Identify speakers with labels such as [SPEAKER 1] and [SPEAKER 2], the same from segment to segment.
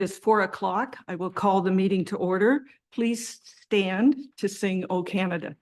[SPEAKER 1] It's 4 o'clock. I will call the meeting to order. Please stand to sing O Canada.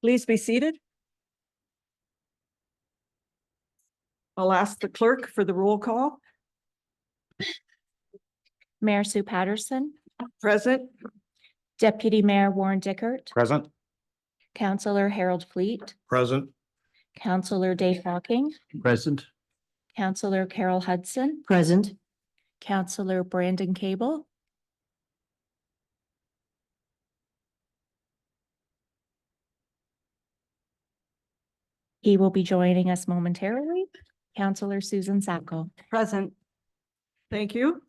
[SPEAKER 1] Please be seated. I'll ask the clerk for the roll call.
[SPEAKER 2] Mayor Sue Patterson,
[SPEAKER 1] Present.
[SPEAKER 2] Deputy Mayor Warren Dickert,
[SPEAKER 3] Present.
[SPEAKER 2] Councillor Harold Fleet,
[SPEAKER 3] Present.
[SPEAKER 2] Councillor Dave Hawking,
[SPEAKER 3] Present.
[SPEAKER 2] Councillor Carol Hudson,
[SPEAKER 4] Present.
[SPEAKER 2] Councillor Brandon Cable, he will be joining us momentarily, Councillor Susan Sacco.
[SPEAKER 4] Present.
[SPEAKER 1] Thank you.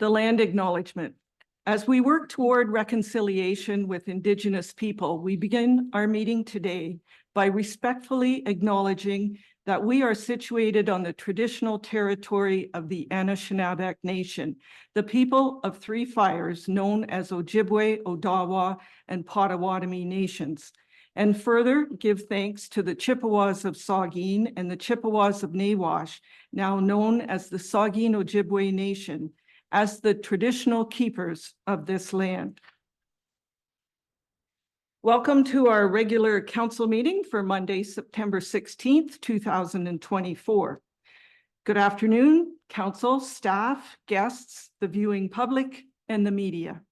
[SPEAKER 1] The land acknowledgement. As we work toward reconciliation with Indigenous people, we begin our meeting today by respectfully acknowledging that we are situated on the traditional territory of the Anishinaabe Nation, the people of Three Fires known as Ojibwe, Odawa, and Potawatomi nations, and further give thanks to the Chippewas of Saugeen and the Chippewas of Nawash, now known as the Saugeen Ojibwe Nation, as the traditional keepers of this land. Welcome to our regular council meeting for Monday, September 16th, 2024. Good afternoon, council, staff, guests, the viewing public, and the media.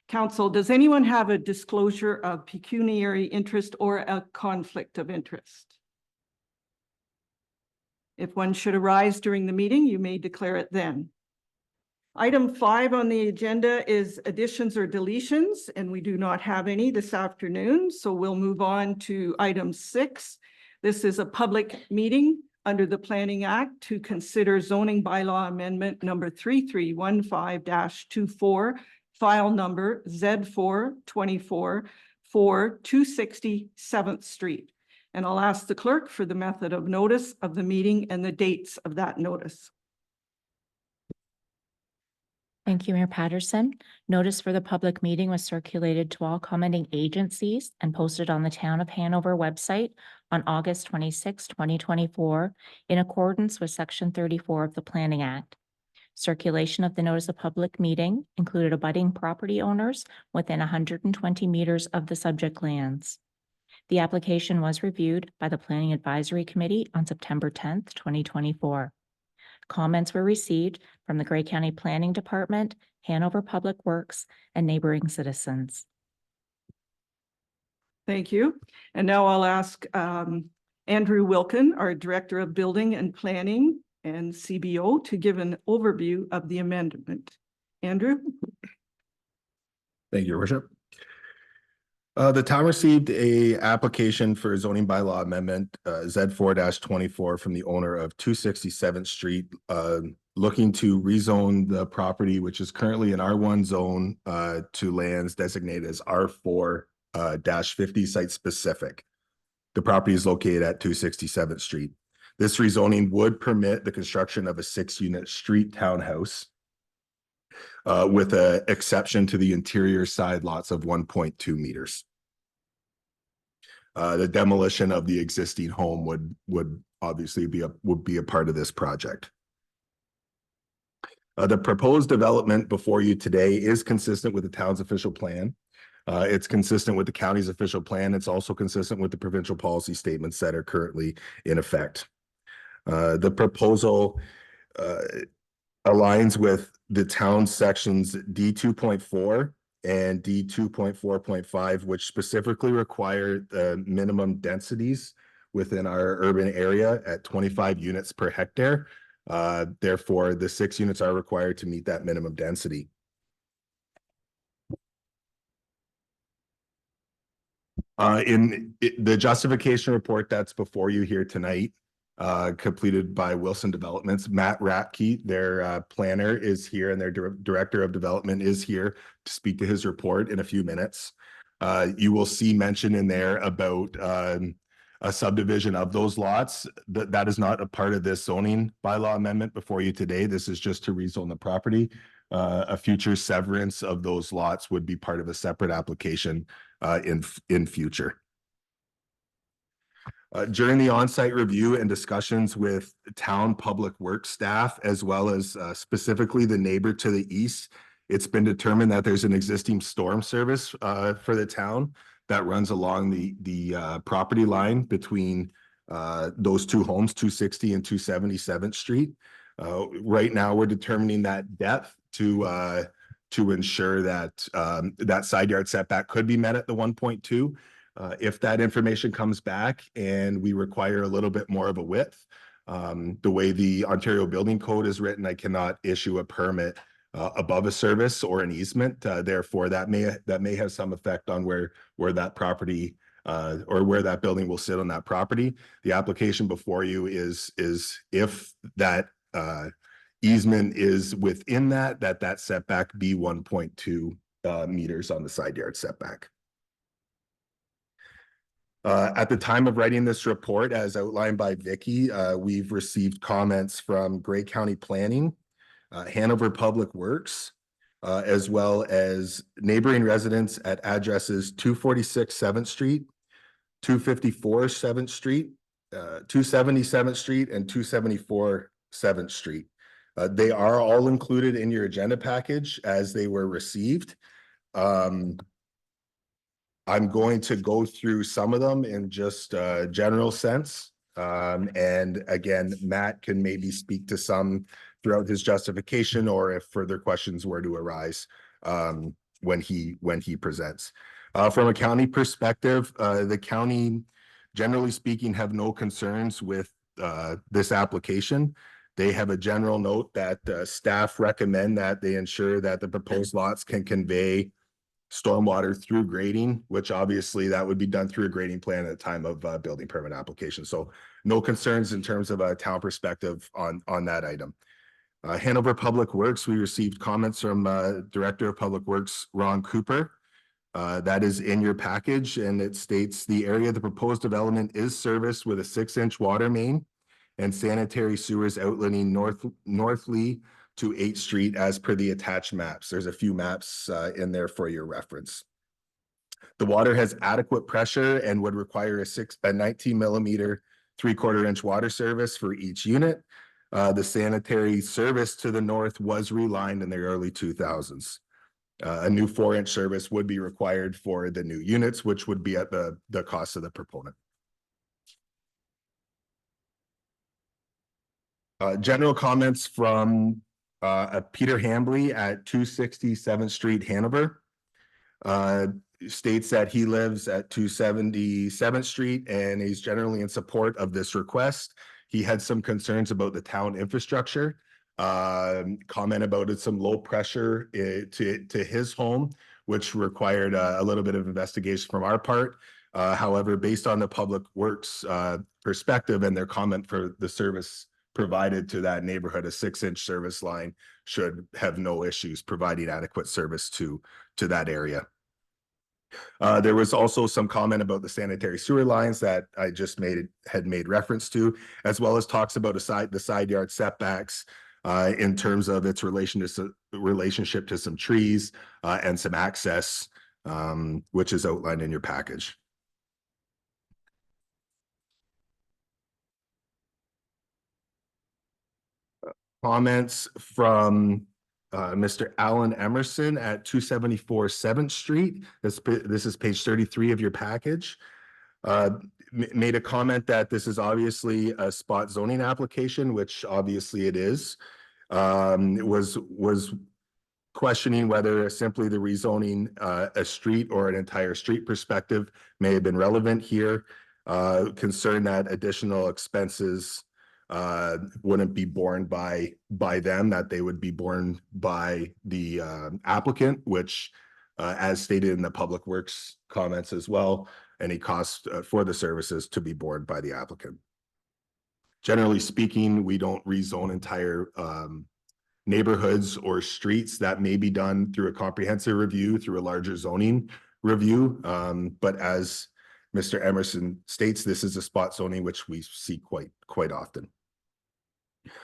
[SPEAKER 1] Council, does anyone have a disclosure of pecuniary interest or a conflict of interest? If one should arise during the meeting, you may declare it then. Item 5 on the agenda is additions or deletions, and we do not have any this afternoon, so we'll move on to item 6. This is a public meeting under the Planning Act to consider zoning bylaw amendment number 3315-24, file number Z424 for 260 7th Street. And I'll ask the clerk for the method of notice of the meeting and the dates of that notice.
[SPEAKER 2] Thank you, Mayor Patterson. Notice for the public meeting was circulated to all commenting agencies and posted on the Town of Hanover website on August 26, 2024, in accordance with Section 34 of the Planning Act. Circulation of the notice of public meeting included abutting property owners within 120 meters of the subject lands. The application was reviewed by the Planning Advisory Committee on September 10th, 2024. Comments were received from the Grey County Planning Department, Hanover Public Works, and neighboring citizens.
[SPEAKER 1] Thank you. And now I'll ask Andrew Wilkin, our Director of Building and Planning and CBO, to give an overview of the amendment. Andrew?
[SPEAKER 5] Thank you, Your Worship. The town received a application for zoning bylaw amendment Z4-24 from the owner of 267th Street, looking to rezone the property, which is currently an R1 zone, to lands designated as R4-50 site specific. The property is located at 267th Street. This rezoning would permit the construction of a 6-unit street townhouse with an exception to the interior side lots of 1.2 meters. The demolition of the existing home would obviously be a part of this project. The proposed development before you today is consistent with the town's official plan. It's consistent with the county's official plan. It's also consistent with the provincial policy statements that are currently in effect. The proposal aligns with the town's sections D 2.4 and D 2.4.5, which specifically require the minimum densities within our urban area at 25 units per hectare. Therefore, the 6 units are required to meet that minimum density. The justification report that's before you here tonight, completed by Wilson Developments, Matt Ratke, their planner, is here, and their director of development is here to speak to his report in a few minutes. You will see mention in there about a subdivision of those lots. That is not a part of this zoning bylaw amendment before you today. This is just to rezone the property. A future severance of those lots would be part of a separate application in future. During the on-site review and discussions with town public works staff, as well as specifically the neighbor to the east, it's been determined that there's an existing storm service for the town that runs along the property line between those two homes, 260 and 277th Street. Right now, we're determining that depth to ensure that that side yard setback could be met at the 1.2. If that information comes back and we require a little bit more of a width, the way the Ontario Building Code is written, I cannot issue a permit above a service or an easement. Therefore, that may have some effect on where that property or where that building will sit on that property. The application before you is if that easement is within that setback be 1.2 meters on the side yard setback. At the time of writing this report, as outlined by Vicky, we've received comments from Grey County Planning, Hanover Public Works, as well as neighboring residents at addresses 246 7th Street, 254 7th Street, 277th Street, and 274 7th Street. They are all included in your agenda package as they were received. I'm going to go through some of them in just a general sense. And again, Matt can maybe speak to some throughout his justification, or if further questions were to arise when he presents. From a county perspective, the county, generally speaking, have no concerns with this application. They have a general note that staff recommend that they ensure that the proposed lots can convey stormwater through grading, which obviously that would be done through a grading plan at the time of building permit application. So no concerns in terms of a town perspective on that item. Hanover Public Works, we received comments from Director of Public Works, Ron Cooper. That is in your package, and it states the area of the proposed development is serviced with a 6-inch water main and sanitary sewers outlining northly to 8th Street as per the attached maps. There's a few maps in there for your reference. The water has adequate pressure and would require a 19 millimeter 3/4 inch water service for each unit. The sanitary service to the north was relined in the early 2000s. A new 4-inch service would be required for the new units, which would be at the cost of the proponent. General comments from Peter Hambley at 267th Street, Hanover. States that he lives at 277th Street and he's generally in support of this request. He had some concerns about the town infrastructure. Comment about it, some low pressure to his home, which required a little bit of investigation from our part. However, based on the Public Works perspective and their comment for the service provided to that neighborhood, a 6-inch service line should have no issues providing adequate service to that area. There was also some comment about the sanitary sewer lines that I just had made reference to, as well as talks about the side yard setbacks in terms of its relationship to some trees and some access, which is outlined in your package. comments from Mr. Alan Emerson at 274 7th Street. This is page 33 of your package. Made a comment that this is obviously a spot zoning application, which obviously it is. Was questioning whether simply the rezoning a street or an entire street perspective may have been relevant here. Concerned that additional expenses wouldn't be borne by them, that they would be borne by the applicant, which as stated in the Public Works comments as well, any cost for the services to be borne by the applicant. Generally speaking, we don't rezone entire neighborhoods or streets. That may be done through a comprehensive review, through a larger zoning review. But as Mr. Emerson states, this is a spot zoning, which we see quite often.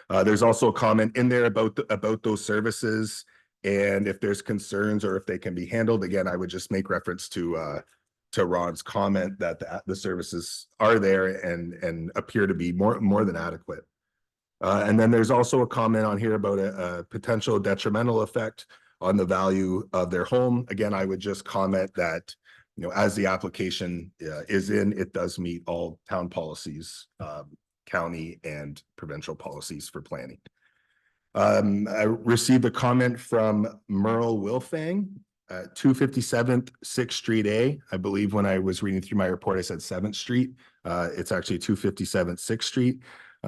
[SPEAKER 5] There's also a comment in there about those services, and if there's concerns or if they can be handled. Again, I would just make reference to Ron's comment that the services are there and appear to be more than adequate. And then there's also a comment on here about a potential detrimental effect on the value of their home. Again, I would just comment that, you know, as the application is in, it does meet all town policies, county and provincial policies for planning. I received a comment from Merle Wilfang at 257th 6th Street A. I believe when I was reading through my report, I said 7th Street. It's actually 257th 6th Street.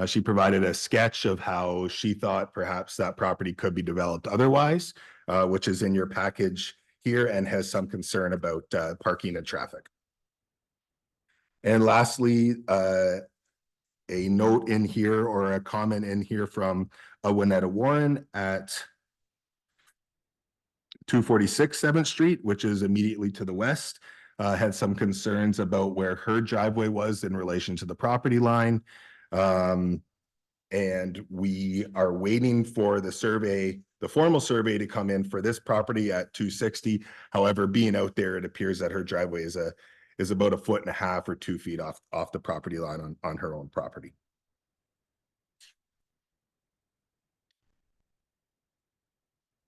[SPEAKER 5] She provided a sketch of how she thought perhaps that property could be developed otherwise, which is in your package here, and has some concern about parking and traffic. And lastly, a note in here or a comment in here from Winetta Warren at 246 7th Street, which is immediately to the west, had some concerns about where her driveway was in relation to the property line. And we are waiting for the survey, the formal survey, to come in for this property at 260. However, being out there, it appears that her driveway is about 1.5 feet or 2 feet off the property line on her own property.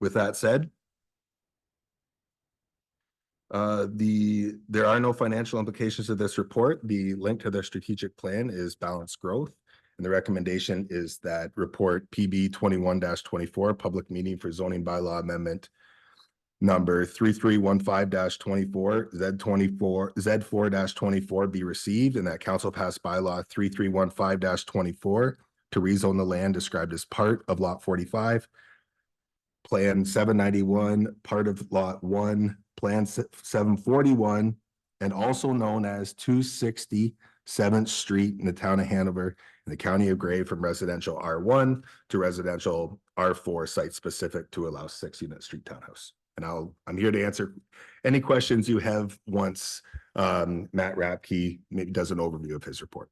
[SPEAKER 5] With that said, there are no financial implications of this report. The link to their strategic plan is balanced growth. And the recommendation is that report PB 21-24, public meeting for zoning bylaw amendment number 3315-24, Z4-24 be received, and that council pass bylaw 3315-24 to rezone the land described as part of lot 45. Plan 791, part of lot 1, plan 741, and also known as 260 7th Street in the town of Hanover in the county of Grey, from residential R1 to residential R4 site specific to allow 6-unit street townhouse. And I'm here to answer any questions you have once Matt Rapke maybe does an overview of his report.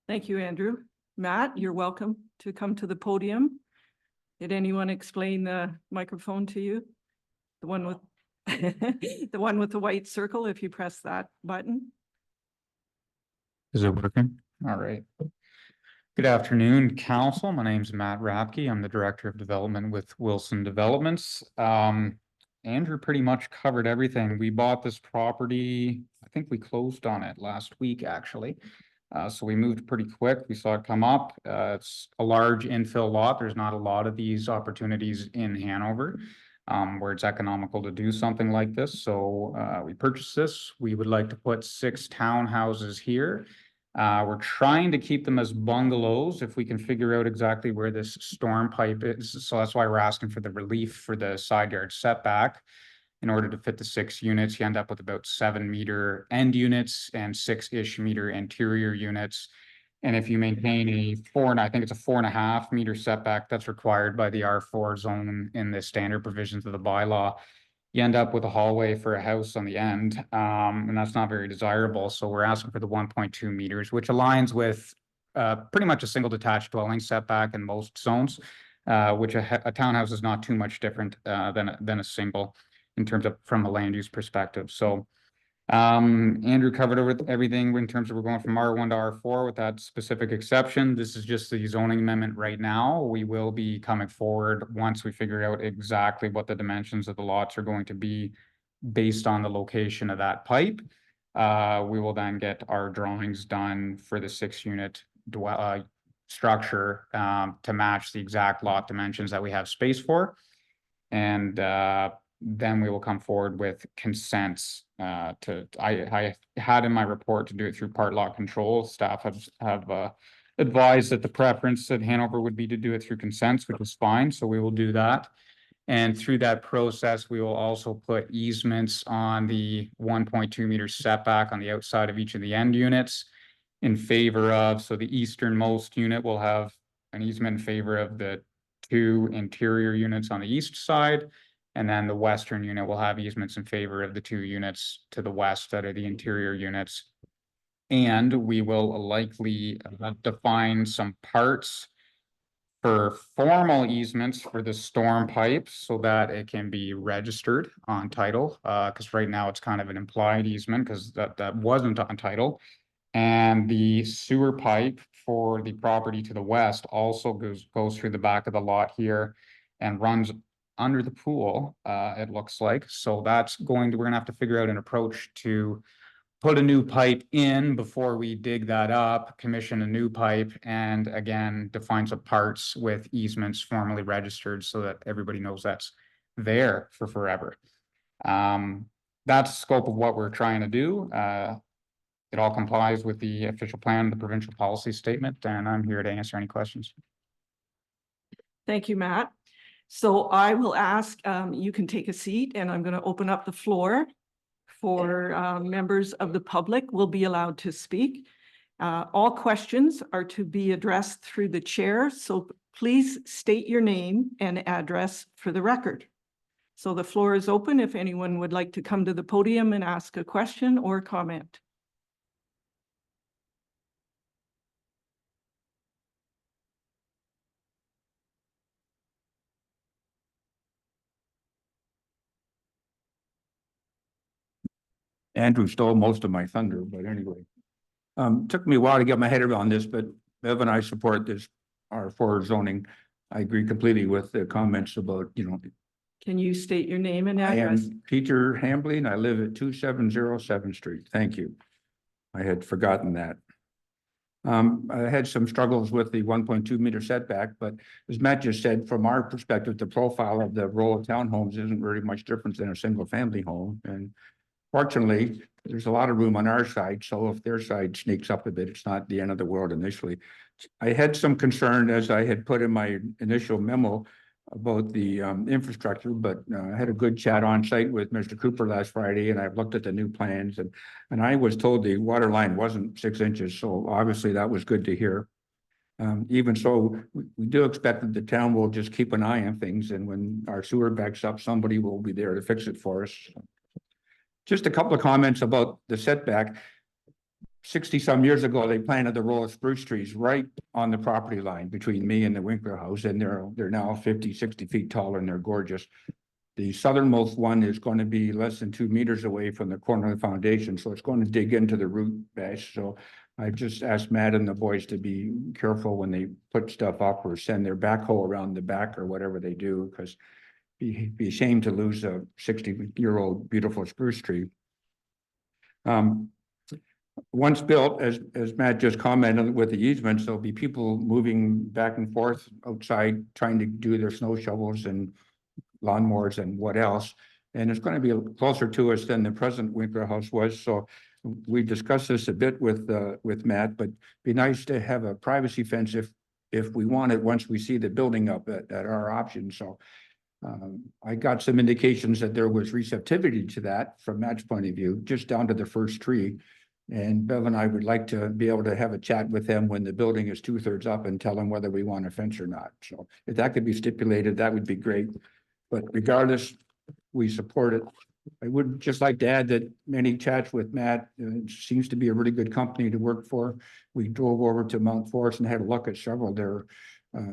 [SPEAKER 1] Thank you, Andrew. Matt, you're welcome to come to the podium. Did anyone explain the microphone to you? The one with the one with the white circle, if you press that button.
[SPEAKER 3] Is it working? All right. Good afternoon, council. My name is Matt Rapke. I'm the Director of Development with Wilson Developments. Andrew pretty much covered everything. We bought this property, I think we closed on it last week, actually. So we moved pretty quick. We saw it come up. It's a large infill lot. There's not a lot of these opportunities in Hanover where it's economical to do something like this. So we purchased this. We would like to put 6 townhouses here. We're trying to keep them as bungalows if we can figure out exactly where this storm pipe is. So that's why we're asking for the relief for the side yard setback. In order to fit the 6 units, you end up with about 7-meter end units and 6-ish meter interior units. And if you maintain a 4.5 meter setback that's required by the R4 zone in the standard provisions of the bylaw, you end up with a hallway for a house on the end, and that's not very desirable. So we're asking for the 1.2 meters, which aligns with pretty much a single detached dwelling setback in most zones, which a townhouse is not too much different than a single in terms of from a land use perspective. So Andrew covered over everything in terms of we're going from R1 to R4 with that specific exception. This is just the zoning amendment right now. We will be coming forward once we figure out exactly what the dimensions of the lots are going to be based on the location of that pipe. We will then get our drawings done for the 6-unit structure to match the exact lot dimensions that we have space for. And then we will come forward with consents I had in my report to do it through part lot control. Staff have advised that the preference at Hanover would be to do it through consents, which is fine. So we will do that. And through that process, we will also put easements on the 1.2 meter setback on the outside of each of the end units in favor of, so the easternmost unit will have an easement in favor of the 2 interior units on the east side. And then the western unit will have easements in favor of the 2 units to the west that are the interior units. And we will likely define some parts for formal easements for the storm pipes so that it can be registered on title. Because right now it's kind of an implied easement because that wasn't on title. And the sewer pipe for the property to the west also goes through the back of the lot here and runs under the pool, it looks like. So we're gonna have to figure out an approach to put a new pipe in before we dig that up, commission a new pipe, and again, define some parts with easements formally registered so that everybody knows that's there for forever. That's the scope of what we're trying to do. It all complies with the official plan, the provincial policy statement, and I'm here to answer any questions.
[SPEAKER 1] Thank you, Matt. So I will ask, you can take a seat, and I'm going to open up the floor for members of the public will be allowed to speak. All questions are to be addressed through the chair, so please state your name and address for the record. So the floor is open if anyone would like to come to the podium and ask a question or comment.
[SPEAKER 4] Andrew stole most of my thunder, but anyway. Took me a while to get my head around this, but Bev and I support this R4 zoning. I agree completely with the comments about,
[SPEAKER 1] Can you state your name and
[SPEAKER 4] I
[SPEAKER 1] address?
[SPEAKER 4] am Peter Hambley and I live at 2707 Street. Thank you. I had forgotten that. I had some struggles with the 1.2 meter setback, but as Matt just said, from our perspective, the profile of the row of townhomes isn't very much different than a single family home. And fortunately, there's a lot of room on our side, so if their side sneaks up a bit, it's not the end of the world initially. I had some concern, as I had put in my initial memo, about the infrastructure, but I had a good chat on site with Mr. Cooper last Friday, and I've looked at the new plans, and I was told the water line wasn't 6 inches, so obviously that was good to hear. Even so, we do expect that the town will just keep an eye on things, and when our sewer backs up, somebody will be there to fix it for us. Just a couple of comments about the setback. 60-some years ago, they planted the row of spruce trees right on the property line between me and the Winkler house, and they're now 50, 60 feet tall, and they're gorgeous. The southernmost one is going to be less than 2 meters away from the corner of the foundation, so it's going to dig into the root mesh. So I just asked Matt and the boys to be careful when they put stuff up or send their backhoe around the back or whatever they do, because it'd be a shame to lose a 60-year-old beautiful spruce tree. Once built, as Matt just commented with the easements, there'll be people moving back and forth outside trying to do their snow shovels and lawnmowers and what else. And it's going to be closer to us than the present Winkler house was. So we discussed this a bit with Matt, but it'd be nice to have a privacy fence if we want it once we see the building up at our option. So I got some indications that there was receptivity to that from Matt's point of view, just down to the first tree. And Bev and I would like to be able to have a chat with them when the building is 2/3 up and tell them whether we want a fence or not. So if that could be stipulated, that would be great. But regardless, we support it. I would just like to add that many chats with Matt, it seems to be a really good company to work for. We drove over to Mount Forest and had a look at several of their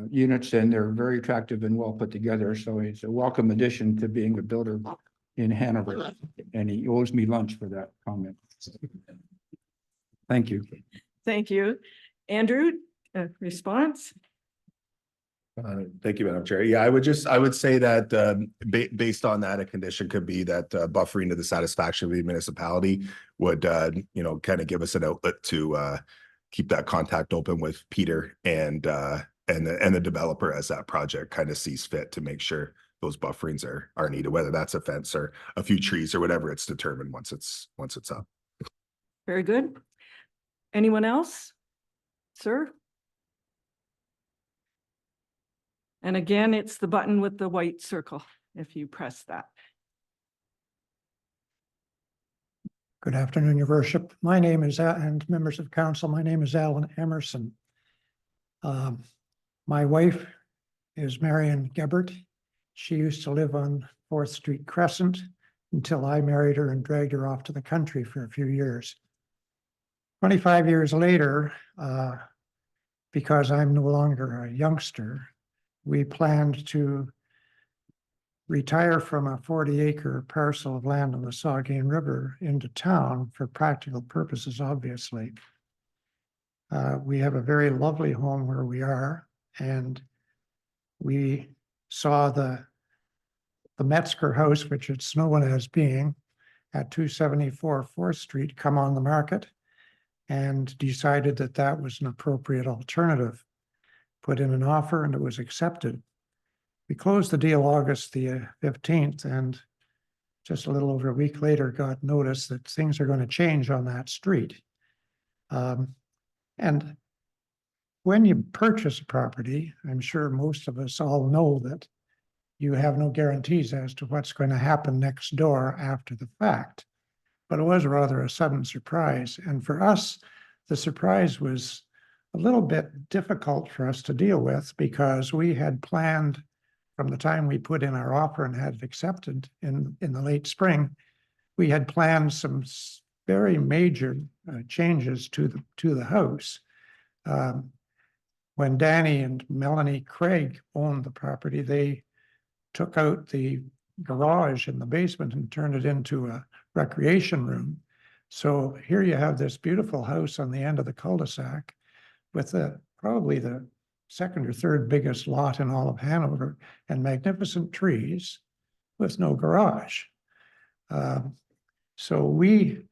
[SPEAKER 4] units, and they're very attractive and well put together. So it's a welcome addition to being a builder in Hanover, and he owes me lunch for that comment. Thank you.
[SPEAKER 1] Thank you. Andrew, response?
[SPEAKER 5] Thank you, Madam Chair. Yeah, I would say that based on that, a condition could be that buffering to the satisfaction of the municipality would kind of give us an outlet to keep that contact open with Peter and the developer as that project kind of sees fit to make sure those bufferings are needed, whether that's a fence or a few trees or whatever it's determined once it's up.
[SPEAKER 1] Very good. Anyone else? Sir? And again, it's the button with the white circle, if you press that.
[SPEAKER 6] Good afternoon, Your Worship. My name is, and members of council, my name is Alan Emerson. My wife is Marion Gebert. She used to live on 4th Street Crescent until I married her and dragged her off to the country for a few years. 25 years later, because I'm no longer a youngster, we planned to retire from a 40-acre parcel of land on the Saugeen River into town for practical purposes, obviously. We have a very lovely home where we are, and we saw the Metzger house, which it's known as being, at 274 4th Street come on the market, and decided that that was an appropriate alternative. Put in an offer and it was accepted. We closed the deal August the 15th, and just a little over a week later got notice that things are going to change on that street. And when you purchase a property, I'm sure most of us all know that you have no guarantees as to what's going to happen next door after the fact. But it was rather a sudden surprise. And for us, the surprise was a little bit difficult for us to deal with, because we had planned from the time we put in our offer and had it accepted in the late spring, we had planned some very major changes to the house. When Danny and Melanie Craig owned the property, they took out the garage in the basement and turned it into a recreation room. So here you have this beautiful house on the end of the cul-de-sac with probably the second or third biggest lot in all of Hanover, and magnificent trees with no garage. So we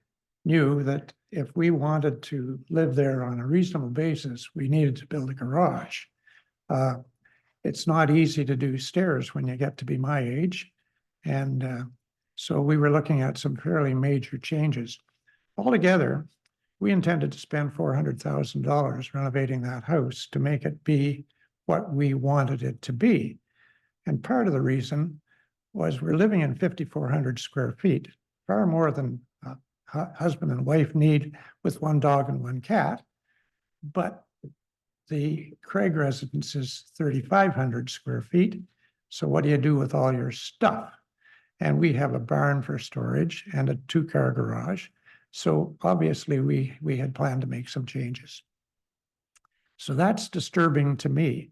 [SPEAKER 6] knew that if we wanted to live there on a reasonable basis, we needed to build a garage. It's not easy to do stairs when you get to be my age. And so we were looking at some fairly major changes. Altogether, we intended to spend $400,000 renovating that house to make it be what we wanted it to be. And part of the reason was we're living in 5,400 square feet, far more than husband and wife need with one dog and one cat. But the Craig residence is 3,500 square feet. So what do you do with all your stuff? And we have a barn for storage and a 2-car garage. So obviously we had planned to make some changes. So that's disturbing to me.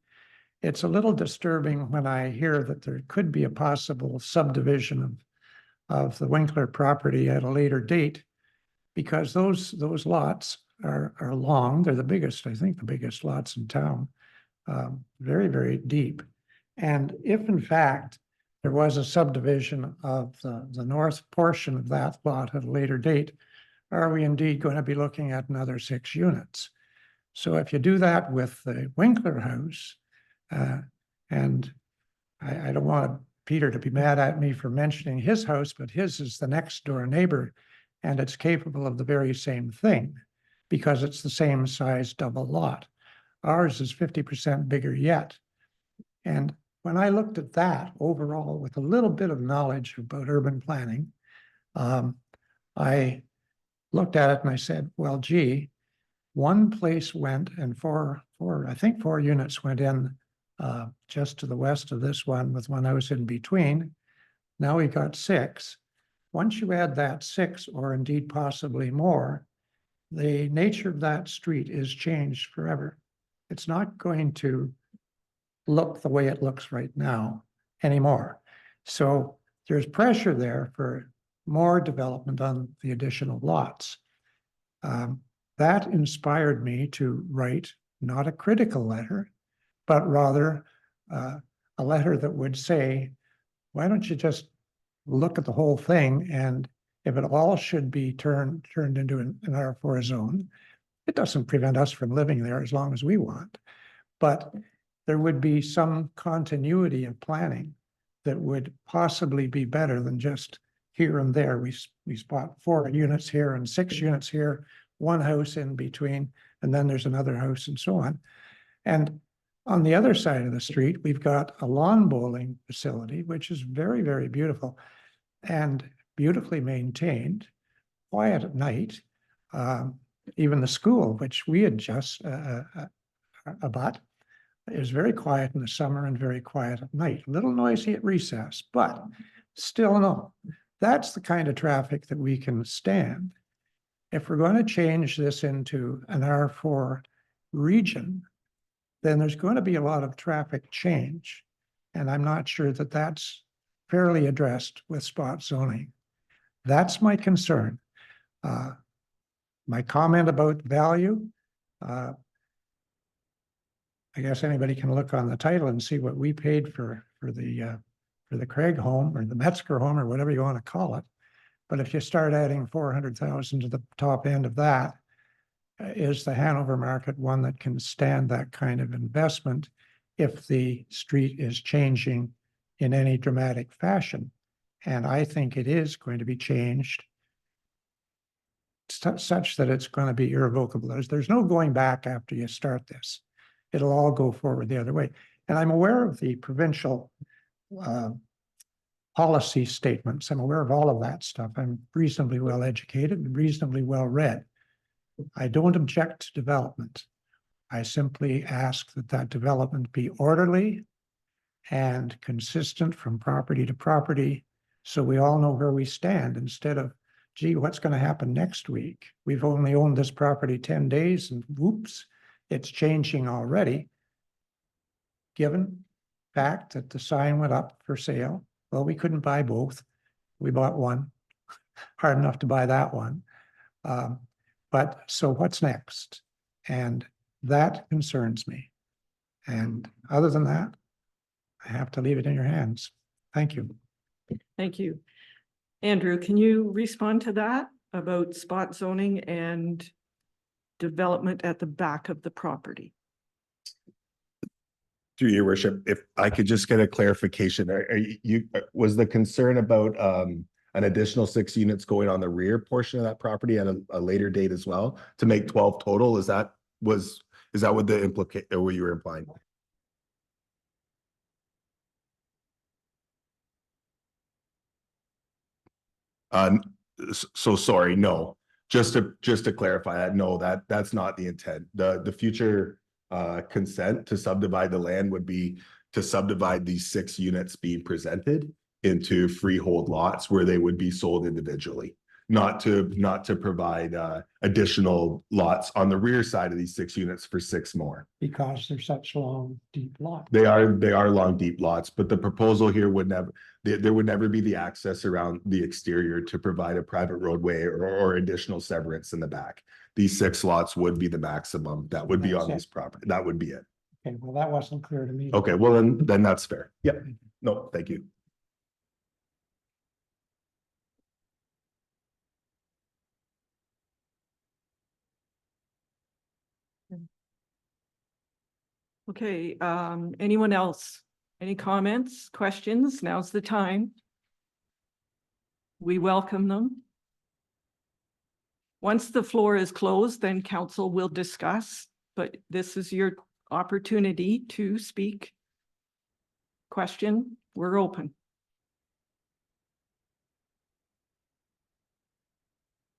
[SPEAKER 6] It's a little disturbing when I hear that there could be a possible subdivision of the Winkler property at a later date, because those lots are long. They're the biggest, I think the biggest lots in town, very, very deep. And if in fact there was a subdivision of the north portion of that lot at a later date, are we indeed going to be looking at another 6 units? So if you do that with the Winkler house, and I don't want Peter to be mad at me for mentioning his house, but his is the next door neighbor, and it's capable of the very same thing because it's the same size double lot. Ours is 50% bigger yet. And when I looked at that overall with a little bit of knowledge about urban planning, I looked at it and I said, well, gee, one place went and I think 4 units went in just to the west of this one with one house in between. Now we got 6. Once you add that 6 or indeed possibly more, the nature of that street is changed forever. It's not going to look the way it looks right now anymore. So there's pressure there for more development on the additional lots. That inspired me to write not a critical letter, but rather a letter that would say, why don't you just look at the whole thing, and if it all should be turned into an R4 zone, it doesn't prevent us from living there as long as we want. But there would be some continuity of planning that would possibly be better than just here and there. We spot 4 units here and 6 units here, 1 house in between, and then there's another house and so on. And on the other side of the street, we've got a lawn bowling facility, which is very, very beautiful and beautifully maintained, quiet at night. Even the school, which we had just about, is very quiet in the summer and very quiet at night. A little noisy at recess, but still no. That's the kind of traffic that we can stand. If we're going to change this into an R4 region, then there's going to be a lot of traffic change. And I'm not sure that that's fairly addressed with spot zoning. That's my concern. My comment about value, I guess anybody can look on the title and see what we paid for the Craig home or the Metzger home or whatever you want to call it. But if you start adding 400,000 to the top end of that, is the Hanover market one that can stand that kind of investment if the street is changing in any dramatic fashion? And I think it is going to be changed such that it's going to be irrevocable. There's no going back after you start this. It'll all go forward the other way. And I'm aware of the provincial policy statements. I'm aware of all of that stuff. I'm reasonably well educated and reasonably well read. I don't object to development. I simply ask that that development be orderly and consistent from property to property, so we all know where we stand, instead of, gee, what's going to happen next week? We've only owned this property 10 days and whoops, it's changing already. Given fact that the sign went up for sale, well, we couldn't buy both. We bought one, hard enough to buy that one. But so what's next? And that concerns me. And other than that, I have to leave it in your hands. Thank you.
[SPEAKER 1] Thank you. Andrew, can you respond to that about spot zoning and development at the back of the property?
[SPEAKER 5] Through your worship, if I could just get a clarification, was the concern about an additional 6 units going on the rear portion of that property at a later date as well to make 12 total? Is that what the what you were implying? So sorry, no. Just to clarify that, no, that's not the intent. The future consent to subdivide the land would be to subdivide these 6 units being presented into freehold lots where they would be sold individually, not to provide additional lots on the rear side of these 6 units for 6 more.
[SPEAKER 6] Because they're such long, deep lots.
[SPEAKER 5] They are long, deep lots, but the proposal here would never, there would never be the access around the exterior to provide a private roadway or additional severance in the back. These 6 lots would be the maximum that would be on this property. That would be it.
[SPEAKER 6] Okay, well, that wasn't clear to me.
[SPEAKER 5] Okay, well, then that's fair. Yep. No, thank you.
[SPEAKER 1] Okay, anyone else? Any comments, questions? Now's the time. We welcome them. Once the floor is closed, then council will discuss, but this is your opportunity to speak. Question, we're open.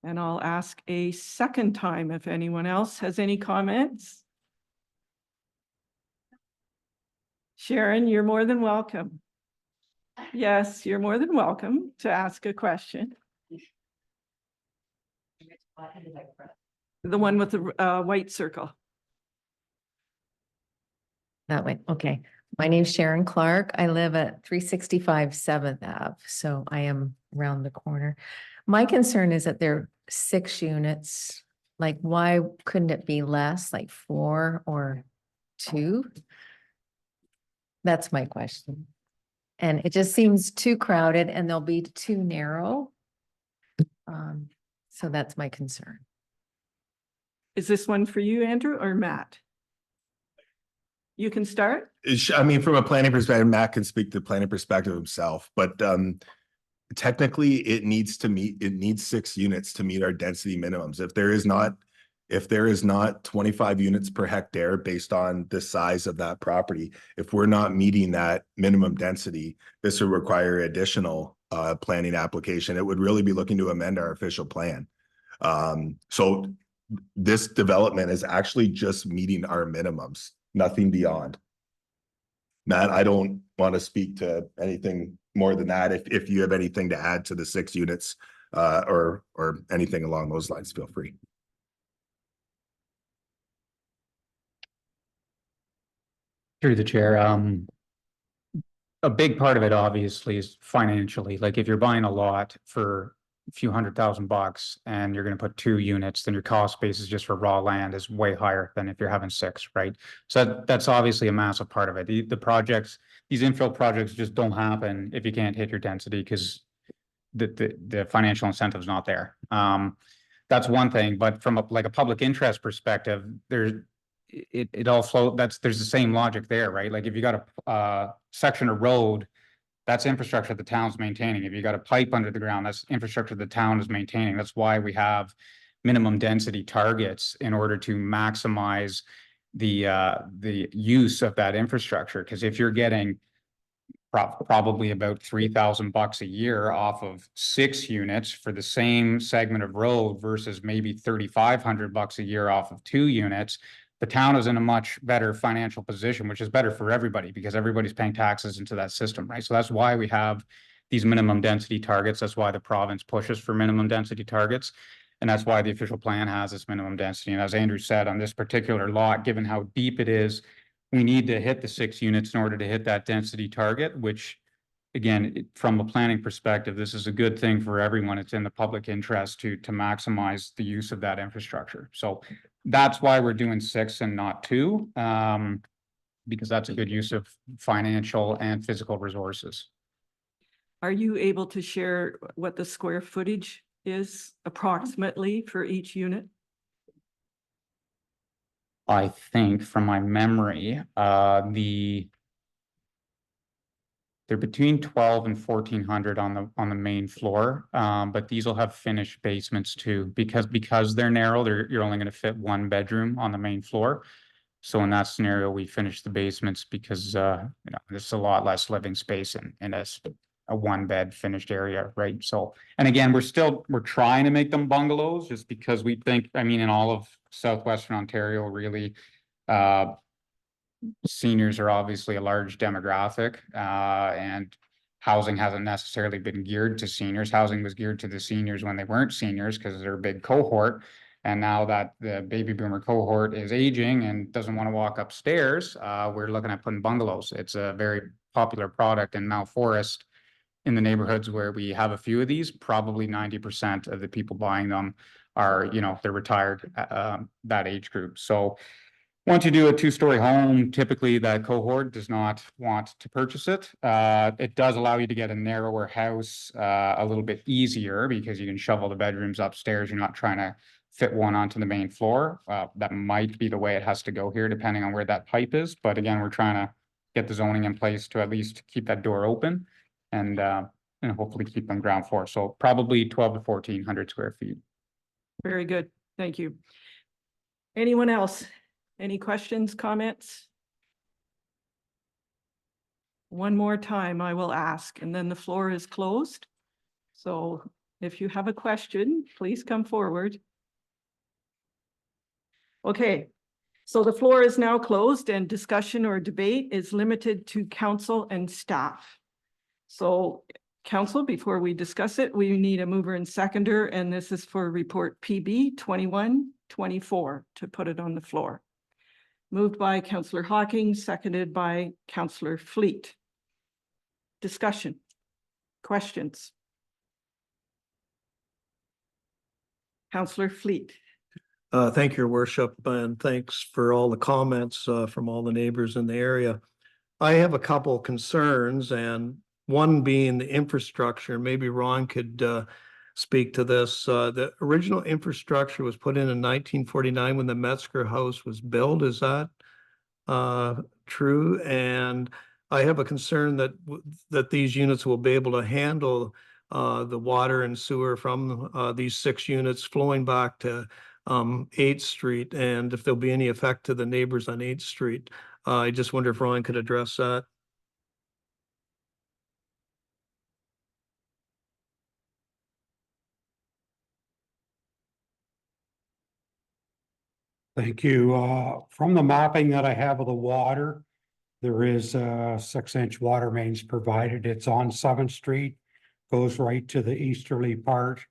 [SPEAKER 1] And I'll ask a second time if anyone else has any comments. Sharon, you're more than welcome. Yes, you're more than welcome to ask a question. The one with the white circle.
[SPEAKER 7] That way, okay. My name's Sharon Clark. I live at 365 7th Ave, so I am around the corner. My concern is that there are 6 units. Like, why couldn't it be less, like 4 or 2? That's my question. And it just seems too crowded and they'll be too narrow. So that's my concern.
[SPEAKER 1] Is this one for you, Andrew, or Matt? You can start.
[SPEAKER 5] I mean, from a planning perspective, Matt can speak to the planning perspective himself, but technically it needs 6 units to meet our density minimums. If there is not 25 units per hectare based on the size of that property, if we're not meeting that minimum density, this would require additional planning application. It would really be looking to amend our official plan. So this development is actually just meeting our minimums, nothing beyond. Matt, I don't want to speak to anything more than that. If you have anything to add to the 6 units or anything along those lines, feel free.
[SPEAKER 3] Through the chair, a big part of it obviously is financially. Like if you're buying a lot for a few $100,000 and you're going to put 2 units, then your cost basis just for raw land is way higher than if you're having 6, right? So that's obviously a massive part of it. The projects, these infill projects just don't happen if you can't hit your density because the financial incentive is not there. That's one thing, but from a public interest perspective, there's the same logic there, right? Like if you got a section of road, that's infrastructure the town's maintaining. If you got a pipe under the ground, that's infrastructure the town is maintaining. That's why we have minimum density targets in order to maximize the use of that infrastructure. Because if you're getting probably about $3,000 a year off of 6 units for the same segment of road versus maybe $3,500 a year off of 2 units, the town is in a much better financial position, which is better for everybody because everybody's paying taxes into that system, right? So that's why we have these minimum density targets. That's why the province pushes for minimum density targets. And that's why the official plan has this minimum density. And as Andrew said, on this particular lot, given how deep it is, we need to hit the 6 units in order to hit that density target, which again, from a planning perspective, this is a good thing for everyone. It's in the public interest to maximize the use of that infrastructure. So that's why we're doing 6 and not 2, because that's a good use of financial and physical resources.
[SPEAKER 1] Are you able to share what the square footage is approximately for each unit?
[SPEAKER 3] I think from my memory, they're between 12 and 1,400 on the main floor, but these will have finished basements too, because they're narrow. You're only going to fit 1 bedroom on the main floor. So in that scenario, we finish the basements because there's a lot less living space in a 1-bed finished area, right? So, and again, we're trying to make them bungalows just because we think, I mean, in all of Southwestern Ontario, really, seniors are obviously a large demographic, and housing hasn't necessarily been geared to seniors. Housing was geared to the seniors when they weren't seniors because they're a big cohort. And now that the baby boomer cohort is aging and doesn't want to walk upstairs, we're looking at putting bungalows. It's a very popular product in Mount Forest. In the neighborhoods where we have a few of these, probably 90% of the people buying them are, they're retired, that age group. So once you do a 2-story home, typically that cohort does not want to purchase it. It does allow you to get a narrower house a little bit easier because you can shovel the bedrooms upstairs. You're not trying to fit one onto the main floor. That might be the way it has to go here, depending on where that pipe is. But again, we're trying to get the zoning in place to at least keep that door open and hopefully keep them ground floor. So probably 12 to 1,400 square feet.
[SPEAKER 1] Very good. Thank you. Anyone else? Any questions, comments? One more time, I will ask, and then the floor is closed. So if you have a question, please come forward. Okay, so the floor is now closed and discussion or debate is limited to council and staff. So council, before we discuss it, we need a mover and seconder, and this is for report PB 2124 to put it on the floor. Moved by Councillor Hawking, seconded by Councillor Fleet. Discussion. Questions. Councillor Fleet.
[SPEAKER 8] Thank you, Your Worship, and thanks for all the comments from all the neighbors in the area. I have a couple concerns, and one being the infrastructure. Maybe Ron could speak to this. The original infrastructure was put in 1949 when the Metzger House was built. Is that true? And I have a concern that that these units will be able to handle the water and sewer from these 6 units flowing back to 8th Street, and if there'll be any effect to the neighbors on 8th Street. I just wonder if Ron could address that.
[SPEAKER 9] Thank you. From the mapping that I have of the water, there is 6-inch water mains provided. It's on 7th Street, goes right to the easterly part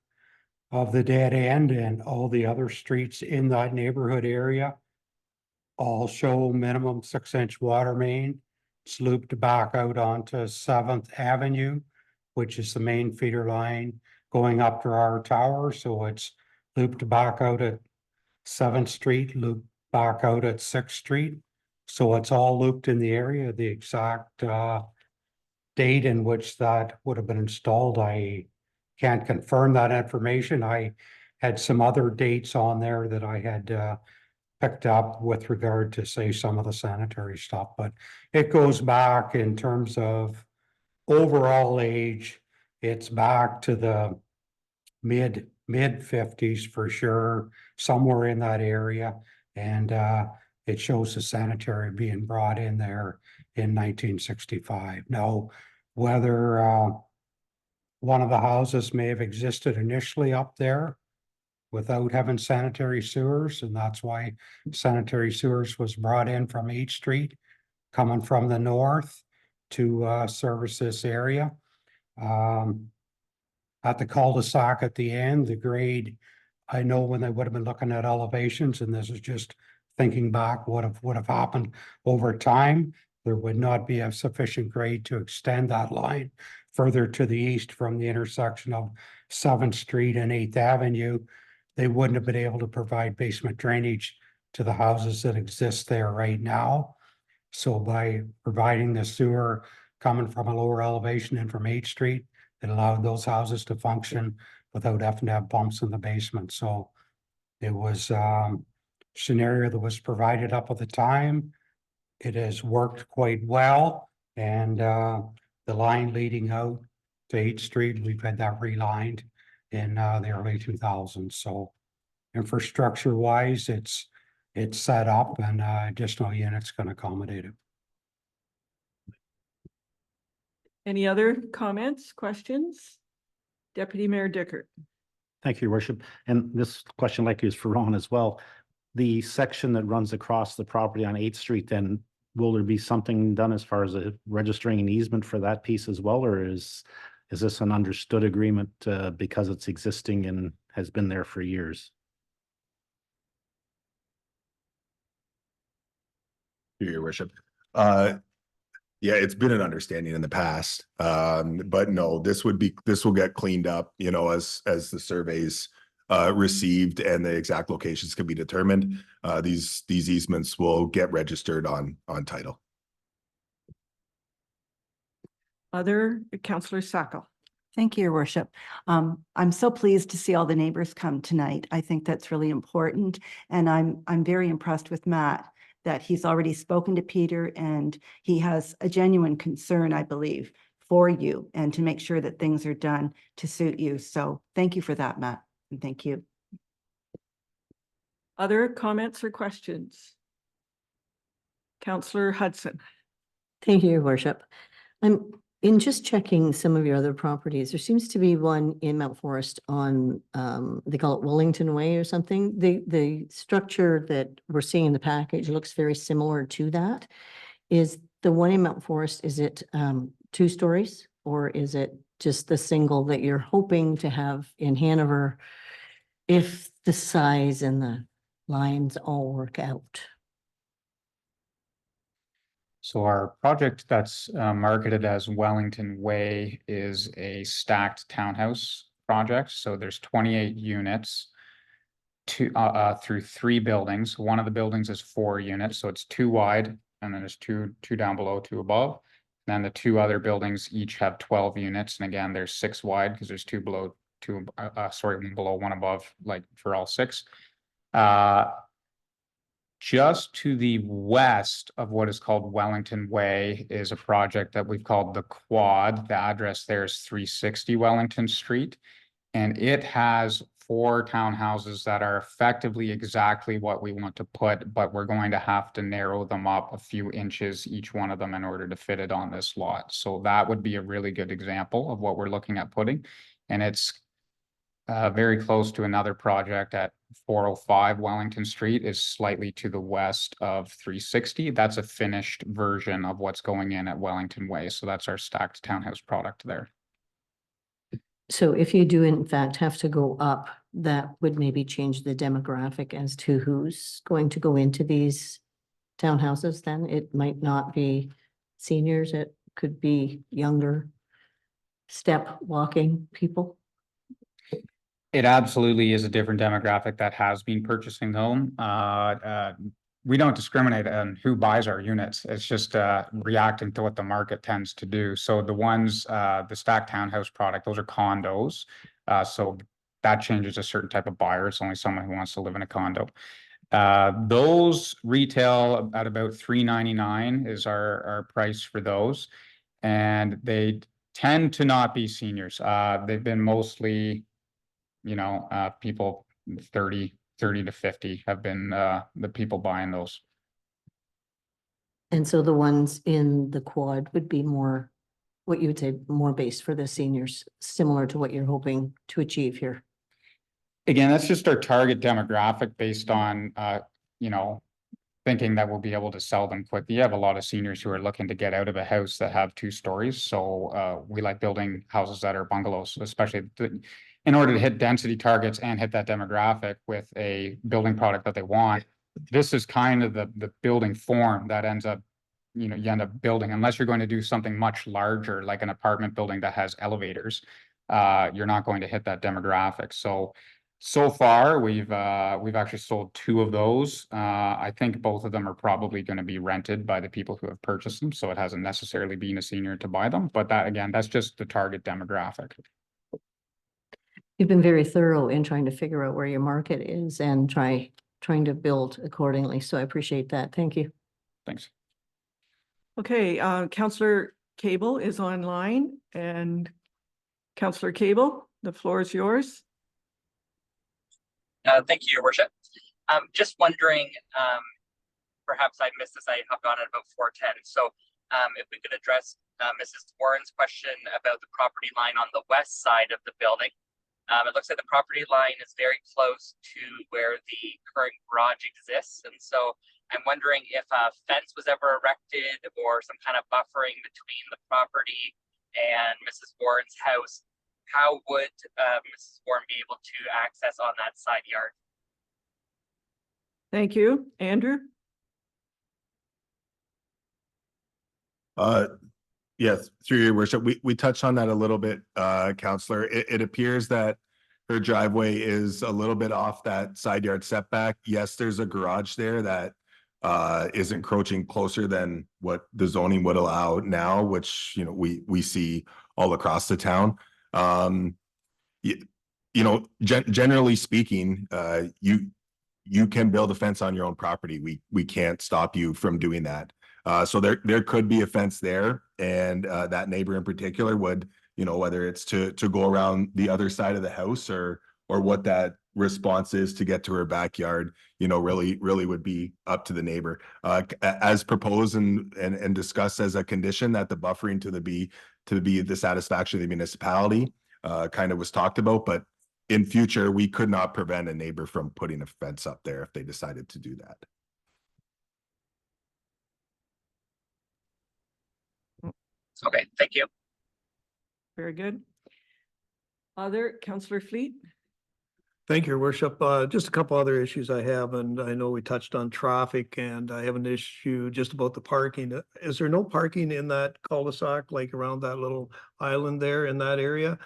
[SPEAKER 9] of the dead end, and all the other streets in that neighborhood area all show minimum 6-inch water main. It's looped back out onto 7th Avenue, which is the main feeder line going up to our tower. So it's looped back out at 7th Street, looped back out at 6th Street. So it's all looped in the area. The exact date in which that would have been installed, I can't confirm that information. I had some other dates on there that I had picked up with regard to, say, some of the sanitary stuff, but it goes back in terms of overall age. It's back to the mid 50s for sure, somewhere in that area. And it shows the sanitary being brought in there in 1965. Now, whether one of the houses may have existed initially up there without having sanitary sewers, and that's why sanitary sewers was brought in from 8th Street, coming from the north to service this area. At the cul-de-sac at the end, the grade, I know when they would have been looking at elevations, and this is just thinking back what would have happened over time, there would not be a sufficient grade to extend that line further to the east from the intersection of 7th Street and 8th Avenue. They wouldn't have been able to provide basement drainage to the houses that exist there right now. So by providing the sewer coming from a lower elevation and from 8th Street, it allowed those houses to function without having to have pumps in the basement. So it was scenario that was provided up at the time. It has worked quite well, and the line leading out to 8th Street, we've had that relined in the early 2000s. So infrastructure wise, it's set up, and additional units can accommodate it.
[SPEAKER 1] Any other comments, questions? Deputy Mayor Dickert.
[SPEAKER 10] Thank you, Your Worship. And this question likely is for Ron as well. The section that runs across the property on 8th Street, then will there be something done as far as registering an easement for that piece as well? Or is this an understood agreement because it's existing and has been there for years?
[SPEAKER 5] Your Worship. Yeah, it's been an understanding in the past. But no, this will get cleaned up, you know, as the surveys received and the exact locations can be determined. These easements will get registered on title.
[SPEAKER 1] Other, Councillor Sacco.
[SPEAKER 11] Thank you, Your Worship. I'm so pleased to see all the neighbors come tonight. I think that's really important. And I'm very impressed with Matt that he's already spoken to Peter, and he has a genuine concern, I believe, for you and to make sure that things are done to suit you. So thank you for that, Matt, and thank you.
[SPEAKER 1] Other comments or questions? Councillor Hudson.
[SPEAKER 12] Thank you, Your Worship. In just checking some of your other properties, there seems to be one in Mount Forest on, they call it Wellington Way or something. The structure that we're seeing in the package looks very similar to that. Is the one in Mount Forest, is it 2 stories, or is it just the single that you're hoping to have in Hanover if the size and the lines all work out?
[SPEAKER 3] So our project that's marketed as Wellington Way is a stacked townhouse project. So there's 28 units through 3 buildings. One of the buildings is 4 units, so it's 2 wide, and then there's two down below, 2 above. Then the 2 other buildings each have 12 units, and again, there's 6 wide because there's 2 below, 1 below, 1 above, like for all 6. Just to the west of what is called Wellington Way is a project that we've called the Quad. The address there is 360 Wellington Street. And it has 4 townhouses that are effectively exactly what we want to put, but we're going to have to narrow them up a few inches, each one of them, in order to fit it on this lot. So that would be a really good example of what we're looking at putting. And it's very close to another project at 405 Wellington Street, is slightly to the west of 360. That's a finished version of what's going in at Wellington Way. So that's our stacked townhouse product there.
[SPEAKER 12] So if you do in fact have to go up, that would maybe change the demographic as to who's going to go into these townhouses then? It might not be seniors, it could be younger step walking people.
[SPEAKER 3] It absolutely is a different demographic that has been purchasing home. We don't discriminate on who buys our units. It's just reacting to what the market tends to do. So the ones, the stacked townhouse product, those are condos. So that changes a certain type of buyer. It's only someone who wants to live in a condo. Those retail at about $399 is our price for those. And they tend to not be seniors. They've been mostly, people 30 to 50 have been the people buying those.
[SPEAKER 12] And so the ones in the Quad would be more, what you would say, more based for the seniors, similar to what you're hoping to achieve here.
[SPEAKER 3] Again, that's just our target demographic based on, thinking that we'll be able to sell them quickly. You have a lot of seniors who are looking to get out of a house that have 2 stories. So we like building houses that are bungalows, especially in order to hit density targets and hit that demographic with a building product that they want. This is kind of the building form that ends up, you end up building, unless you're going to do something much larger, like an apartment building that has elevators. You're not going to hit that demographic. So far, we've actually sold 2 of those. I think both of them are probably going to be rented by the people who have purchased them. So it hasn't necessarily been a senior to buy them, but that's just the target demographic.
[SPEAKER 12] You've been very thorough in trying to figure out where your market is and trying to build accordingly. So I appreciate that. Thank you.
[SPEAKER 3] Thanks.
[SPEAKER 1] Okay, Councillor Cable is online, and Councillor Cable, the floor is yours.
[SPEAKER 13] Thank you, Your Worship. Just wondering, perhaps I missed this, I hopped on at about 4:10. So if we could address Mrs. Warren's question about the property line on the west side of the building. It looks like the property line is very close to where the current garage exists. And so I'm wondering if a fence was ever erected or some kind of buffering between the property and Mrs. Warren's house. How would Mrs. Warren be able to access on that side yard?
[SPEAKER 1] Thank you. Andrew?
[SPEAKER 5] Yes, through your worship, we touched on that a little bit, Counselor. It appears that her driveway is a little bit off that side yard setback. Yes, there's a garage there that is encroaching closer than what the zoning would allow now, which, we see all across the town. Generally speaking, you can build a fence on your own property. We can't stop you from doing that. So there could be a fence there, and that neighbor in particular would, whether it's to go around the other side of the house or what that response is to get to her backyard, really would be up to the neighbor. As proposed and discussed as a condition that the buffering to be the satisfaction of the municipality kind of was talked about, but in future, we could not prevent a neighbor from putting a fence up there if they decided to do that.
[SPEAKER 13] Okay, thank you.
[SPEAKER 1] Very good. Other, Councillor Fleet?
[SPEAKER 8] Thank you, Your Worship. Just a couple other issues I have, and I know we touched on traffic, and I have an issue just about the parking. Is there no parking in that cul-de-sac, like around that little island there in that area?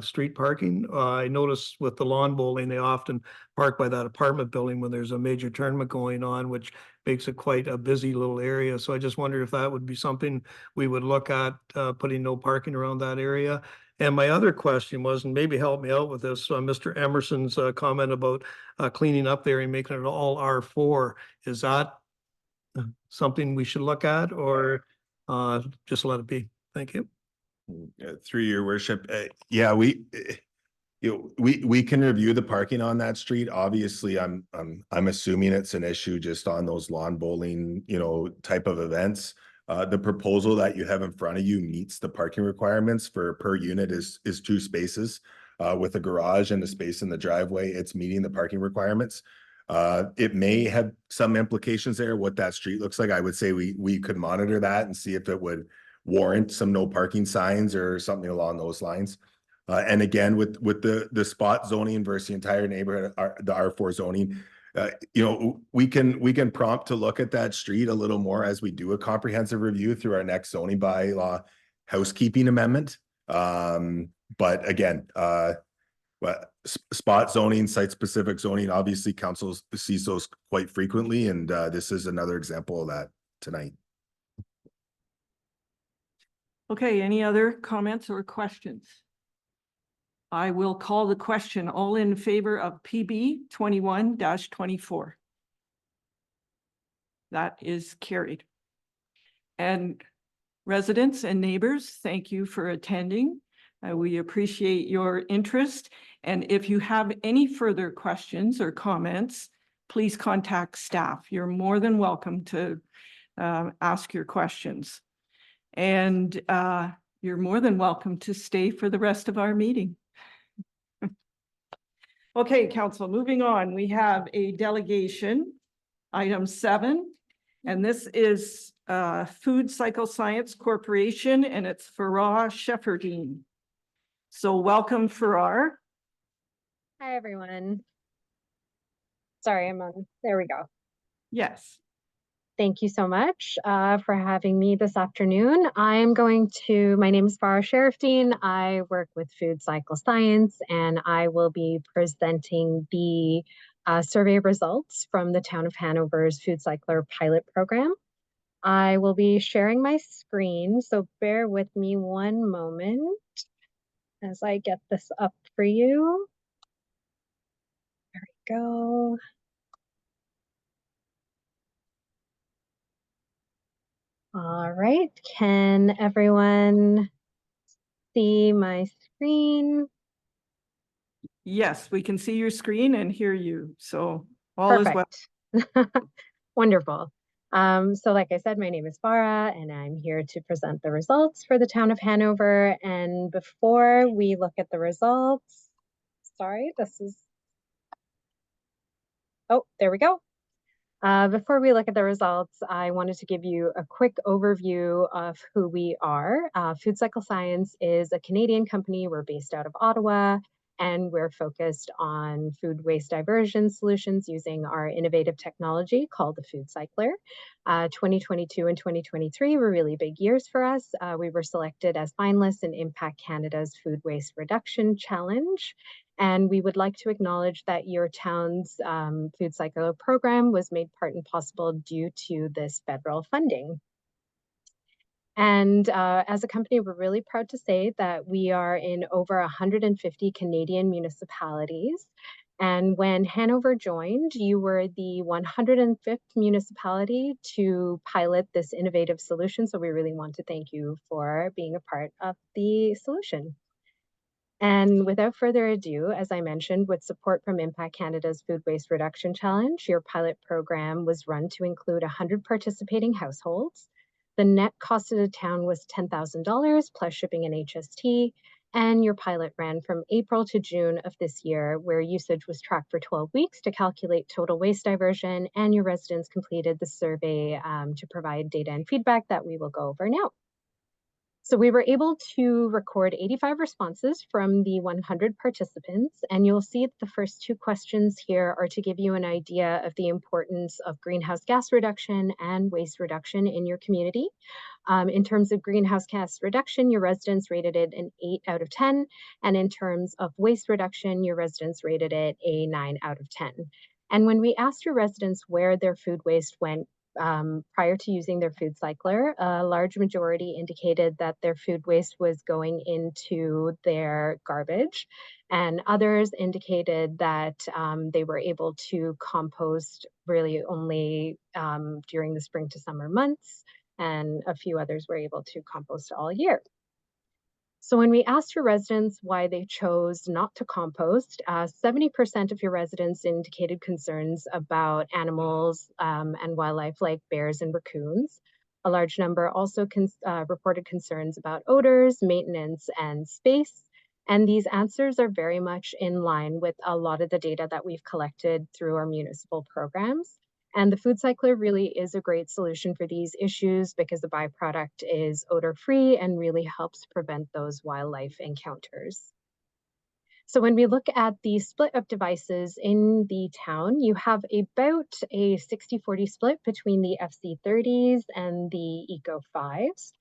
[SPEAKER 8] Street parking? I notice with the lawn bowling, they often park by that apartment building when there's a major tournament going on, which makes it quite a busy little area. So I just wondered if that would be something we would look at, putting no parking around that area. And my other question was, and maybe help me out with this, Mr. Emerson's comment about cleaning up there and making it all R4. Is that something we should look at, or just let it be? Thank you.
[SPEAKER 5] Through your worship, yeah, we can review the parking on that street. Obviously, I'm assuming it's an issue just on those lawn bowling, type of events. The proposal that you have in front of you meets the parking requirements for per unit is 2 spaces. With a garage and a space in the driveway, it's meeting the parking requirements. It may have some implications there, what that street looks like. I would say we could monitor that and see if it would warrant some no parking signs or something along those lines. And again, with the spot zoning versus the entire neighborhood, the R4 zoning, we can prompt to look at that street a little more as we do a comprehensive review through our next zoning bylaw housekeeping amendment. But again, spot zoning, site-specific zoning, obviously council sees those quite frequently, and this is another example of that tonight.
[SPEAKER 1] Okay, any other comments or questions? I will call the question. All in favor of PB 21-24? That is carried. And residents and neighbors, thank you for attending. We appreciate your interest. And if you have any further questions or comments, please contact staff. You're more than welcome to ask your questions. And you're more than welcome to stay for the rest of our meeting. Okay, council, moving on. We have a delegation, item 7, and this is Food Cycle Science Corporation, and it's Farah Shefferdine. So welcome, Farah.
[SPEAKER 14] Hi, everyone. Sorry, I'm on. There we go.
[SPEAKER 1] Yes.
[SPEAKER 14] Thank you so much for having me this afternoon. My name is Farah Shefferdine. I work with Food Cycle Science, and I will be presenting the survey results from the Town of Hanover's Food Cycler pilot program. I will be sharing my screen, so bear with me one moment as I get this up for you. There we go. All right, can everyone see my screen?
[SPEAKER 1] Yes, we can see your screen and hear you. So all is well.
[SPEAKER 14] Wonderful. So like I said, my name is Farah, and I'm here to present the results for the Town of Hanover. And before we look at the results, sorry, oh, there we go. Before we look at the results, I wanted to give you a quick overview of who we are. Food Cycle Science is a Canadian company. We're based out of Ottawa, and we're focused on food waste diversion solutions using our innovative technology called the Food Cycler. 2022 and 2023 were really big years for us. We were selected as finalists in Impact Canada's Food Waste Reduction Challenge. And we would like to acknowledge that your town's Food Cycler program was made part and possible due to this federal funding. And as a company, we're really proud to say that we are in over 150 Canadian municipalities. And when Hanover joined, you were the 105th municipality to pilot this innovative solution. So we really want to thank you for being a part of the solution. And without further ado, as I mentioned, with support from Impact Canada's Food Waste Reduction Challenge, your pilot program was run to include 100 participating households. The net cost of the town was $10,000 plus shipping and HST, and your pilot ran from April to June of this year, where usage was tracked for 12 weeks to calculate total waste diversion, and your residents completed the survey to provide data and feedback that we will go over now. So we were able to record 85 responses from the 100 participants, and you'll see the first two questions here are to give you an idea of the importance of greenhouse gas reduction and waste reduction in your community. In terms of greenhouse gas reduction, your residents rated it an 8 out of 10, and in terms of waste reduction, your residents rated it a 9 out of 10. And when we asked your residents where their food waste went prior to using their food cycler, a large majority indicated that their food waste was going into their garbage, and others indicated that they were able to compost really only during the spring to summer months, and a few others were able to compost all year. So when we asked your residents why they chose not to compost, 70% of your residents indicated concerns about animals and wildlife like bears and raccoons. A large number also reported concerns about odors, maintenance, and space. And these answers are very much in line with a lot of the data that we've collected through our municipal programs. And the food cycler really is a great solution for these issues because the byproduct is odor-free and really helps prevent those wildlife encounters. So when we look at the split of devices in the town, you have about a 60-40 split between the FC30s and the Eco5s.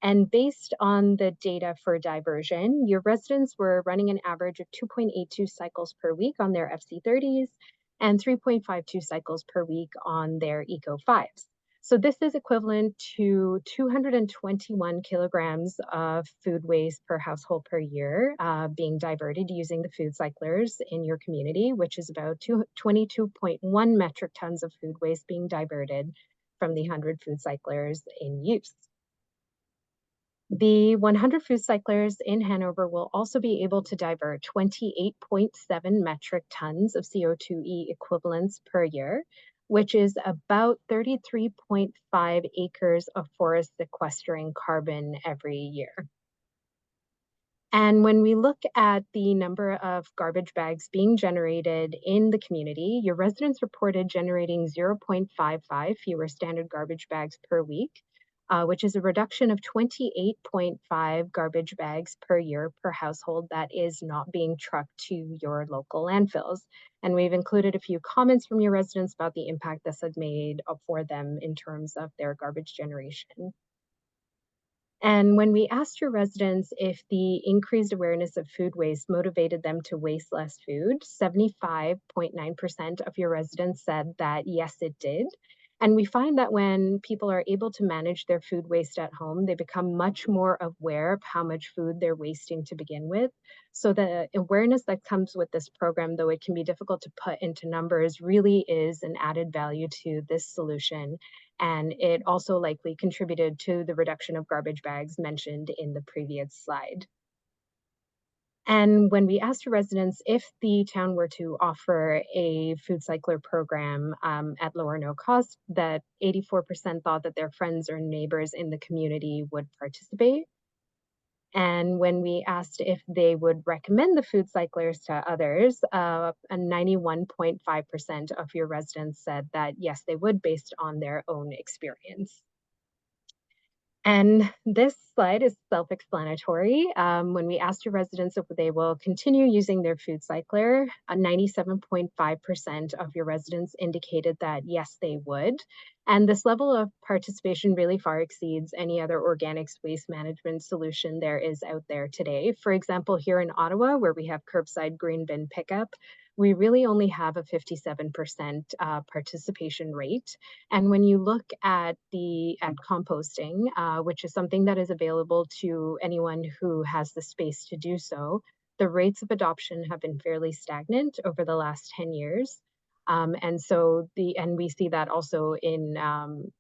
[SPEAKER 14] And based on the data for diversion, your residents were running an average of 2.82 cycles per week on their FC30s and 3.52 cycles per week on their Eco5s. So this is equivalent to 221 kilograms of food waste per household per year being diverted using the food cyclers in your community, which is about 22.1 metric tons of food waste being diverted from the 100 food cyclers in use. The 100 food cyclers in Hanover will also be able to divert 28.7 metric tons of CO2e equivalents per year, which is about 33.5 acres of forest sequestering carbon every year. And when we look at the number of garbage bags being generated in the community, your residents reported generating 0.55 fewer standard garbage bags per week, which is a reduction of 28.5 garbage bags per year per household that is not being trucked to your local landfills. And we've included a few comments from your residents about the impact this had made for them in terms of their garbage generation. And when we asked your residents if the increased awareness of food waste motivated them to waste less food, 75.9% of your residents said that yes, it did. And we find that when people are able to manage their food waste at home, they become much more aware of how much food they're wasting to begin with. So the awareness that comes with this program, though it can be difficult to put into numbers, really is an added value to this solution. And it also likely contributed to the reduction of garbage bags mentioned in the previous slide. And when we asked residents if the town were to offer a food cycler program at low or no cost, that 84% thought that their friends or neighbors in the community would participate. And when we asked if they would recommend the food cyclers to others, a 91.5% of your residents said that yes, they would based on their own experience. And this slide is self-explanatory. When we asked your residents if they will continue using their food cycler, 97.5% of your residents indicated that yes, they would. And this level of participation really far exceeds any other organics waste management solution there is out there today. For example, here in Ottawa, where we have curbside green bin pickup, we really only have a 57% participation rate. And when you look at composting, which is something that is available to anyone who has the space to do so, the rates of adoption have been fairly stagnant over the last 10 years. And we see that also in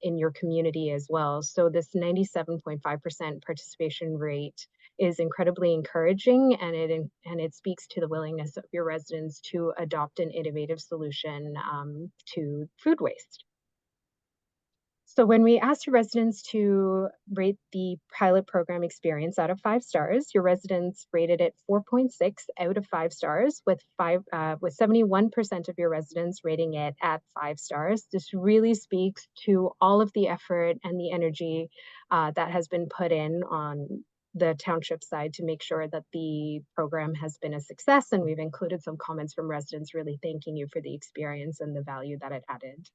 [SPEAKER 14] your community as well. So this 97.5% participation rate is incredibly encouraging, and it speaks to the willingness of your residents to adopt an innovative solution to food waste. So when we asked your residents to rate the pilot program experience out of 5 stars, your residents rated it 4.6 out of 5 stars, with 71% of your residents rating it at 5 stars. This really speaks to all of the effort and the energy that has been put in on the township side to make sure that the program has been a success. And we've included some comments from residents really thanking you for the experience and the value that it added.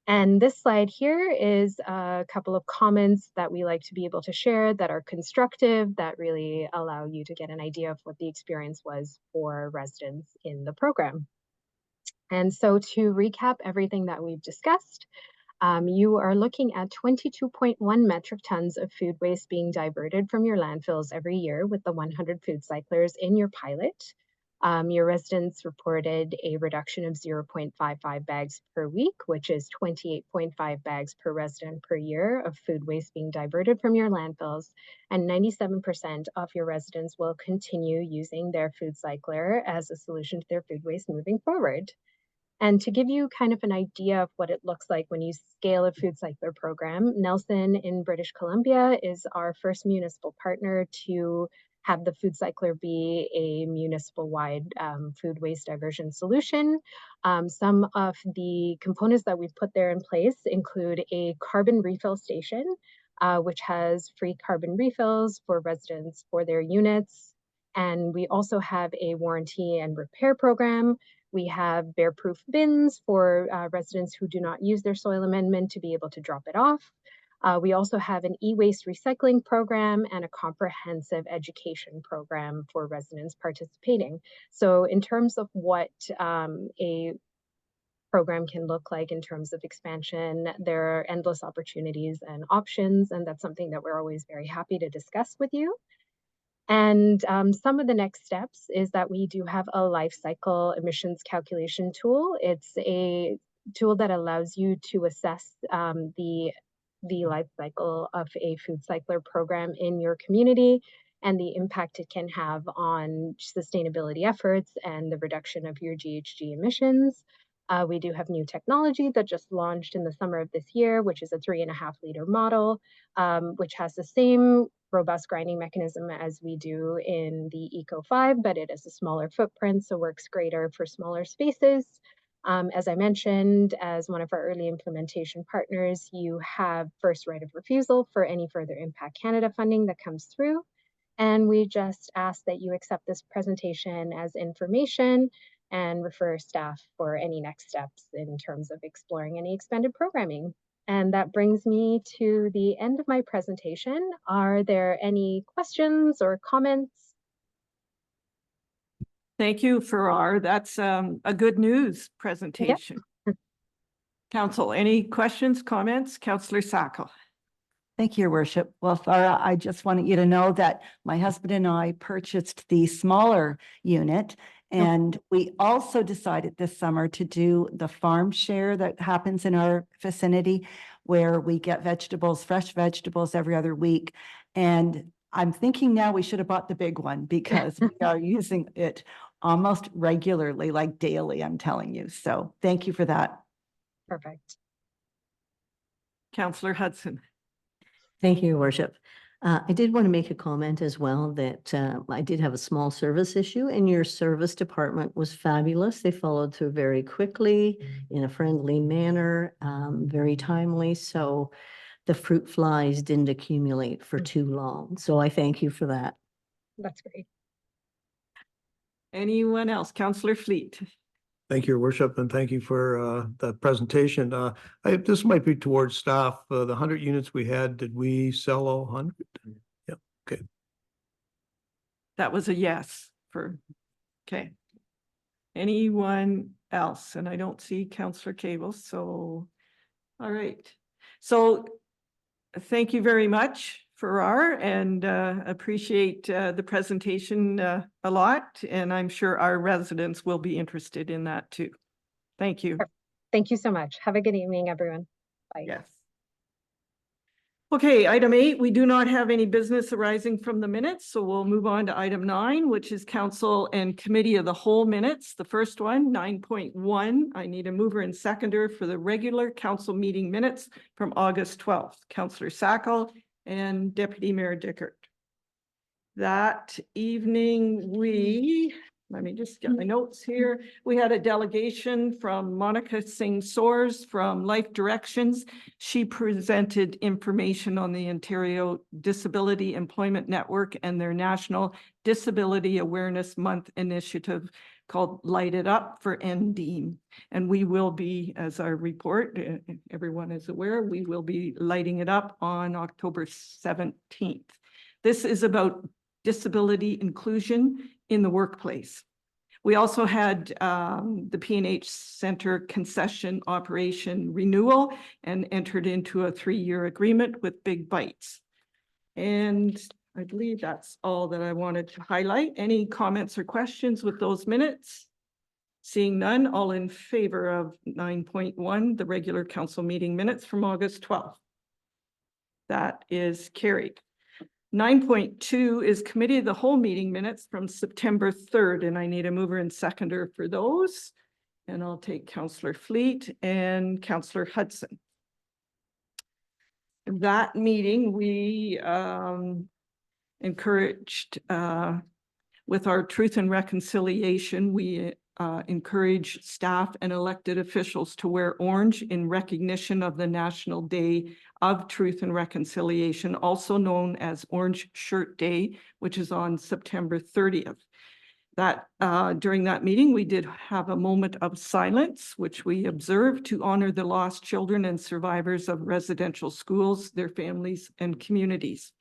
[SPEAKER 14] And this slide here is a couple of comments that we like to be able to share that are constructive, that really allow you to get an idea of what the experience was for residents in the program. And so to recap everything that we've discussed, you are looking at 22.1 metric tons of food waste being diverted from your landfills every year with the 100 food cyclers in your pilot. Your residents reported a reduction of 0.55 bags per week, which is 28.5 bags per resident per year of food waste being diverted from your landfills. And 97% of your residents will continue using their food cycler as a solution to their food waste moving forward. And to give you kind of an idea of what it looks like when you scale a food cycler program, Nelson in British Columbia is our first municipal partner to have the food cycler be a municipal-wide food waste diversion solution. Some of the components that we've put there in place include a carbon refill station, which has free carbon refills for residents for their units. And we also have a warranty and repair program. We have bear-proof bins for residents who do not use their soil amendment to be able to drop it off. We also have an e-waste recycling program and a comprehensive education program for residents participating. So in terms of what a program can look like in terms of expansion, there are endless opportunities and options, and that's something that we're always very happy to discuss with you. And some of the next steps is that we do have a life cycle emissions calculation tool. It's a tool that allows you to assess the life cycle of a food cycler program in your community and the impact it can have on sustainability efforts and the reduction of your GHG emissions. We do have new technology that just launched in the summer of this year, which is a 3.5 liter model, which has the same robust grinding mechanism as we do in the Eco5, but it is a smaller footprint, so works greater for smaller spaces. As I mentioned, as one of our early implementation partners, you have first right of refusal for any further Impact Canada funding that comes through. And we just ask that you accept this presentation as information and refer staff for any next steps in terms of exploring any expanded programming. And that brings me to the end of my presentation. Are there any questions or comments?
[SPEAKER 1] Thank you, Farrar. That's a good news presentation.
[SPEAKER 14] Yep.
[SPEAKER 1] Council, any questions, comments? Councillor Sackle.
[SPEAKER 11] Thank you, Your Worship. Well, Farah, I just wanted you to know that my husband and I purchased the smaller unit. And we also decided this summer to do the farm share that happens in our vicinity, where we get vegetables, fresh vegetables every other week. And I'm thinking now we should have bought the big one because we are using it almost regularly, like daily, I'm telling you. So thank you for that.
[SPEAKER 14] Perfect.
[SPEAKER 1] Councillor Hudson.
[SPEAKER 12] Thank you, Your Worship. I did want to make a comment as well that I did have a small service issue, and your service department was fabulous. They followed through very quickly in a friendly manner, very timely. So the fruit flies didn't accumulate for too long. So I thank you for that.
[SPEAKER 14] That's great.
[SPEAKER 1] Anyone else? Councillor Fleet.
[SPEAKER 8] Thank you, Your Worship, and thank you for that presentation. This might be towards staff. The 100 units we had, did we sell all 100? Yep, okay.
[SPEAKER 1] That was a yes for, okay. Anyone else? And I don't see Councillor Cable, so, all right. So thank you very much, Farrar, and appreciate the presentation a lot. And I'm sure our residents will be interested in that too. Thank you.
[SPEAKER 14] Thank you so much. Have a good evening, everyone. Bye.
[SPEAKER 1] Yes. Okay, item 8, we do not have any business arising from the minutes, so we'll move on to item 9, which is council and committee of the whole minutes. The first one, 9.1, I need a mover and seconder for the regular council meeting minutes from August 12th. Councillor Sackle and Deputy Mayor Dickert. That evening, we let me just get my notes here. We had a delegation from Monica Singh Soares from Life Directions. She presented information on the Ontario Disability Employment Network and their National Disability Awareness Month initiative called Light It Up for NDEAM. And we will be, as our report, everyone is aware, we will be lighting it up on October 17th. This is about disability inclusion in the workplace. We also had the P&H Center concession operation renewal and entered into a 3-year agreement with Big Bites. And I believe that's all that I wanted to highlight. Any comments or questions with those minutes? Seeing none, all in favor of 9.1, the regular council meeting minutes from August 12th. That is carried. 9.2 is committee of the whole meeting minutes from September 3rd, and I need a mover and seconder for those. And I'll take Councillor Fleet and Councillor Hudson. That meeting, we encouraged with our Truth and Reconciliation, we encourage staff and elected officials to wear orange in recognition of the National Day of Truth and Reconciliation, also known as Orange Shirt Day, which is on September 30th. That during that meeting, we did have a moment of silence, which we observed to honor the lost children and survivors of residential schools, their families and communities.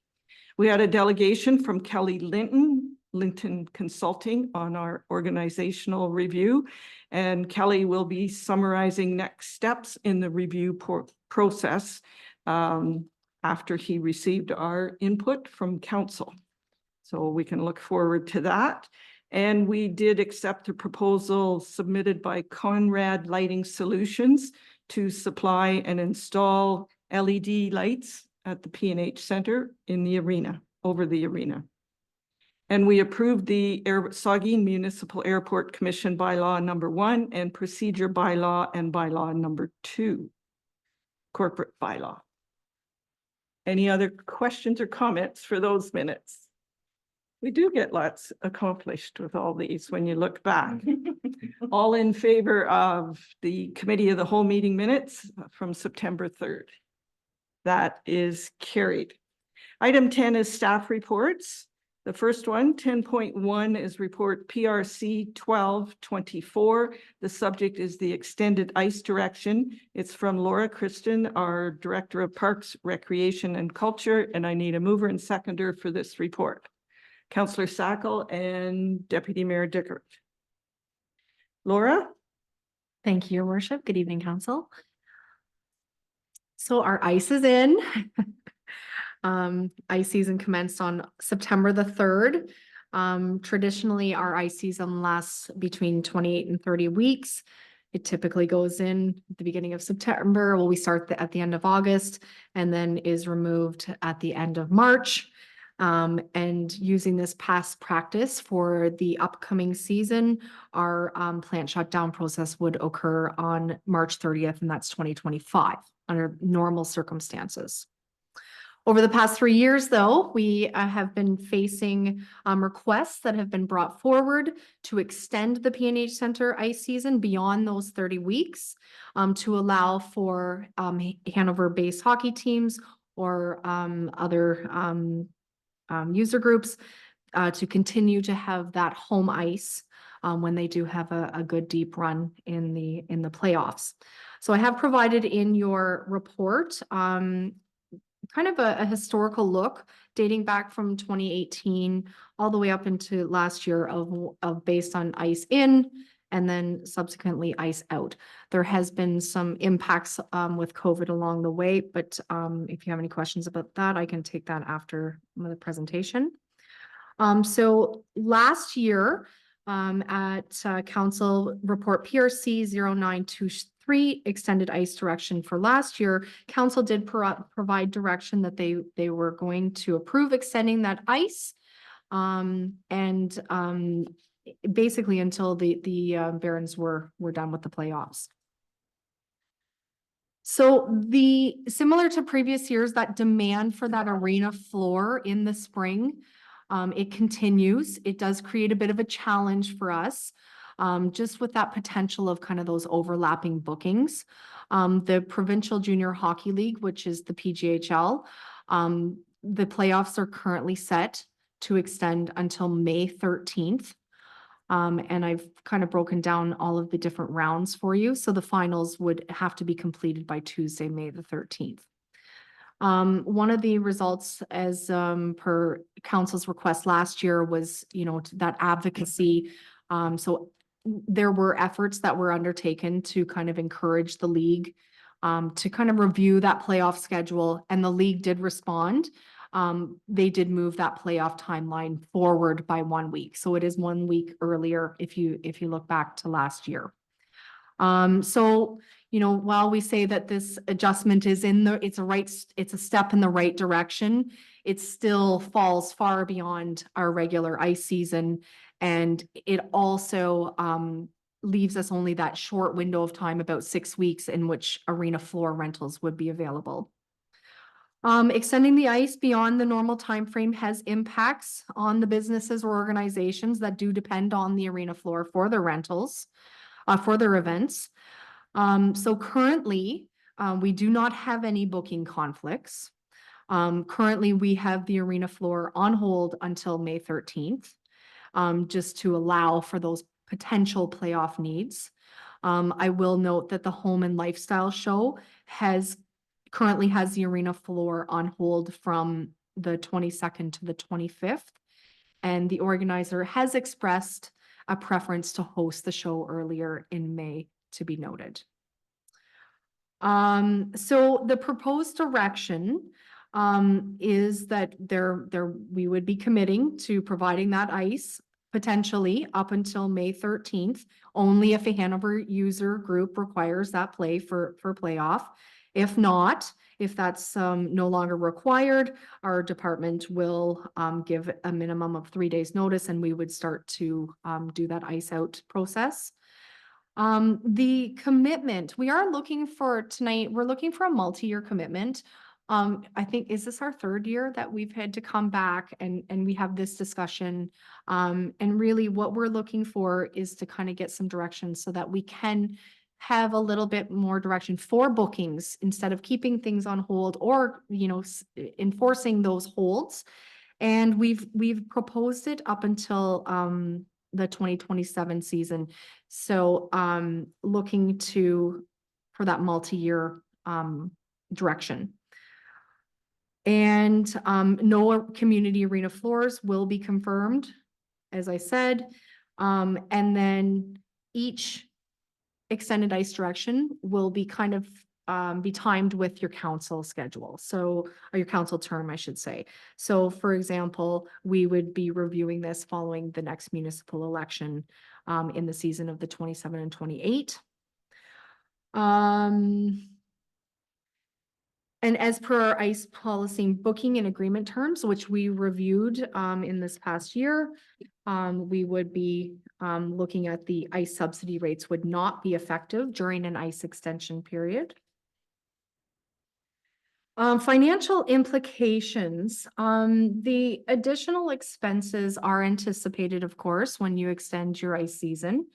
[SPEAKER 1] We had a delegation from Kelly Linton Consulting on our organizational review, and Kelly will be summarizing next steps in the review process after he received our input from council. So we can look forward to that. And we did accept a proposal submitted by Conrad Lighting Solutions to supply and install LED lights at the P&H Center in the arena, over the arena. And we approved the Saugeen Municipal Airport Commission Bylaw number 1 and Procedure Bylaw and Bylaw number 2, Corporate Bylaw. Any other questions or comments for those minutes? We do get lots accomplished with all these when you look back. All in favor of the committee of the whole meeting minutes from September 3rd. That is carried. Item 10 is staff reports. The first one, 10.1, is report PRC 1224. The subject is the extended ice direction. It's from Laura Kristen, our Director of Parks, Recreation and Culture, and I need a mover and seconder for this report. Councillor Sackle and Deputy Mayor Dickert. Laura?
[SPEAKER 15] Thank you, Your Worship. Good evening, Council. So our ice is in. Ice season commenced on September the 3rd. Traditionally, our ice season lasts between 28 and 30 weeks. It typically goes in at the beginning of September. Well, we start at the end of August and then is removed at the end of March. And using this past practice for the upcoming season, our plant shutdown process would occur on March 30th, and that's 2025 under normal circumstances. Over the past 3 years, though, we have been facing requests that have been brought forward to extend the P&H Center ice season beyond those 30 weeks to allow for Hanover-based hockey teams or other user groups to continue to have that home ice when they do have a good deep run in the playoffs. So I have provided in your report kind of a historical look dating back from 2018 all the way up into last year of based on ice in and then subsequently ice out. There has been some impacts with COVID along the way, but if you have any questions about that, I can take that after the presentation. So last year at Council Report PRC 0923 extended ice direction for last year, Council did provide direction that they were going to approve extending that ice basically until the Barons were done with the playoffs. So similar to previous years, that demand for that arena floor in the spring It continues. It does create a bit of a challenge for us, just with that potential of kind of those overlapping bookings. The Provincial Junior Hockey League, which is the PJHL, the playoffs are currently set to extend until May 13th. And I've kind of broken down all of the different rounds for you. So the finals would have to be completed by Tuesday, May the 13th. One of the results as per council's request last year was, that advocacy. So there were efforts that were undertaken to kind of encourage the league to kind of review that playoff schedule, and the league did respond. They did move that playoff timeline forward by 1 week. So it is 1 week earlier if you look back to last year. So, while we say that this adjustment is it's a step in the right direction, it still falls far beyond our regular ice season. And it also leaves us only that short window of time, about 6 weeks, in which arena floor rentals would be available. Extending the ice beyond the normal time frame has impacts on the businesses or organizations that do depend on the arena floor for their rentals, for their events. So currently, we do not have any booking conflicts. Currently, we have the arena floor on hold until May 13th, just to allow for those potential playoff needs. I will note that the Home and Lifestyle Show currently has the arena floor on hold from the 22nd to the 25th. And the organizer has expressed a preference to host the show earlier in May, to be noted. So the proposed direction is that we would be committing to providing that ice potentially up until May 13th, only if a Hanover user group requires that play for playoff. If not, if that's no longer required, our department will give a minimum of 3 days notice, and we would start to do that ice out process. The commitment we are looking for tonight, we're looking for a multi-year commitment. I think, is this our 3rd year that we've had to come back and we have this discussion? And really what we're looking for is to kind of get some direction so that we can have a little bit more direction for bookings instead of keeping things on hold or, enforcing those holds. And we've proposed it up until the 2027 season. So looking for that multi-year direction. And no community arena floors will be confirmed, as I said. And then each extended ice direction will be kind of be timed with your council schedule. So, or your council term, I should say. So for example, we would be reviewing this following the next municipal election in the season of the 27 and 28. And as per our ice policy booking and agreement terms, which we reviewed in this past year, we would be looking at the ice subsidy rates would not be effective during an ice extension period. Financial implications. The additional expenses are anticipated, of course, when you extend your ice season.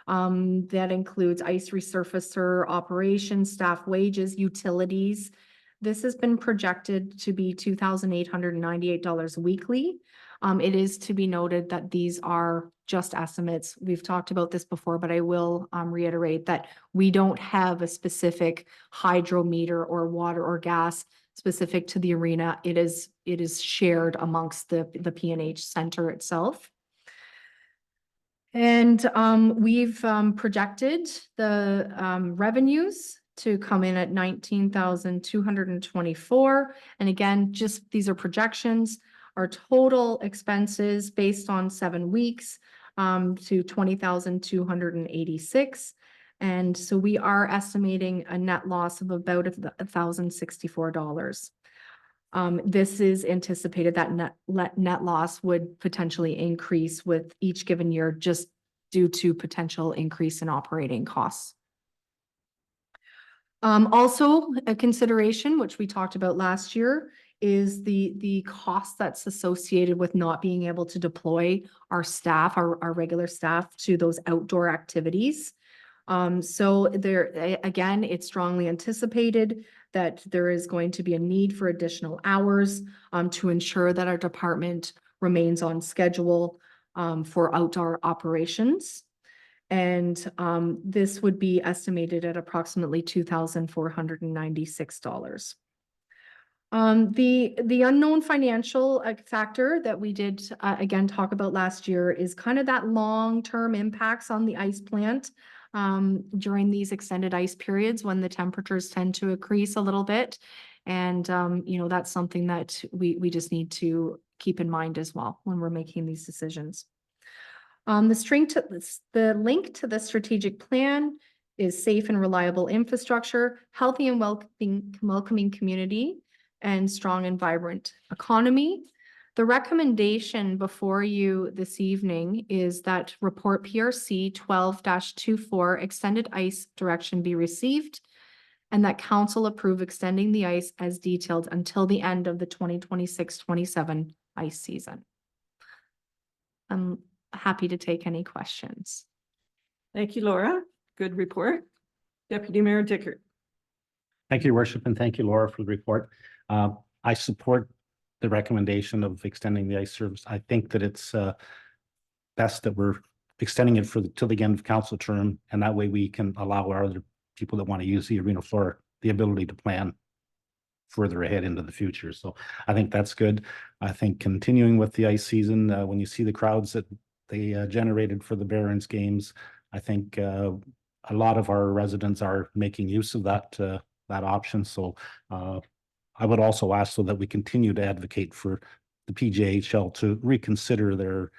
[SPEAKER 15] That includes ice resurfacer operations, staff wages, utilities. This has been projected to be $2,898 weekly. It is to be noted that these are just estimates. We've talked about this before, but I will reiterate that we don't have a specific hydrometer or water or gas specific to the arena. It is shared amongst the PNH center itself. And we've projected the revenues to come in at 19,224. And again, just these are projections. Our total expenses based on 7 weeks to 20,286. And so we are estimating a net loss of about $1,064. This is anticipated that net loss would potentially increase with each given year just due to potential increase in operating costs. Also, a consideration, which we talked about last year, is the cost that's associated with not being able to deploy our staff, our regular staff to those outdoor activities. So there, again, it's strongly anticipated that there is going to be a need for additional hours to ensure that our department remains on schedule for outdoor operations. And this would be estimated at approximately $2,496. The unknown financial factor that we did again talk about last year is kind of that long-term impacts on the ice plant during these extended ice periods when the temperatures tend to increase a little bit. And you know, that's something that we just need to keep in mind as well when we're making these decisions. The link to the strategic plan is safe and reliable infrastructure, healthy and welcoming community, and strong and vibrant economy. The recommendation before you this evening is that report PRC 12-24 extended ice direction be received, and that council approve extending the ice as detailed until the end of the 2026-27 ice season. I'm happy to take any questions.
[SPEAKER 1] Thank you, Laura. Good report. Deputy Mayor Dickert.
[SPEAKER 10] Thank you, Your Worship, and thank you, Laura, for the report. I support the recommendation of extending the ice service. I think that it's best that we're extending it till the end of council term, and that way we can allow our other people that want to use the arena floor the ability to plan further ahead into the future. So I think that's good. I think continuing with the ice season, when you see the crowds that they generated for the Barons games, I think a lot of our residents are making use of that option. So I would also ask so that we continue to advocate for the PJHL to reconsider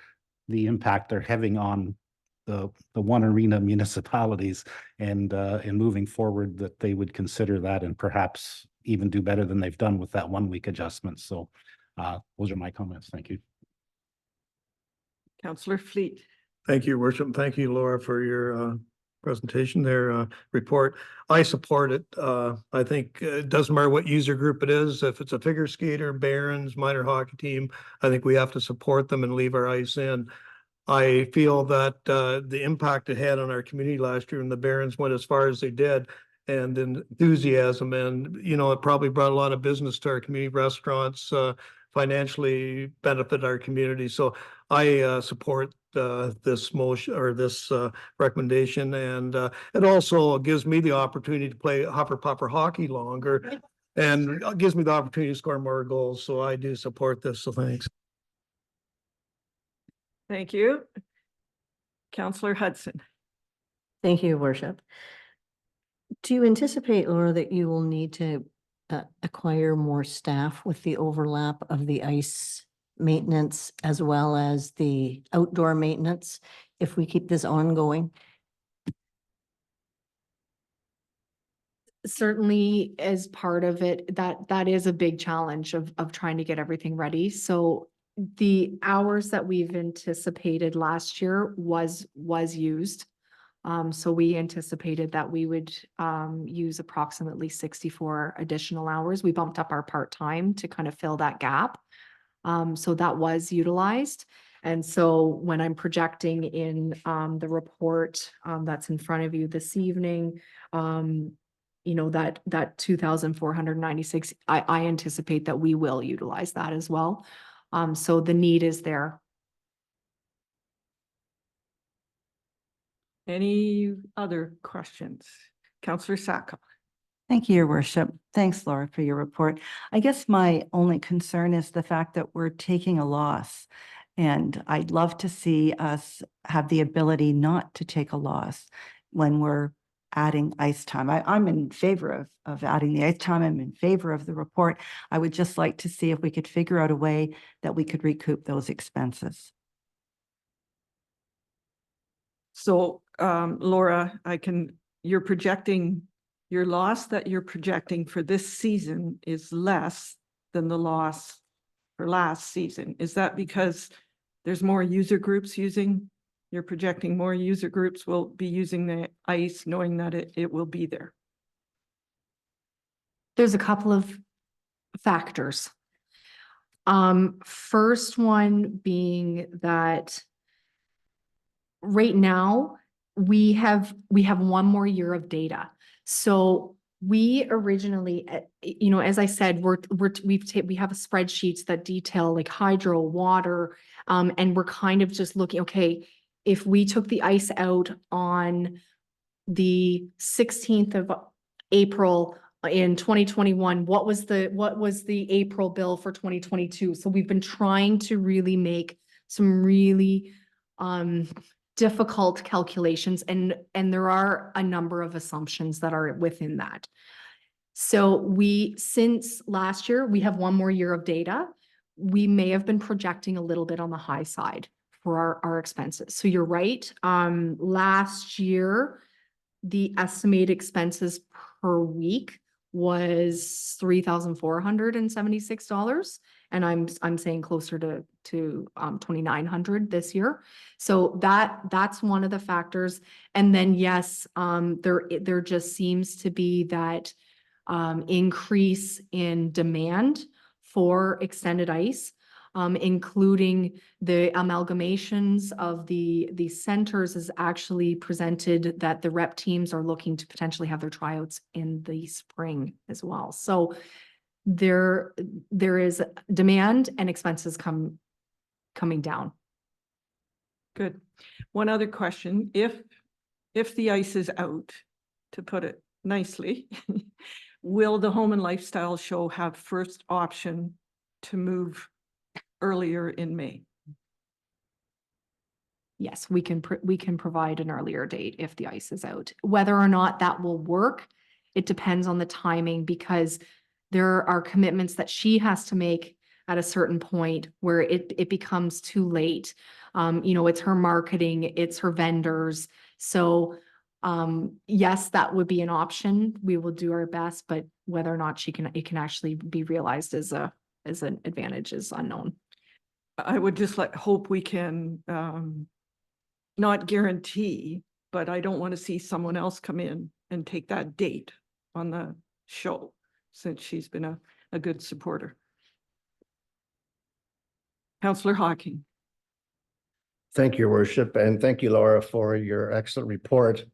[SPEAKER 10] the impact they're having on the one arena municipalities, and moving forward that they would consider that and perhaps even do better than they've done with that 1 week adjustment. So those are my comments. Thank you.
[SPEAKER 1] Councillor Fleet.
[SPEAKER 8] Thank you, Your Worship. Thank you, Laura, for your presentation there, report. I support it. I think it doesn't matter what user group it is. If it's a figure skater, Barons, minor hockey team, I think we have to support them and leave our ice in. I feel that the impact it had on our community last year, and the Barons went as far as they did, and enthusiasm, and you know, it probably brought a lot of business to our community, restaurants, financially benefit our community. So I support this motion or this recommendation, and it also gives me the opportunity to play Hopper Popper hockey longer, and gives me the opportunity to score more goals. So I do support this. So thanks.
[SPEAKER 1] Thank you. Councillor Hudson.
[SPEAKER 12] Thank you, Your Worship. Do you anticipate, Laura, that you will need to acquire more staff with the overlap of the ice maintenance as well as the outdoor maintenance if we keep this ongoing?
[SPEAKER 15] Certainly as part of it, that is a big challenge of trying to get everything ready. So the hours that we've anticipated last year was used. So we anticipated that we would use approximately 64 additional hours. We bumped up our part-time to kind of fill that gap. So that was utilized. And so when I'm projecting in the report that's in front of you this evening, you know, that 2,496, I anticipate that we will utilize that as well. So the need is there.
[SPEAKER 1] Any other questions? Councillor Sacco.
[SPEAKER 11] Thank you, Your Worship. Thanks, Laura, for your report. I guess my only concern is the fact that we're taking a loss. And I'd love to see us have the ability not to take a loss when we're adding ice time. I'm in favor of adding the ice time. I'm in favor of the report. I would just like to see if we could figure out a way that we could recoup those expenses.
[SPEAKER 1] So, Laura, you're projecting, your loss that you're projecting for this season is less than the loss for last season. Is that because there's more user groups you're projecting more user groups will be using the ice knowing that it will be there?
[SPEAKER 15] There's a couple of factors. First one being that right now we have 1 more year of data. So we originally, as I said, we have spreadsheets that detail like hydro, water, and we're kind of just looking, okay, if we took the ice out on the 16th of April in 2021, what was the April bill for 2022? So we've been trying to really make some really difficult calculations, and there are a number of assumptions that are within that. So since last year, we have 1 more year of data. We may have been projecting a little bit on the high side for our expenses. So you're right. Last year, the estimated expenses per week was $3,476. And I'm saying closer to 2,900 this year. So that's one of the factors. And then yes, there just seems to be that increase in demand for extended ice, including the amalgamations of the centers is actually presented that the rep teams are looking to potentially have their tryouts in the spring as well. So there is demand and expenses coming down.
[SPEAKER 1] Good. One other question. If the ice is out, to put it nicely, will the Home and Lifestyle Show have first option to move earlier in May?
[SPEAKER 15] Yes, we can provide an earlier date if the ice is out. Whether or not that will work, it depends on the timing, because there are commitments that she has to make at a certain point where it becomes too late. It's her marketing, it's her vendors. So yes, that would be an option. We will do our best, but whether or not it can actually be realized as an advantage is unknown.
[SPEAKER 1] I would just hope we can not guarantee, but I don't want to see someone else come in and take that date on the show, since she's been a good supporter. Councillor Hawking.
[SPEAKER 8] Thank you, Your Worship, and thank you, Laura, for your excellent report.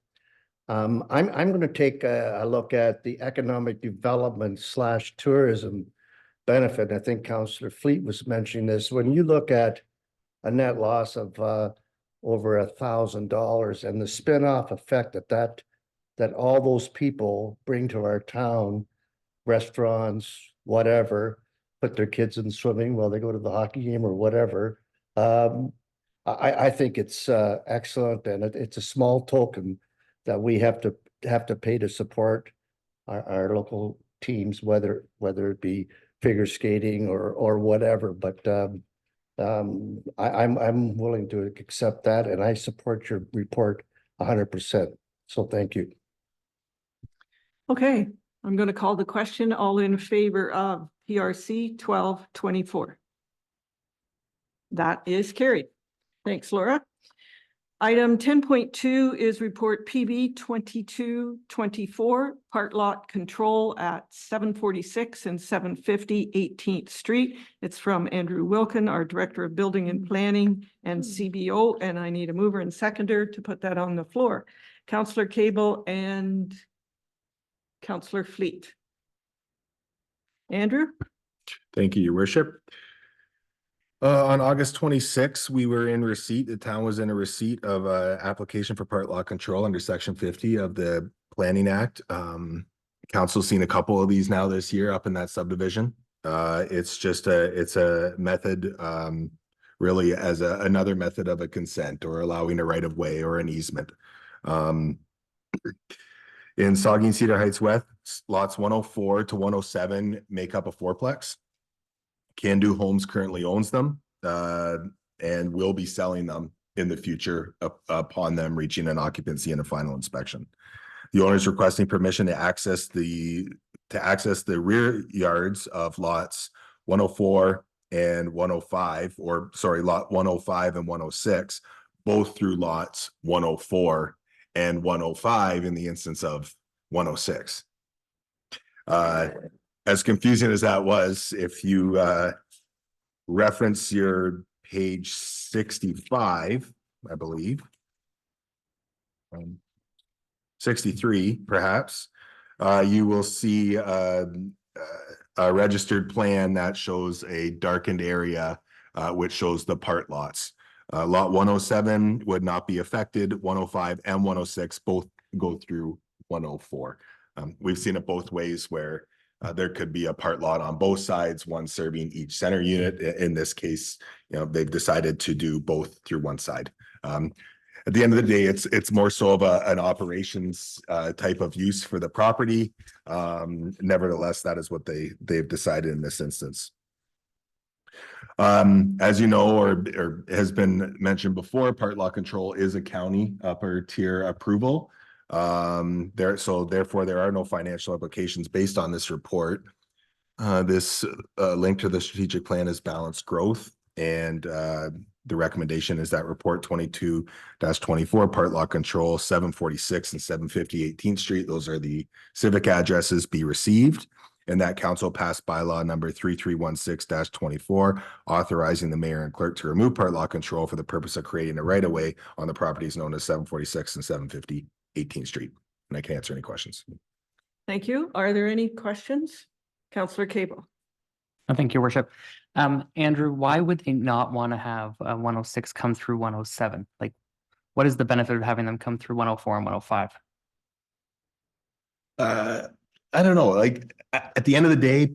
[SPEAKER 8] I'm going to take a look at the economic development / tourism benefit. I think Councillor Fleet was mentioning this. When you look at a net loss of over $1,000 and the spin-off effect that all those people bring to our town, restaurants, whatever, put their kids in swimming while they go to the hockey game or whatever. I think it's excellent, and it's a small token that we have to pay to support our local teams, whether it be figure skating or whatever. But I'm willing to accept that, and I support your report 100%. So thank you.
[SPEAKER 1] Okay, I'm going to call the question. All in favor of PRC 1224? That is carried. Thanks, Laura. Item 10.2 is report PB 2224, part lot control at 746 and 750 18th Street. It's from Andrew Wilkin, our Director of Building and Planning and CBO, and I need a mover and seconder to put that on the floor. Councillor Cable and Councillor Fleet. Andrew?
[SPEAKER 5] Thank you, Your Worship. On August 26th, we were in receipt. The town was in a receipt of an application for part lot control under Section 50 of the Planning Act. Council's seen a couple of these now this year up in that subdivision. It's a method, really as another method of a consent or allowing a right of way or an easement. In Saugeen Cedar Heights West, lots 104 to 107 make up a fourplex. Can-Do Homes currently owns them and will be selling them in the future upon them reaching an occupancy and a final inspection. The owner is requesting permission to access the rear yards of lots 104 and 105, or sorry, lot 105 and 106, both through lots 104 and 105 in the instance of 106. As confusing as that was, if you reference your page 65, I believe. 63, perhaps, you will see a registered plan that shows a darkened area, which shows the part lots. Lot 107 would not be affected. 105 and 106 both go through 104. We've seen it both ways where there could be a part lot on both sides, one serving each center unit. In this case, they've decided to do both through one side. At the end of the day, it's more so of an operations type of use for the property. Nevertheless, that is what they've decided in this instance. As you know, or has been mentioned before, part lot control is a county upper tier approval. So therefore there are no financial implications based on this report. This link to the strategic plan is balanced growth, and the recommendation is that report 22-24 part lot control 746 and 750 18th Street. Those are the civic addresses, be received, and that council passed bylaw number 3316-24, authorizing the mayor and clerk to remove part lot control for the purpose of creating a right of way on the properties known as 746 and 750 18th Street. And I can answer any questions.
[SPEAKER 1] Thank you. Are there any questions? Councillor Cable.
[SPEAKER 13] Thank you, Worship. Andrew, why would they not want to have 106 come through 107? Like, what is the benefit of having them come through 104 and 105?
[SPEAKER 5] I don't know. Like at the end of the day,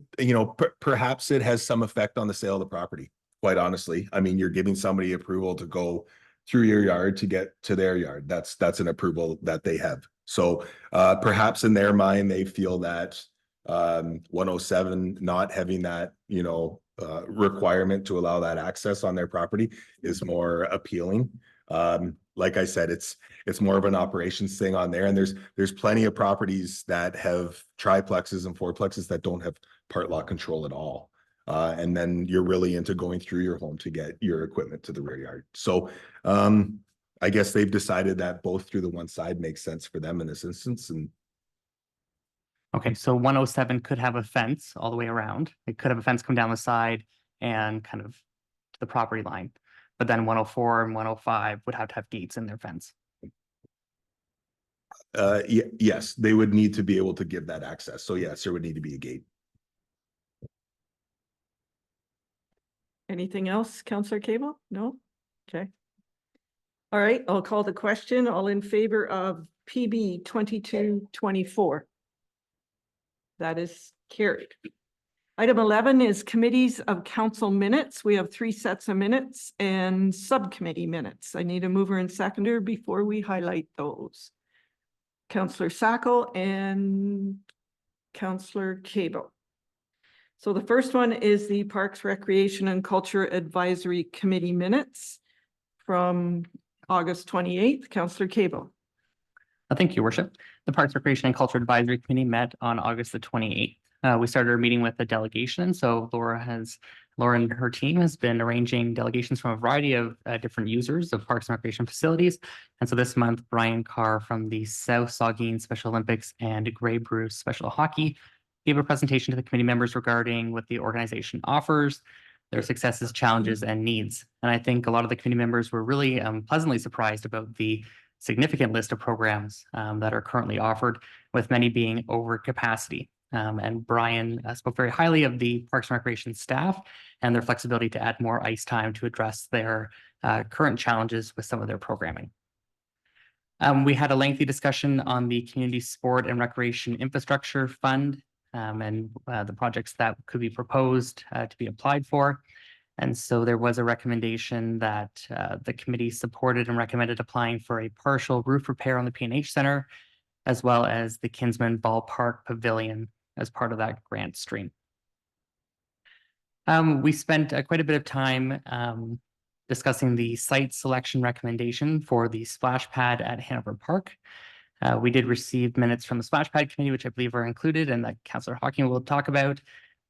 [SPEAKER 5] perhaps it has some effect on the sale of the property. Quite honestly, I mean, you're giving somebody approval to go through your yard to get to their yard. That's an approval that they have. So perhaps in their mind, they feel that 107 not having that, requirement to allow that access on their property is more appealing. Like I said, it's more of an operations thing on there, and there's plenty of properties that have triplexes and fourplexes that don't have part lot control at all. And then you're really into going through your home to get your equipment to the rear yard. So I guess they've decided that both through the one side makes sense for them in this instance. And
[SPEAKER 13] Okay, so 107 could have a fence all the way around. It could have a fence come down the side and kind of to the property line. But then 104 and 105 would have to have gates in their fence.
[SPEAKER 5] yes, they would need to be able to give that access. So yes, there would need to be a gate.
[SPEAKER 1] Anything else, Councillor Cable? No? Okay. All right, I'll call the question. All in favor of PB 2224? That is carried. Item 11 is committees of council minutes. We have 3 sets of minutes and subcommittee minutes. I need a mover and seconder before we highlight those. Councillor Sacco and Councillor Cable. So the first one is the Parks, Recreation and Culture Advisory Committee minutes from August 28th. Councillor Cable.
[SPEAKER 13] Thank you, Worship. The Parks, Recreation and Culture Advisory Committee met on August the 28th. We started our meeting with a delegation. So Laura and her team has been arranging delegations from a variety of different users of parks and recreation facilities. And so this month, Brian Carr from the South Saugeen Special Olympics and Grey Bruce Special Hockey gave a presentation to the committee members regarding what the organization offers, their successes, challenges, and needs. And I think a lot of the committee members were really pleasantly surprised about the significant list of programs that are currently offered, with many being over capacity. And Brian spoke very highly of the Parks and Recreation staff and their flexibility to add more ice time to address their current challenges with some of their programming. We had a lengthy discussion on the Community Sport and Recreation Infrastructure Fund and the projects that could be proposed to be applied for. And so there was a recommendation that the committee supported and recommended applying for a partial roof repair on the P&H Center, as well as the Kinsman Ballpark Pavilion as part of that grant stream. We spent quite a bit of time discussing the site selection recommendation for the splash pad at Hanover Park. We did receive minutes from the splash pad committee, which I believe are included and that Councillor Hawking will talk about.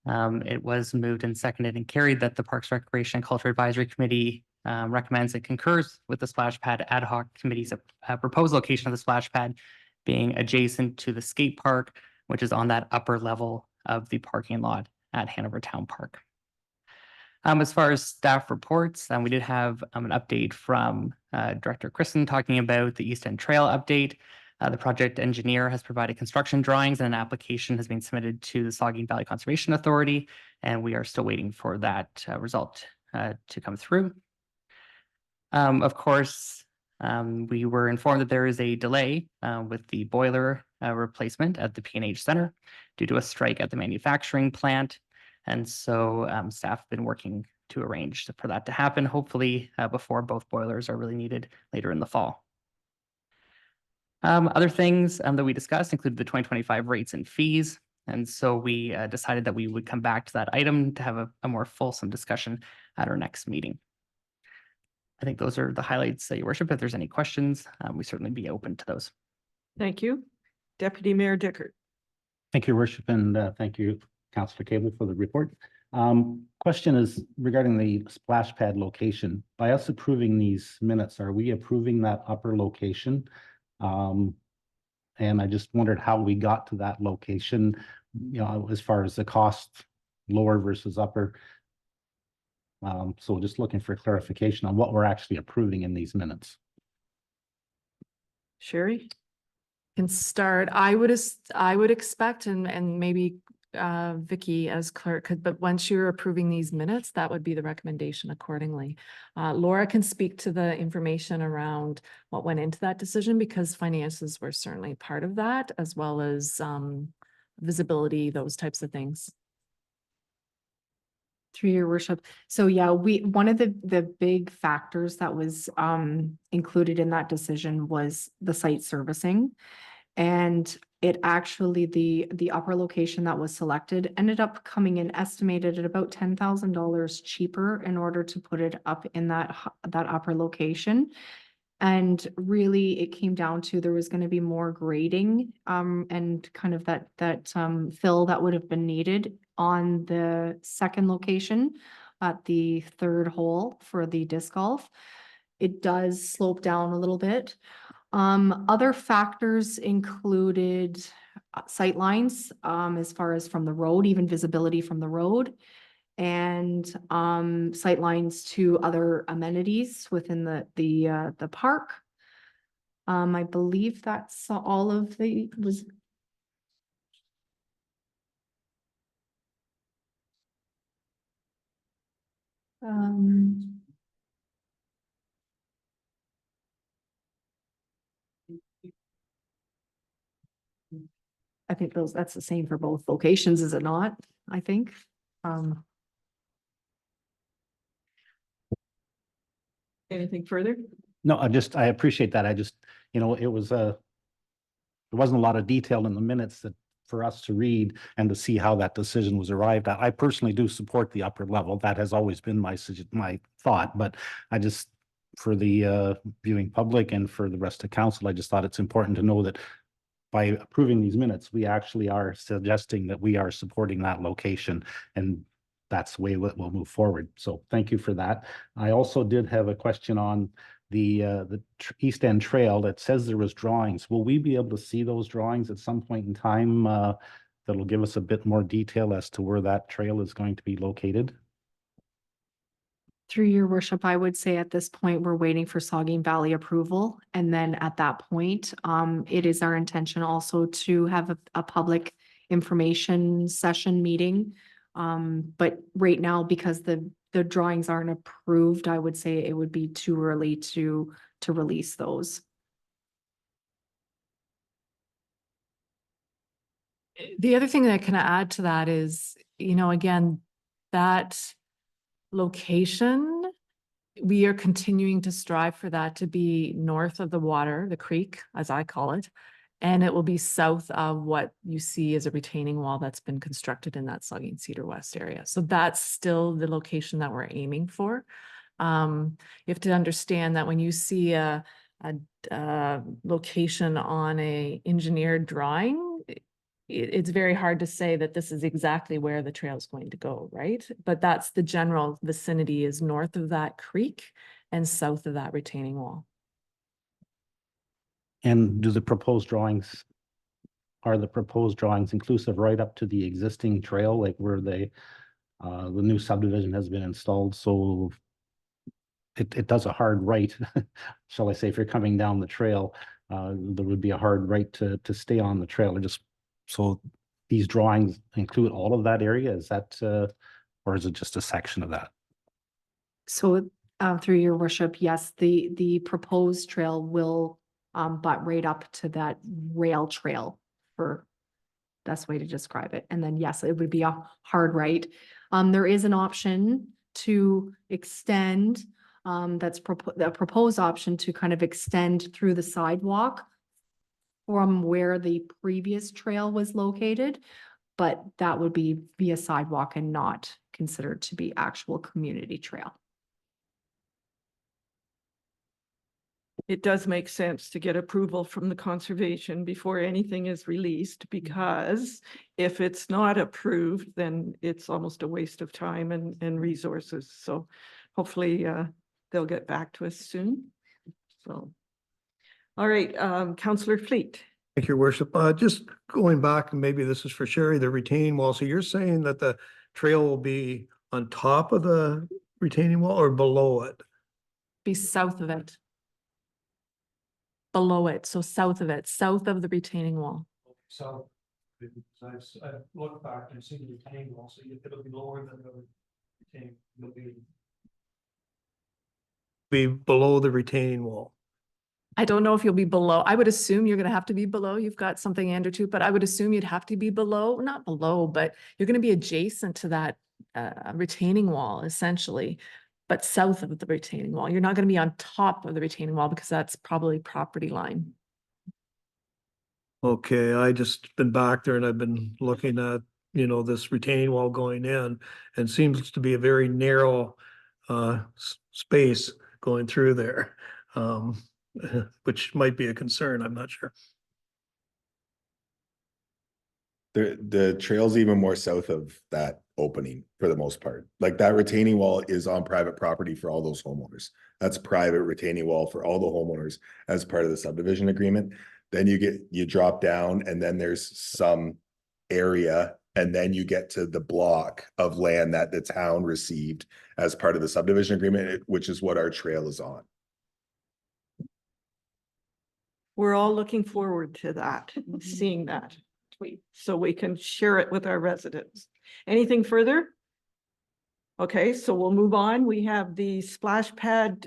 [SPEAKER 13] It was moved and seconded and carried that the Parks, Recreation and Culture Advisory Committee recommends and concurs with the splash pad ad hoc committee's proposed location of the splash pad being adjacent to the skate park, which is on that upper level of the parking lot at Hanover Town Park. As far as staff reports, we did have an update from Director Kristen talking about the East End Trail update. The project engineer has provided construction drawings and an application has been submitted to the Saugeen Valley Conservation Authority, and we are still waiting for that result to come through. Of course, we were informed that there is a delay with the boiler replacement at the P&H Center due to a strike at the manufacturing plant. And so staff have been working to arrange for that to happen, hopefully before both boilers are really needed later in the fall. Other things that we discussed included the 2025 rates and fees. And so we decided that we would come back to that item to have a more fulsome discussion at our next meeting. I think those are the highlights, Your Worship. If there's any questions, we certainly be open to those.
[SPEAKER 1] Thank you. Deputy Mayor Dickert.
[SPEAKER 10] Thank you, Your Worship, and thank you, Councillor Cable, for the report. Question is regarding the splash pad location. By us approving these minutes, are we approving that upper location? And I just wondered how we got to that location, you know, as far as the cost, lower versus upper. So just looking for clarification on what we're actually approving in these minutes.
[SPEAKER 1] Sherry?
[SPEAKER 15] Can start. I would expect, and maybe Vicky as clerk could, but once you're approving these minutes, that would be the recommendation accordingly. Laura can speak to the information around what went into that decision, because finances were certainly part of that, as well as visibility, those types of things.
[SPEAKER 16] Through Your Worship. So yeah, one of the big factors that was included in that decision was the site servicing. And it actually, the upper location that was selected ended up coming in estimated at about $10,000 cheaper in order to put it up in that upper location. And really it came down to there was going to be more grading and kind of that fill that would have been needed on the second location at the third hole for the disc golf. It does slope down a little bit. Other factors included sight lines as far as from the road, even visibility from the road, and sight lines to other amenities within the park. I believe that's all of the was. I think that's the same for both locations, is it not? I think.
[SPEAKER 1] Anything further?
[SPEAKER 10] No, I appreciate that. I just, you know, it was there wasn't a lot of detail in the minutes that for us to read and to see how that decision was arrived at. I personally do support the upper level. That has always been my thought, but I just, for the viewing public and for the rest of council, I just thought it's important to know that by approving these minutes, we actually are suggesting that we are supporting that location, and that's the way we'll move forward. So thank you for that. I also did have a question on the East End Trail that says there was drawings. Will we be able to see those drawings at some point in time that'll give us a bit more detail as to where that trail is going to be located?
[SPEAKER 16] Through Your Worship, I would say at this point, we're waiting for Saugeen Valley approval. And then at that point, it is our intention also to have a public information session meeting. But right now, because the drawings aren't approved, I would say it would be too early to release those.
[SPEAKER 15] The other thing that I can add to that is, you know, again, that location, we are continuing to strive for that to be north of the water, the creek, as I call it. And it will be south of what you see as a retaining wall that's been constructed in that Saugeen Cedar West area. So that's still the location that we're aiming for. You have to understand that when you see a location on a engineered drawing, it's very hard to say that this is exactly where the trail is going to go, right? But that's the general vicinity, is north of that creek and south of that retaining wall.
[SPEAKER 10] And are the proposed drawings inclusive right up to the existing trail? Like, were they The new subdivision has been installed, so it does a hard right, shall I say, if you're coming down the trail, there would be a hard right to stay on the trail. Or just so these drawings include all of that area. Is that or is it just a section of that?
[SPEAKER 16] So through your worship, yes, the proposed trail will butt right up to that rail trail, for best way to describe it. And then, yes, it would be a hard right. There is an option to extend, that's the proposed option to kind of extend through the sidewalk from where the previous trail was located, but that would be via sidewalk and not considered to be actual community trail.
[SPEAKER 1] It does make sense to get approval from the conservation before anything is released, because if it's not approved, then it's almost a waste of time and resources. So hopefully they'll get back to us soon. So, all right, Councillor Fleet.
[SPEAKER 8] Thank you, Your Worship. Just going back, and maybe this is for Sherry, the retaining wall. So you're saying that the trail will be on top of the retaining wall or below it?
[SPEAKER 17] Be south of it. Below it, so south of it, south of the retaining wall.
[SPEAKER 9] So I looked back and seen the retaining wall, so it'll be lower than the retaining, it'll
[SPEAKER 8] Be below the retaining wall.
[SPEAKER 17] I don't know if you'll be below. I would assume you're gonna have to be below. You've got something under too, but I would assume you'd have to be below, not below, but you're gonna be adjacent to that retaining wall essentially, but south of the retaining wall. You're not gonna be on top of the retaining wall because that's probably property line.
[SPEAKER 8] Okay, I just been back there and I've been looking at, this retaining wall going in, and seems to be a very narrow space going through there. Which might be a concern, I'm not sure.
[SPEAKER 5] The trail's even more south of that opening for the most part. Like that retaining wall is on private property for all those homeowners. That's private retaining wall for all the homeowners as part of the subdivision agreement. Then you drop down and then there's some area, and then you get to the block of land that the town received as part of the subdivision agreement, which is what our trail is on.
[SPEAKER 1] We're all looking forward to that, seeing that tweet, so we can share it with our residents. Anything further? Okay, so we'll move on. We have the splash pad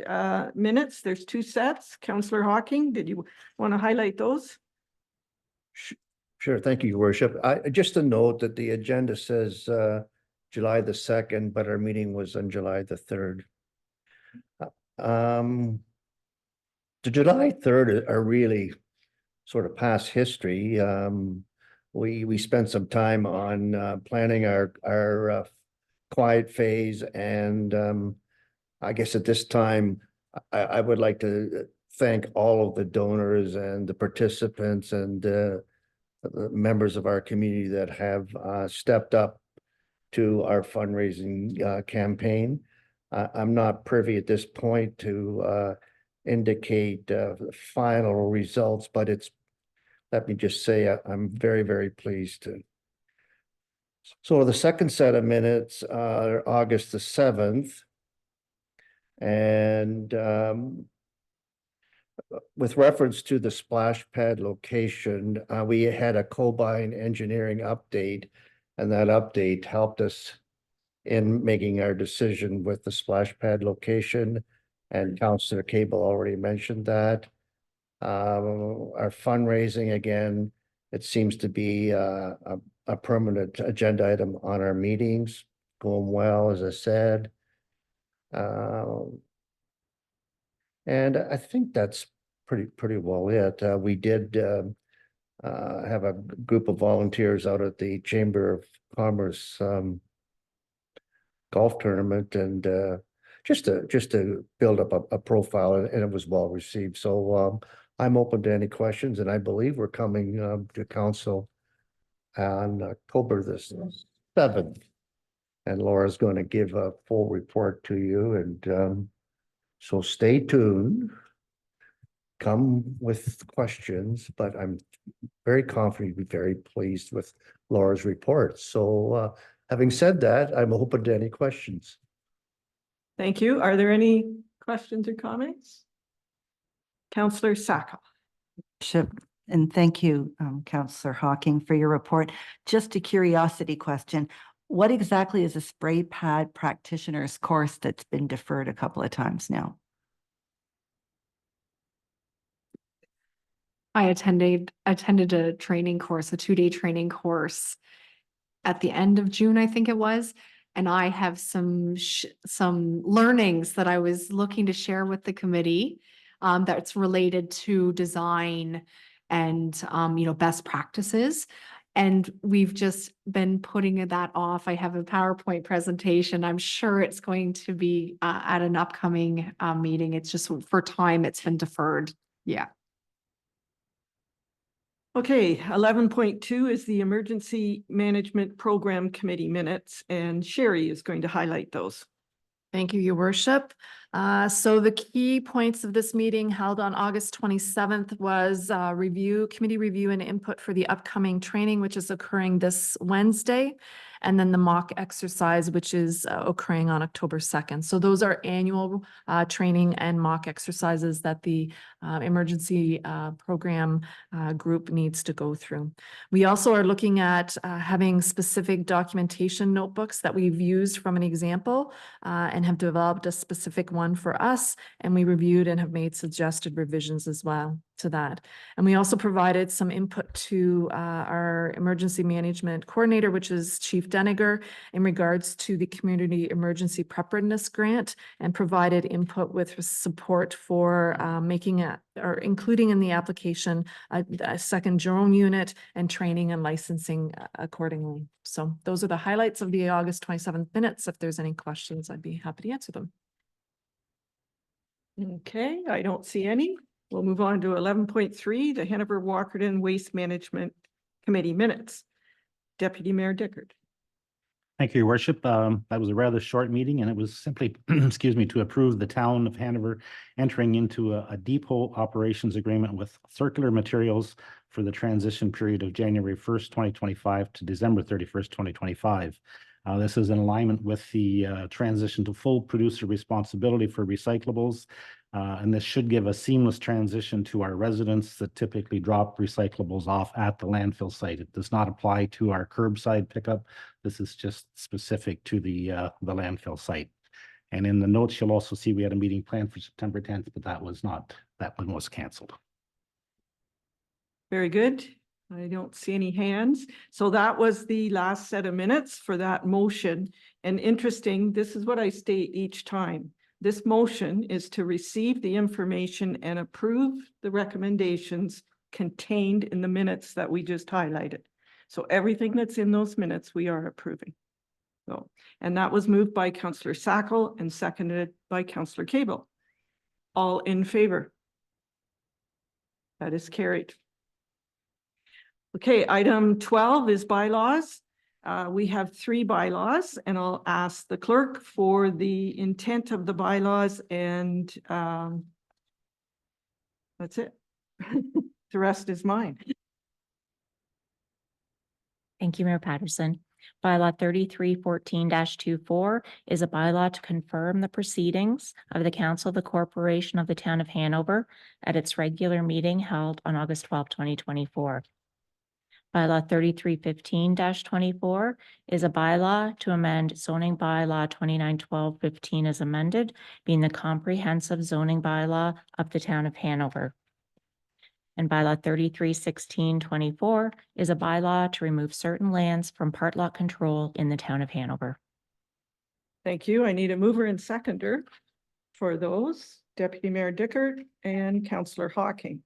[SPEAKER 1] minutes. There's 2 sets. Councillor Hawking, did you want to highlight those?
[SPEAKER 18] Sure, thank you, Your Worship. Just a note that the agenda says July the 2nd, but our meeting was on July the 3rd. The July 3rd are really sort of past history. We spent some time on planning our quiet phase, and I guess at this time, I would like to thank all of the donors and the participants and the members of our community that have stepped up to our fundraising campaign. I'm not privy at this point to indicate the final results, but let me just say, I'm very, very pleased to. So the second set of minutes are August the 7th. And with reference to the splash pad location, we had a Combine engineering update, and that update helped us in making our decision with the splash pad location. And Councillor Cable already mentioned that. Our fundraising, again, it seems to be a permanent agenda item on our meetings, going well, as I said. And I think that's pretty well it. We did have a group of volunteers out at the Chamber of Commerce golf tournament, and just to build up a profile, and it was well received. So I'm open to any questions, and I believe we're coming to council on October the 7th. And Laura's going to give a full report to you, and so stay tuned. Come with questions, but I'm very confident you'll be very pleased with Laura's report. So Having said that, I'm open to any questions.
[SPEAKER 1] Thank you. Are there any questions or comments? Councillor Sacco.
[SPEAKER 11] And thank you, Councillor Hawking, for your report. Just a curiosity question. What exactly is a spray pad practitioner's course that's been deferred a couple of times now?
[SPEAKER 15] I attended a training course, a 2-day training course at the end of June, I think it was. And I have some learnings that I was looking to share with the committee that's related to design and, best practices. And we've just been putting that off. I have a PowerPoint presentation. I'm sure it's going to be at an upcoming meeting. It's just for time, it's been deferred. Yeah.
[SPEAKER 1] Okay, 11.2 is the Emergency Management Program Committee minutes, and Sherry is going to highlight those.
[SPEAKER 17] Thank you, Your Worship. So the key points of this meeting held on August 27th was committee review and input for the upcoming training, which is occurring this Wednesday, and then the mock exercise, which is occurring on October 2nd. So those are annual training and mock exercises that the emergency program group needs to go through. We also are looking at having specific documentation notebooks that we've used from an example and have developed a specific one for us, and we reviewed and have made suggested revisions as well to that. And we also provided some input to our emergency management coordinator, which is Chief Deniger, in regards to the Community Emergency Preparedness Grant, and provided input with support for including in the application a second drone unit and training and licensing accordingly. So those are the highlights of the August 27th minutes. If there's any questions, I'd be happy to answer them.
[SPEAKER 1] Okay, I don't see any. We'll move on to 11.3, the Hanover-Walkerton Waste Management Committee minutes. Deputy Mayor Dickert.
[SPEAKER 10] Thank you, Your Worship. That was a rather short meeting, and it was simply, excuse me, to approve the town of Hanover entering into a depot operations agreement with Circular Materials for the transition period of January 1st, 2025 to December 31st, 2025. This is in alignment with the transition to full producer responsibility for recyclables. And this should give a seamless transition to our residents that typically drop recyclables off at the landfill site. It does not apply to our curbside pickup. This is just specific to the landfill site. And in the notes, you'll also see we had a meeting planned for September 10th, but that one was canceled.
[SPEAKER 1] Very good. I don't see any hands. So that was the last set of minutes for that motion. And interesting, this is what I state each time. This motion is to receive the information and approve the recommendations contained in the minutes that we just highlighted. So everything that's in those minutes, we are approving. So, and that was moved by Councillor Sacco and seconded by Councillor Cable. All in favor? That is carried. Okay, item 12 is bylaws. We have 3 bylaws, and I'll ask the clerk for the intent of the bylaws, and that's it. The rest is mine.
[SPEAKER 2] Thank you, Mayor Patterson. Bylaw 3314-24 is a bylaw to confirm the proceedings of the Council of the Corporation of the Town of Hanover at its regular meeting held on August 12, 2024. Bylaw 3315-24 is a bylaw to amend zoning bylaw 2912-15 as amended, being the comprehensive zoning bylaw of the Town of Hanover. And bylaw 3316-24 is a bylaw to remove certain lands from part lot control in the Town of Hanover.
[SPEAKER 1] Thank you. I need a mover and seconder for those. Deputy Mayor Dickert and Councillor Hawking.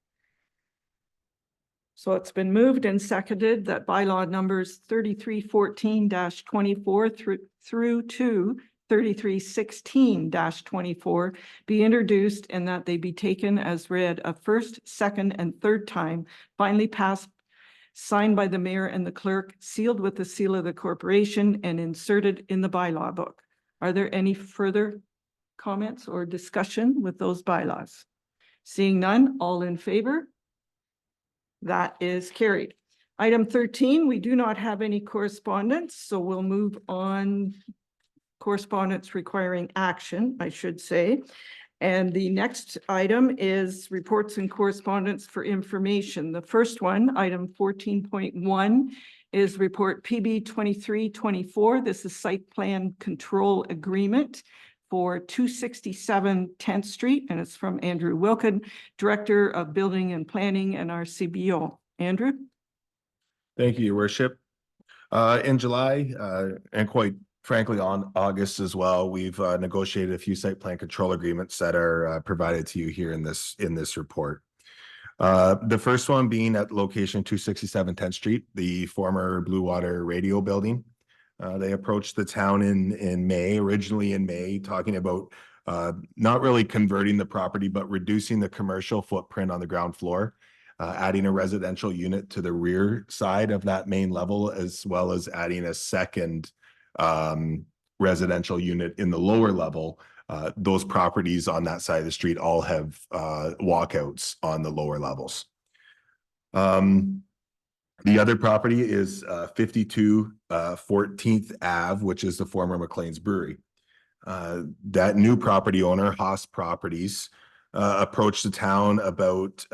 [SPEAKER 1] So it's been moved and seconded that bylaw numbers 3314-24 through to 3316-24 be introduced and that they be taken as read a first, second, and third time, finally passed, signed by the mayor and the clerk, sealed with the seal of the corporation, and inserted in the bylaw book. Are there any further comments or discussion with those bylaws? Seeing none, all in favor? That is carried. Item 13, we do not have any correspondence, so we'll move on. Correspondence requiring action, I should say. And the next item is reports and correspondence for information. The first one, item 14.1, is report PB 2324. This is site plan control agreement for 267 10th Street, and it's from Andrew Wilkin, Director of Building and Planning and our CBO. Andrew?
[SPEAKER 5] Thank you, Your Worship. In July, and quite frankly, on August as well, we've negotiated a few site plan control agreements that are provided to you here in this report. The first one being at location 267 10th Street, the former Blue Water Radio Building. They approached the town originally in May, talking about not really converting the property, but reducing the commercial footprint on the ground floor. Adding a residential unit to the rear side of that main level, as well as adding a second residential unit in the lower level. Those properties on that side of the street all have walkouts on the lower levels. The other property is 52 14th Ave, which is the former McLean's Brewery. That new property owner, Haas Properties, approached the town about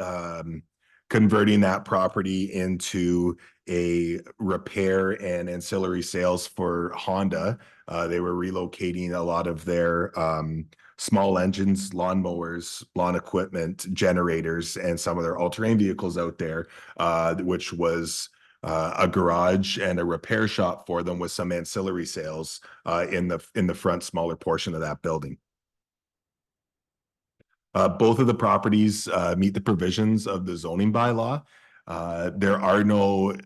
[SPEAKER 5] converting that property into a repair and ancillary sales for Honda. They were relocating a lot of their small engines, lawnmowers, lawn equipment, generators, and some of their all-terrain vehicles out there, which was a garage and a repair shop for them with some ancillary sales in the front smaller portion of that building. Both of the properties meet the provisions of the zoning bylaw. There are no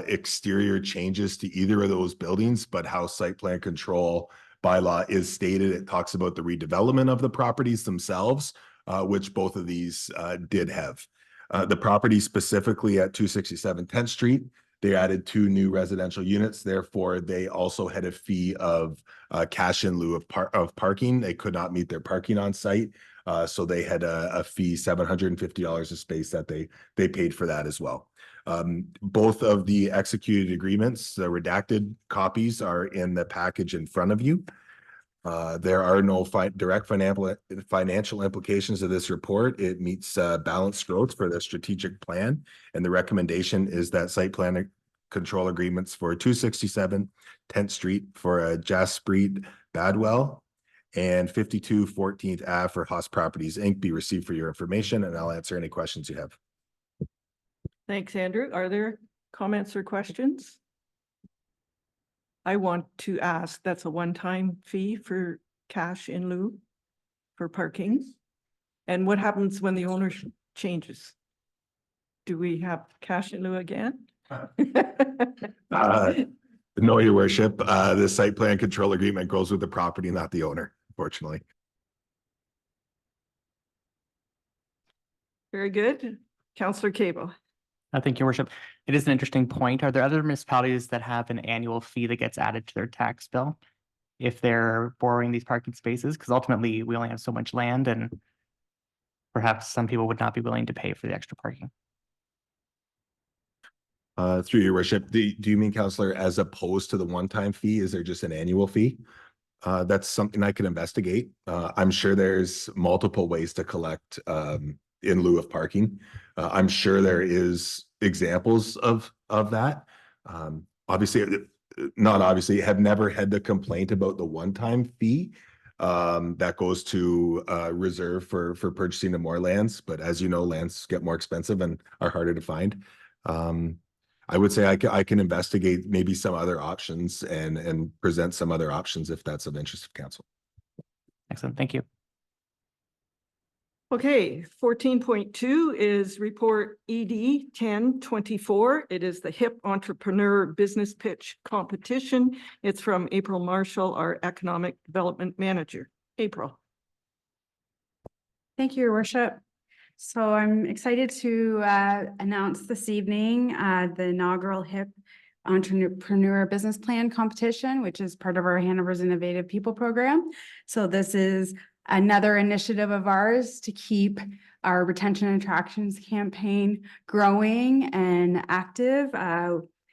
[SPEAKER 5] exterior changes to either of those buildings, but how site plan control bylaw is stated, it talks about the redevelopment of the properties themselves, which both of these did have. The property specifically at 267 10th Street, they added 2 new residential units. Therefore, they also had a fee of cash in lieu of parking. They could not meet their parking on site. So they had a fee, $750 a space that they paid for that as well. Both of the executed agreements, the redacted copies, are in the package in front of you. There are no direct financial implications of this report. It meets balanced growth for the strategic plan. And the recommendation is that site plan control agreements for 267 10th Street for Jaspreet Badwell and 52 14th Ave for Haas Properties Inc. be received for your information, and I'll answer any questions you have.
[SPEAKER 1] Thanks, Andrew. Are there comments or questions? I want to ask, that's a one-time fee for cash in lieu for parking? And what happens when the owner changes? Do we have cash in lieu again?
[SPEAKER 5] No, Your Worship. The site plan control agreement goes with the property, not the owner, unfortunately.
[SPEAKER 1] Very good. Councillor Cable.
[SPEAKER 13] Thank you, Your Worship. It is an interesting point. Are there other municipalities that have an annual fee that gets added to their tax bill if they're borrowing these parking spaces? Because ultimately, we only have so much land, and perhaps some people would not be willing to pay for the extra parking.
[SPEAKER 5] Through Your Worship, do you mean, Councillor, as opposed to the one-time fee? Is there just an annual fee? That's something I could investigate. I'm sure there's multiple ways to collect in lieu of parking. I'm sure there is examples of that. Obviously, have never had the complaint about the one-time fee that goes to reserve for purchasing of more lands. But as you know, lands get more expensive and are harder to find. I would say I can investigate maybe some other options and present some other options if that's of interest of council.
[SPEAKER 13] Excellent. Thank you.
[SPEAKER 1] Okay, 14.2 is report ED 1024. It is the HIP Entrepreneur Business Pitch Competition. It's from April Marshall, our Economic Development Manager. April.
[SPEAKER 19] Thank you, Your Worship. So I'm excited to announce this evening the inaugural HIP Entrepreneur Business Plan Competition, which is part of our Hanover's Innovative People Program. So this is another initiative of ours to keep our retention and attractions campaign growing and active.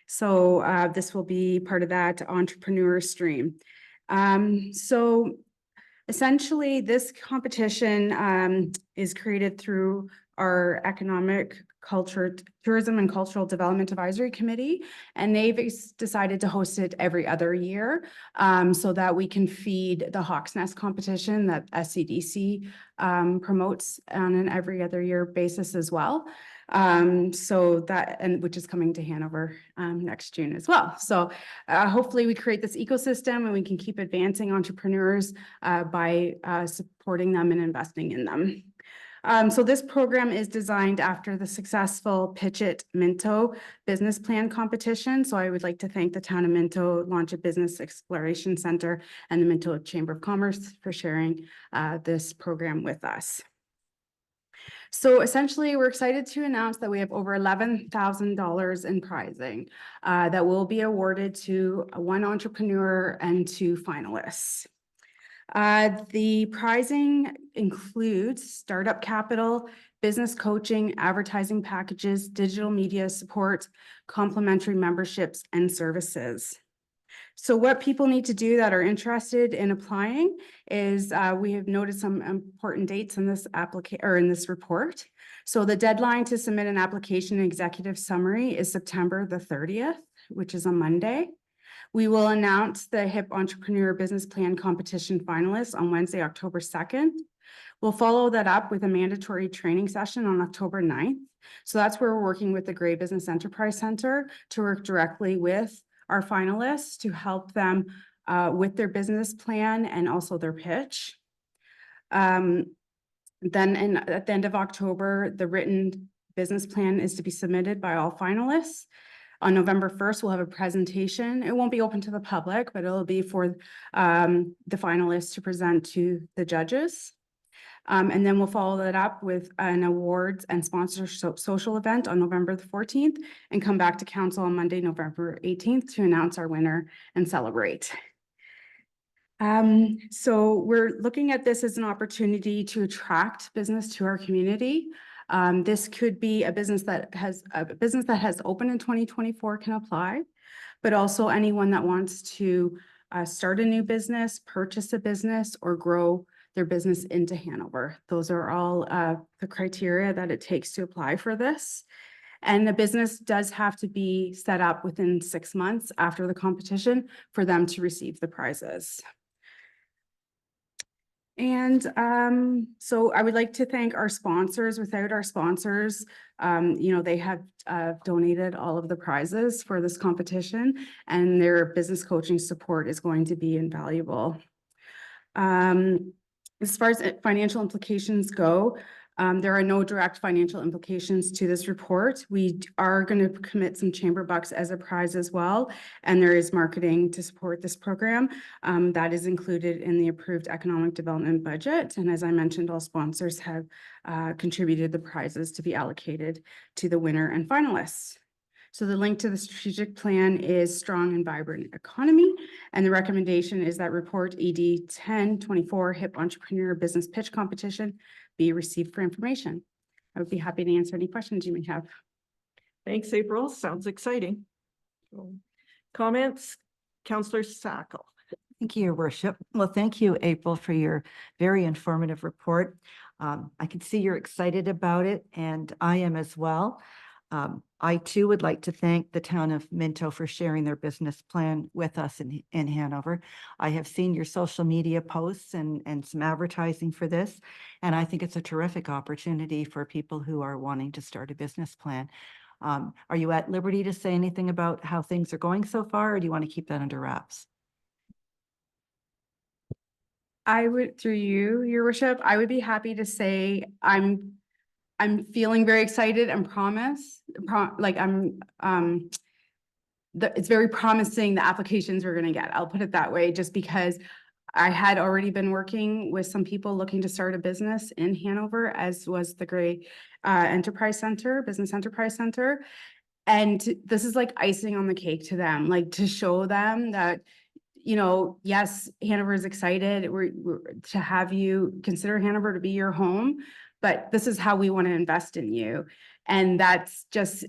[SPEAKER 19] So this will be part of that entrepreneur stream. So essentially, this competition is created through our Economic Culture, Tourism and Cultural Development Advisory Committee, and they've decided to host it every other year so that we can feed the Hawks Nest competition that SCDC promotes on an every other year basis as well. So that, and which is coming to Hanover next June as well. So hopefully we create this ecosystem and we can keep advancing entrepreneurs by supporting them and investing in them. So this program is designed after the successful Pitch It Minto business plan competition. So I would like to thank the town of Minto, Launch a Business Exploration Center, and the Minto Chamber of Commerce for sharing this program with us. So essentially, we're excited to announce that we have over $11,000 in prizing that will be awarded to one entrepreneur and 2 finalists. The prizing includes startup capital, business coaching, advertising packages, digital media support, complimentary memberships, and services. So what people need to do that are interested in applying is we have noted some important dates in this in this report. So the deadline to submit an application and executive summary is September the 30th, which is a Monday. We will announce the HIP Entrepreneur Business Plan Competition finalists on Wednesday, October 2nd. We'll follow that up with a mandatory training session on October 9th. So that's where we're working with the Gray Business Enterprise Center to work directly with our finalists to help them with their business plan and also their pitch. Then at the end of October, the written business plan is to be submitted by all finalists. On November 1st, we'll have a presentation. It won't be open to the public, but it'll be for the finalists to present to the judges. And then we'll follow that up with an awards and sponsor social event on November the 14th and come back to council on Monday, November 18th to announce our winner and celebrate. So we're looking at this as an opportunity to attract business to our community. This could be a business that has opened in 2024 can apply, but also anyone that wants to start a new business, purchase a business, or grow their business into Hanover. Those are all the criteria that it takes to apply for this. And the business does have to be set up within 6 months after the competition for them to receive the prizes. And so I would like to thank our sponsors. Without our sponsors, they have donated all of the prizes for this competition, and their business coaching support is going to be invaluable. As far as financial implications go, there are no direct financial implications to this report. We are going to commit some chamber bucks as a prize as well, and there is marketing to support this program that is included in the approved economic development budget. And as I mentioned, all sponsors have contributed the prizes to be allocated to the winner and finalists. So the link to the strategic plan is strong and vibrant economy. And the recommendation is that report ED 1024 HIP Entrepreneur Business Pitch Competition be received for information. I would be happy to answer any questions you may have.
[SPEAKER 1] Thanks, April. Sounds exciting. Comments? Councillor Sackle.
[SPEAKER 11] Thank you, Your Worship. Well, thank you, April, for your very informative report. I can see you're excited about it, and I am as well. I too would like to thank the town of Minto for sharing their business plan with us in Hanover. I have seen your social media posts and some advertising for this, and I think it's a terrific opportunity for people who are wanting to start a business plan. Are you at liberty to say anything about how things are going so far, or do you want to keep that under wraps?
[SPEAKER 19] I would, through you, Your Worship, I would be happy to say I'm feeling very excited and it's very promising the applications we're going to get. I'll put it that way, just because I had already been working with some people looking to start a business in Hanover, as was the Gray Enterprise Center, Business Enterprise Center. And this is like icing on the cake to them, like to show them that, yes, Hanover is excited. We're to have you consider Hanover to be your home. but this is how we want to invest in you. And that's just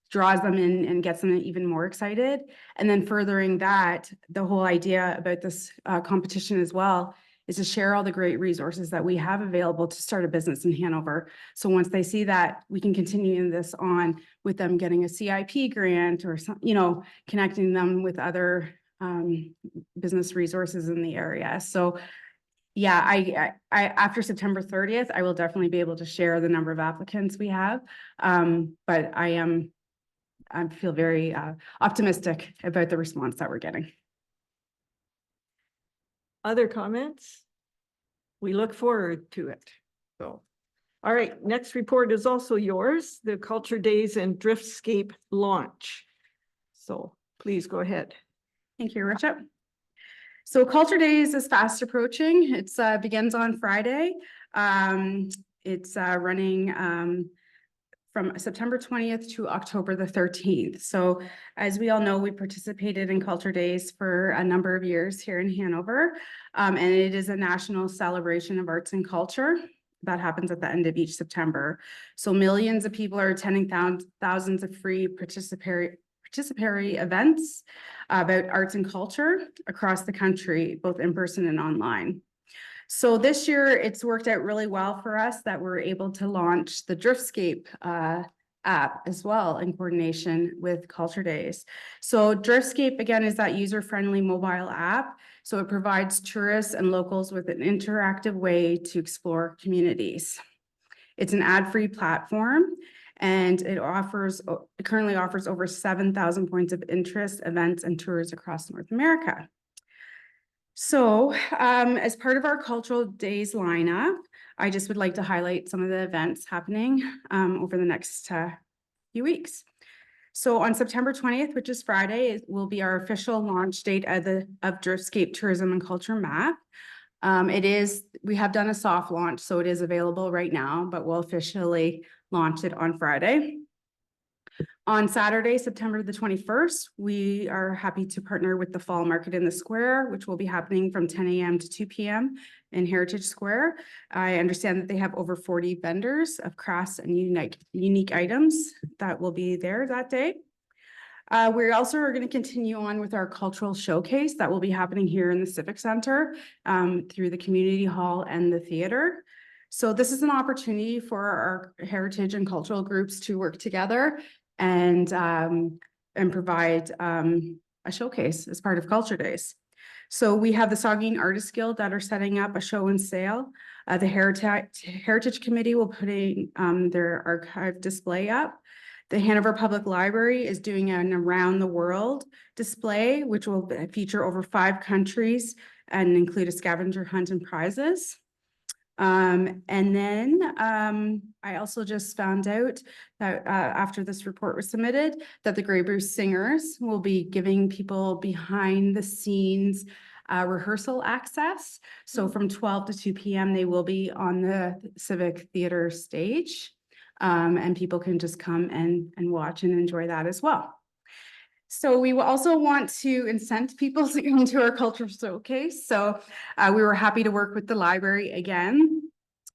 [SPEAKER 19] draws them in and gets them even more excited. And then furthering that, the whole idea about this competition as well is to share all the great resources that we have available to start a business in Hanover. So once they see that, we can continue this on with them getting a CIP grant or some, you know, connecting them with other business resources in the area. So yeah, I after September 30th, I will definitely be able to share the number of applicants we have. But I feel very optimistic about the response that we're getting.
[SPEAKER 1] Other comments? We look forward to it. So, all right, next report is also yours, the Culture Days and Driftscape launch. So please go ahead.
[SPEAKER 19] Thank you, Worship. So Culture Days is fast approaching. It's begins on Friday. It's running from September 20th to October the 13th. So as we all know, we participated in Culture Days for a number of years here in Hanover. And it is a national celebration of arts and culture that happens at the end of each September. So millions of people are attending thousands of free participatory events about arts and culture across the country, both in person and online. So this year, it's worked out really well for us that we're able to launch the Driftscape app as well in coordination with Culture Days. So Driftscape, again, is that user-friendly mobile app. So it provides tourists and locals with an interactive way to explore communities. It's an ad-free platform, and it currently offers over 7,000 points of interest, events, and tours across North America. So as part of our Cultural Days lineup, I just would like to highlight some of the events happening over the next few weeks. So on September 20th, which is Friday, it will be our official launch date of Driftscape Tourism and Culture Map. We have done a soft launch, so it is available right now, but we'll officially launch it on Friday. On Saturday, September the 21st, we are happy to partner with the Fall Market in the Square, which will be happening from 10 a.m. to 2 p.m. in Heritage Square. I understand that they have over 40 vendors of crafts and unique items that will be there that day. We also are going to continue on with our cultural showcase that will be happening here in the Civic Center through the community hall and the theater. So this is an opportunity for our heritage and cultural groups to work together and provide a showcase as part of Culture Days. So we have the Saugeen Artists Guild that are setting up a show and sale. The Heritage Committee will put their archive display up. The Hanover Public Library is doing an around the world display, which will feature over 5 countries and include a scavenger hunt and prizes. And then I also just found out that after this report was submitted, that the Grey Bruce Singers will be giving people behind the scenes rehearsal access. So from 12 to 2 p.m. they will be on the Civic Theater stage, and people can just come and watch and enjoy that as well. So we will also want to incent people to come to our cultural showcase. So we were happy to work with the library again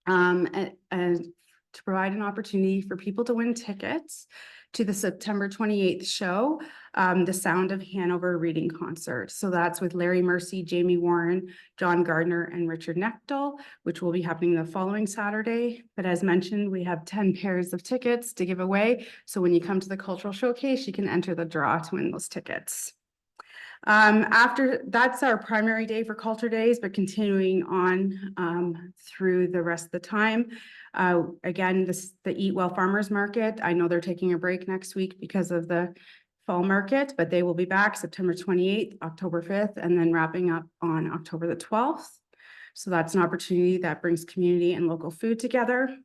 [SPEAKER 19] and to provide an opportunity for people to win tickets to the September 28th show, the Sound of Hanover reading concert. So that's with Larry Mercy, Jamie Warren, John Gardner, and Richard Nechtel, which will be happening the following Saturday. But as mentioned, we have 10 pairs of tickets to give away. So when you come to the cultural showcase, you can enter the draw to win those tickets. After that's our primary day for Culture Days, but continuing on through the rest of the time. Again, the Eat Well Farmers Market, I know they're taking a break next week because of the fall market, but they will be back September 28th, October 5th, and then wrapping up on October the 12th. So that's an opportunity that brings community and local food together.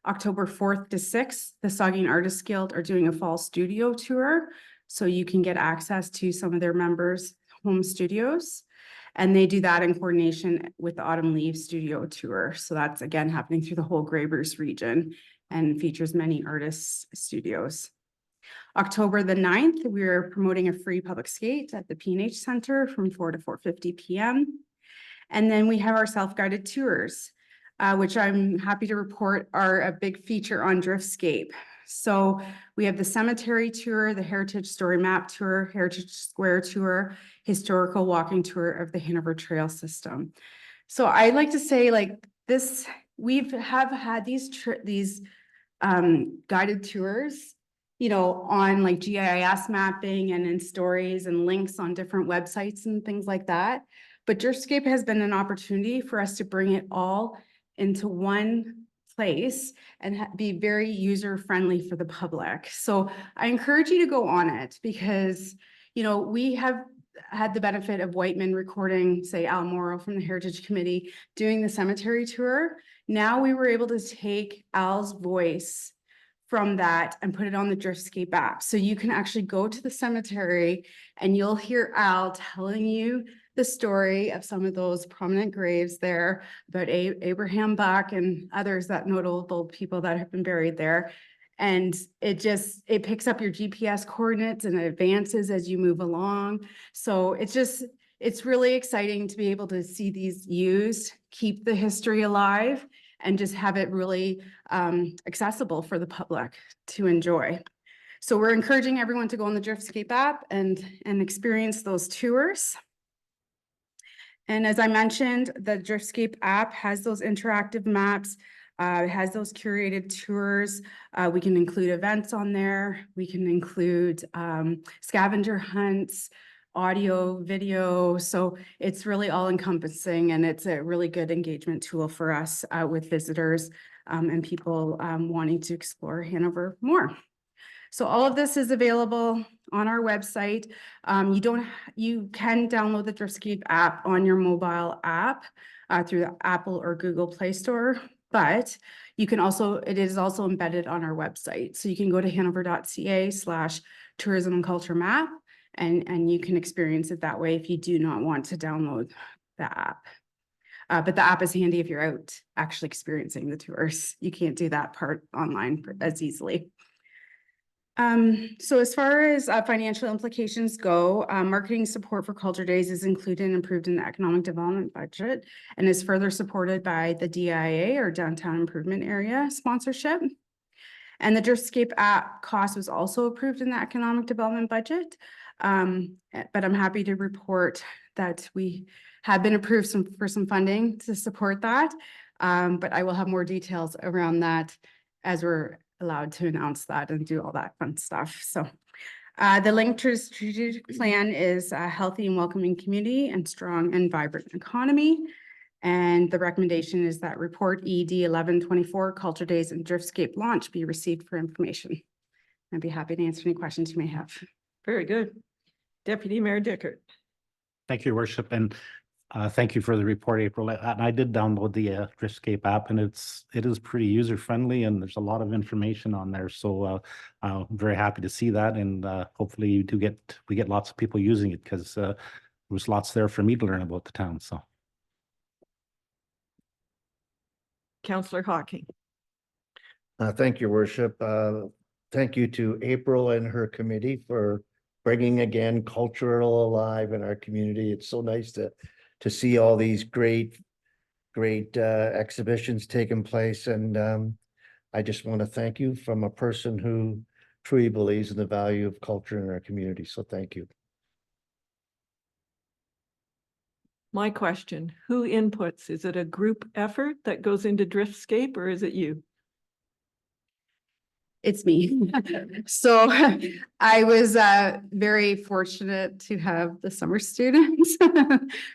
[SPEAKER 19] October 4th to 6th, the Saugeen Artists Guild are doing a fall studio tour. So you can get access to some of their members' home studios. And they do that in coordination with the Autumn Leaves Studio Tour. So that's again happening through the whole Grey Bruce region and features many artists' studios. October the 9th, we're promoting a free public skate at the P&H Center from 4 to 4:50 p.m. And then we have our self-guided tours. which I'm happy to report are a big feature on Driftscape. So we have the cemetery tour, the Heritage Story Map Tour, Heritage Square Tour, historical walking tour of the Hanover Trail System. So I'd like to say like this, we've had these guided tours, you know, on like GIS mapping and in stories and links on different websites and things like that. But Driftscape has been an opportunity for us to bring it all into one place and be very user-friendly for the public. So I encourage you to go on it because, you know, we have had the benefit of Whiteman recording, say, Al Morrow from the Heritage Committee doing the cemetery tour. Now we were able to take Al's voice from that and put it on the Driftscape app. So you can actually go to the cemetery and you'll hear Al telling you the story of some of those prominent graves there about Abraham Buck and others, that notable people that have been buried there. And it picks up your GPS coordinates and it advances as you move along. So it's really exciting to be able to see these used, keep the history alive, and just have it really accessible for the public to enjoy. So we're encouraging everyone to go on the Driftscape app and experience those tours. And as I mentioned, the Driftscape app has those interactive maps, it has those curated tours. We can include events on there. We can include scavenger hunts, audio, video. So it's really all encompassing and it's a really good engagement tool for us with visitors and people wanting to explore Hanover more. So all of this is available on our website. You can download the Driftscape app on your mobile app through the Apple or Google Play Store, but you can also, it is also embedded on our website. So you can go to hanover.ca/tourism and culture map and you can experience it that way if you do not want to download the app. But the app is handy if you're out actually experiencing the tours. You can't do that part online as easily. So as far as financial implications go, marketing support for Culture Days is included and approved in the economic development budget and is further supported by the DIA or Downtown Improvement Area sponsorship. And the Driftscape app cost was also approved in the economic development budget. But I'm happy to report that we have been approved for some funding to support that. But I will have more details around that as we're allowed to announce that and do all that fun stuff. So the link to the strategic plan is a healthy and welcoming community and strong and vibrant economy. And the recommendation is that report ED 1124 Culture Days and Driftscape launch be received for information. I'd be happy to answer any questions you may have.
[SPEAKER 1] Very good. Deputy Mayor Dickert.
[SPEAKER 10] Thank you, Your Worship, and thank you for the report, April. And I did download the Driftscape app, and it is pretty user friendly, and there's a lot of information on there. So I'm very happy to see that, and hopefully we get lots of people using it because there was lots there for me to learn about the town. So,
[SPEAKER 1] Councillor Hawking.
[SPEAKER 18] Thank you, Your Worship. Thank you to April and her committee for bringing again cultural alive in our community. It's so nice to see all these great exhibitions taking place. And I just want to thank you from a person who truly believes in the value of culture in our community. So thank you.
[SPEAKER 1] My question, who inputs? Is it a group effort that goes into Driftscape or is it you?
[SPEAKER 19] It's me. So I was very fortunate to have the summer students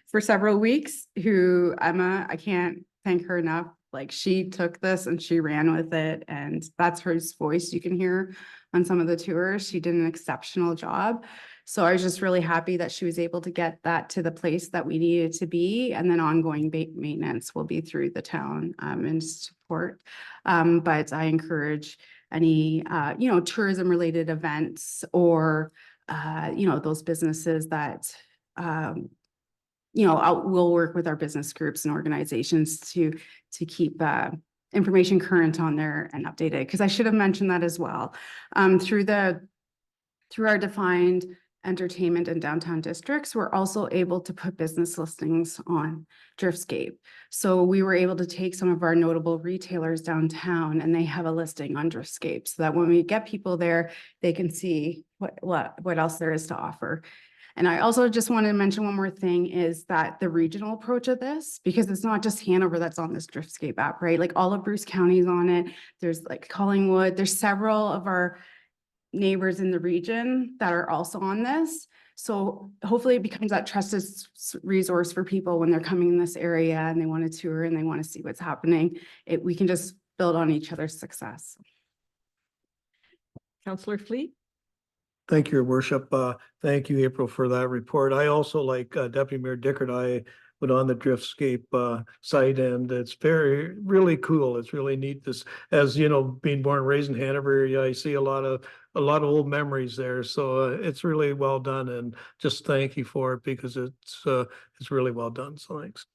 [SPEAKER 19] for several weeks who Emma, I can't thank her enough. Like she took this and she ran with it, and that's her voice you can hear on some of the tours. She did an exceptional job. So I was just really happy that she was able to get that to the place that we needed to be. And then ongoing maintenance will be through the town and support. But I encourage any, tourism related events or, those businesses that, we'll work with our business groups and organizations to keep information current on there and updated. Because I should have mentioned that as well. Through our defined entertainment and downtown districts, we're also able to put business listings on Driftscape. So we were able to take some of our notable retailers downtown and they have a listing on Driftscape so that when we get people there, they can see what else there is to offer. And I also just wanted to mention one more thing is that the regional approach of this, because it's not just Hanover that's on this Driftscape app, right? Like all of Bruce County is on it. There's like Collingwood, there's several of our neighbors in the region that are also on this. So hopefully it becomes that trusted resource for people when they're coming in this area and they want to tour and they want to see what's happening. We can just build on each other's success.
[SPEAKER 1] Councillor Fleet?
[SPEAKER 8] Thank you, Your Worship. Thank you, April, for that report. I also, like Deputy Mayor Dickert, I went on the Driftscape site and it's really cool. It's really neat. This, as you know, being born and raised in Hanover, I see a lot of old memories there. So it's really well done, and just thank you for it because it's really well done. So thanks.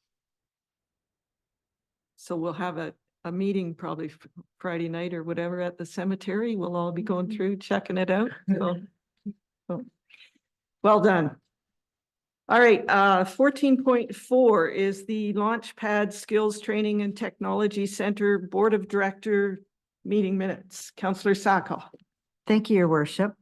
[SPEAKER 1] So we'll have a meeting probably Friday night or whatever at the cemetery. We'll all be going through, checking it out. So, well done. All right, 14.4 is the Launchpad Skills Training and Technology Center Board of Director meeting minutes. Councillor Sacco.
[SPEAKER 11] Thank you, Your Worship.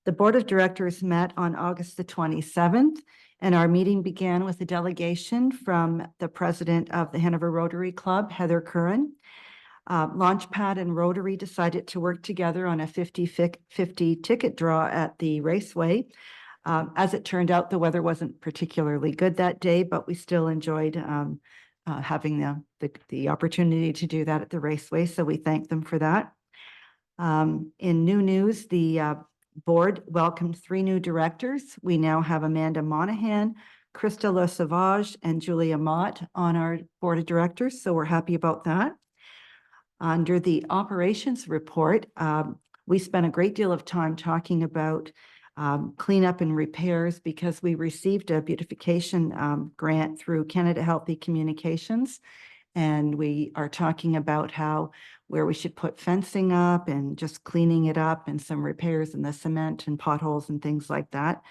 [SPEAKER 11] The Board of Directors met on August the 27th, and our meeting began with a delegation from the president of the Hanover Rotary Club, Heather Curran. Launchpad and Rotary decided to work together on a 50-50 ticket draw at the Raceway. As it turned out, the weather wasn't particularly good that day, but we still enjoyed having the opportunity to do that at the Raceway, so we thank them for that. In new news, the board welcomed 3 new directors. We now have Amanda Monahan, Krista Le Sauvage, and Julia Mott on our board of directors, so we're happy about that. Under the operations report, we spent a great deal of time talking about cleanup and repairs because we received a beautification grant through Canada Healthy Communications. And we are talking about where we should put fencing up and just cleaning it up and some repairs in the cement and potholes and things like that.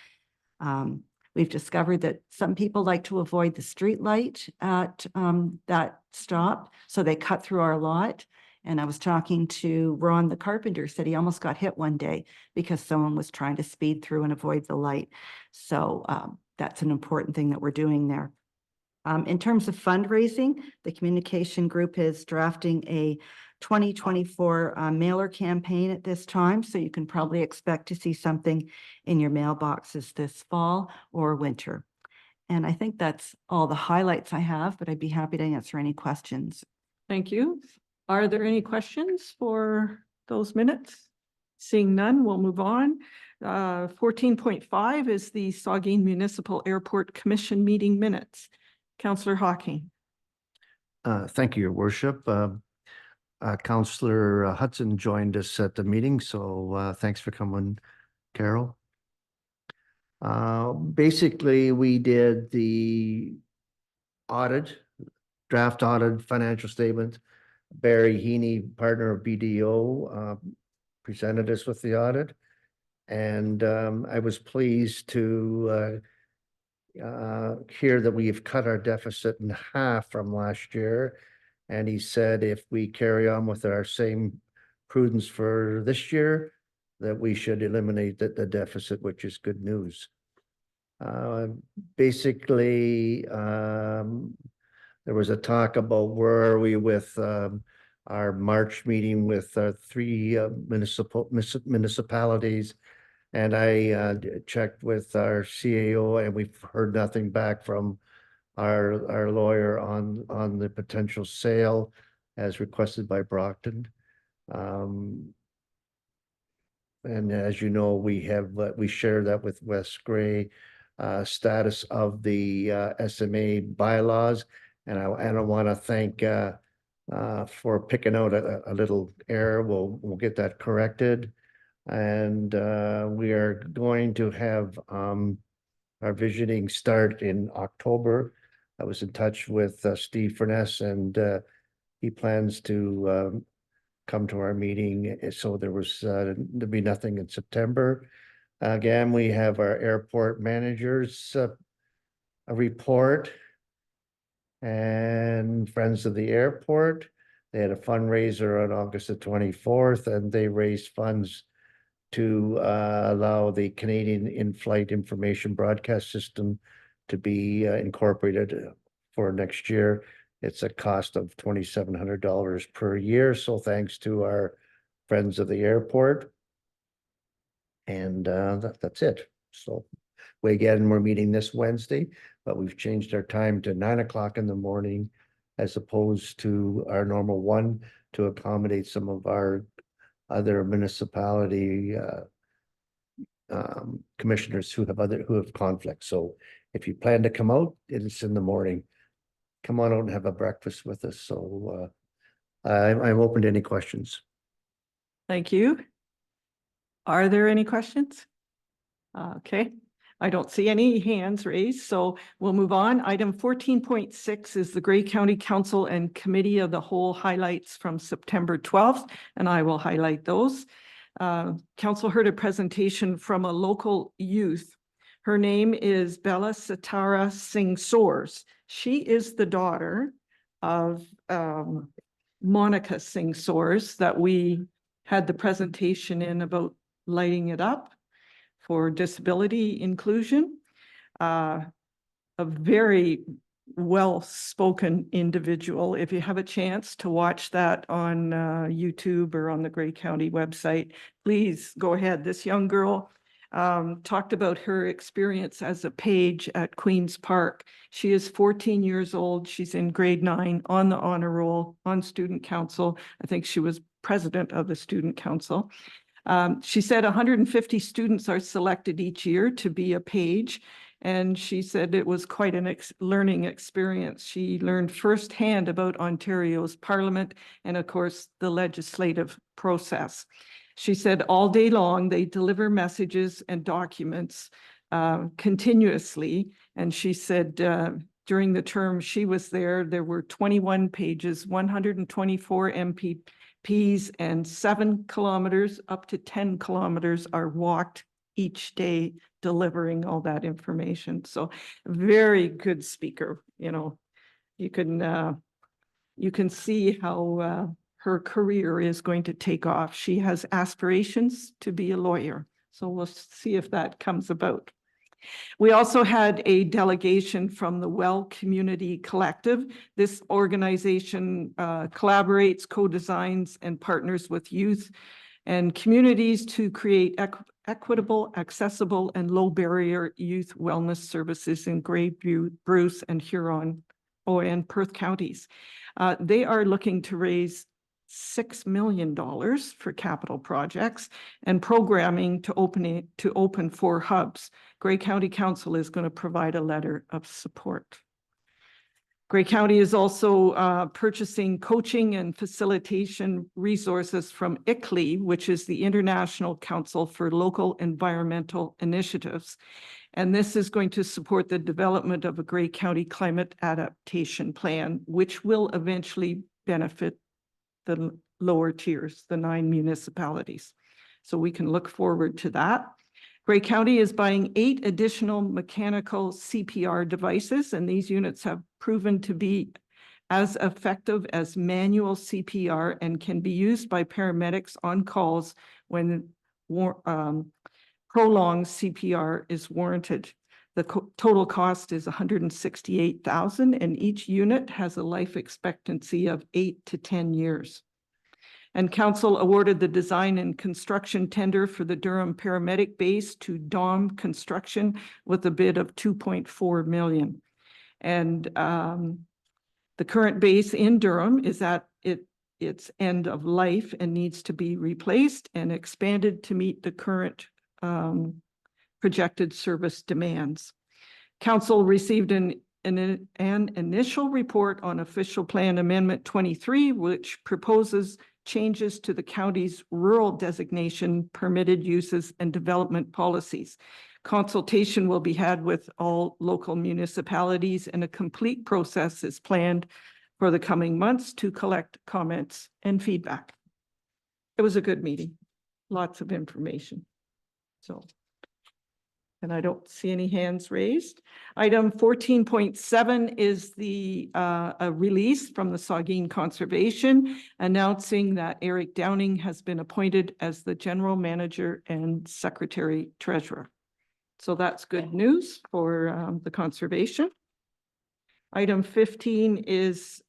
[SPEAKER 11] We've discovered that some people like to avoid the street light at that stop, so they cut through our lot. And I was talking to Ron, the carpenter, said he almost got hit one day because someone was trying to speed through and avoid the light. So that's an important thing that we're doing there. In terms of fundraising, the communication group is drafting a 2024 mailer campaign at this time. So you can probably expect to see something in your mailboxes this fall or winter. And I think that's all the highlights I have, but I'd be happy to answer any questions.
[SPEAKER 1] Thank you. Are there any questions for those minutes? Seeing none, we'll move on. 14.5 is the Saugeen Municipal Airport Commission meeting minutes. Councillor Hawking.
[SPEAKER 18] Thank you, Your Worship. Councillor Hudson joined us at the meeting, so thanks for coming, Carol. Basically, we did the draft audit financial statement. Barry Heaney, partner of BDO, presented us with the audit. And I was pleased to hear that we've cut our deficit in half from last year. And he said if we carry on with our same prudence for this year, that we should eliminate the deficit, which is good news. Basically, there was a talk about where are we with our March meeting with 3 municipalities. And I checked with our CAO and we've heard nothing back from our lawyer on the potential sale as requested by Brockton. And as you know, we share that with Wes Gray, status of the SMA bylaws. And I want to thank for picking out a little error. We'll get that corrected. And we are going to have our visioning start in October. I was in touch with Steve Furness, and he plans to come to our meeting. So there'll be nothing in September. Again, we have our airport managers a report. And Friends of the Airport, they had a fundraiser on August the 24th, and they raised funds to allow the Canadian in-flight information broadcast system to be incorporated for next year. It's a cost of $2,700 per year. So thanks to our Friends of the Airport. And that's it. So we're meeting this Wednesday, but we've changed our time to 9 o'clock in the morning as opposed to our normal 1 to accommodate some of our other municipality commissioners who have conflicts. So if you plan to come out, it's in the morning. Come on out and have a breakfast with us. So I'm open to any questions.
[SPEAKER 1] Thank you. Are there any questions? Okay, I don't see any hands raised, so we'll move on. Item 14.6 is the Grey County Council and Committee of the Whole highlights from September 12th, and I will highlight those. Council heard a presentation from a local youth. Her name is Bella Satara Singh Soars. She is the daughter of Monica Singh Soars that we had the presentation in about lighting it up for disability inclusion. A very well-spoken individual. If you have a chance to watch that on YouTube or on the Grey County website, please go ahead. This young girl talked about her experience as a page at Queen's Park. She is 14 years old. She's in grade 9 on the honor roll, on student council. I think she was president of the student council. She said 150 students are selected each year to be a page. And she said it was quite an learning experience. She learned firsthand about Ontario's parliament and of course the legislative process. She said all day long they deliver messages and documents continuously. And she said during the term she was there were 21 pages, 124 MPPs, and 7 kilometers, up to 10 kilometers are walked each day, delivering all that information. So very good speaker. You know, you can see how her career is going to take off. She has aspirations to be a lawyer. So we'll see if that comes about. We also had a delegation from the Well Community Collective. This organization collaborates, co-designs, and partners with youth and communities to create equitable, accessible, and low-barrier youth wellness services in Grey, Bruce, and Huron, and Perth counties. They are looking to raise $6 million for capital projects and programming to open 4 hubs. Grey County Council is going to provide a letter of support. Grey County is also purchasing coaching and facilitation resources from ICLEI, which is the International Council for Local Environmental Initiatives. And this is going to support the development of a Grey County climate adaptation plan, which will eventually benefit the lower tiers, the 9 municipalities. So we can look forward to that. Grey County is buying 8 additional mechanical CPR devices, and these units have proven to be as effective as manual CPR and can be used by paramedics on calls when prolonged CPR is warranted. The total cost is $168,000, and each unit has a life expectancy of 8 to 10 years. And council awarded the design and construction tender for the Durham paramedic base to Dom Construction with a bid of $2.4 million. And the current base in Durham is at its end of life and needs to be replaced and expanded to meet the current projected service demands. Council received an initial report on Official Plan Amendment 23, which proposes changes to the county's rural designation, permitted uses, and development policies. Consultation will be had with all local municipalities, and a complete process is planned for the coming months to collect comments and feedback. It was a good meeting, lots of information. So And I don't see any hands raised. Item 14.7 is a release from the Saugeen Conservation announcing that Eric Downing has been appointed as the General Manager and Secretary Treasurer. So that's good news for the conservation. Item 15 is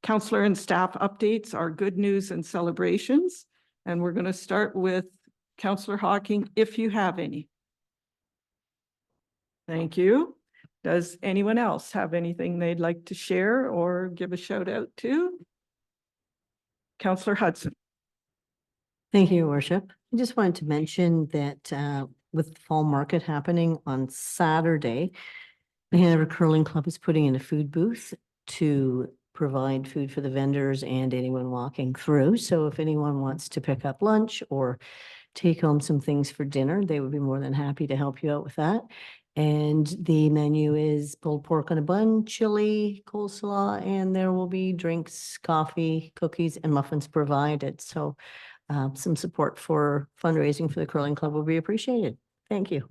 [SPEAKER 1] counselor and staff updates, are good news and celebrations. And we're going to start with Counselor Hocking, if you have any. Thank you. Does anyone else have anything they'd like to share or give a shout out to? Counselor Hudson.
[SPEAKER 12] Thank you, Your Worship. I just wanted to mention that with the fall market happening on Saturday, the Hanover Curling Club is putting in a food booth to provide food for the vendors and anyone walking through. So if anyone wants to pick up lunch or take home some things for dinner, they would be more than happy to help you out with that. And the menu is pulled pork on a bun, chili, coleslaw, and there will be drinks, coffee, cookies, and muffins provided. So some support for fundraising for the Curling Club will be appreciated. Thank you.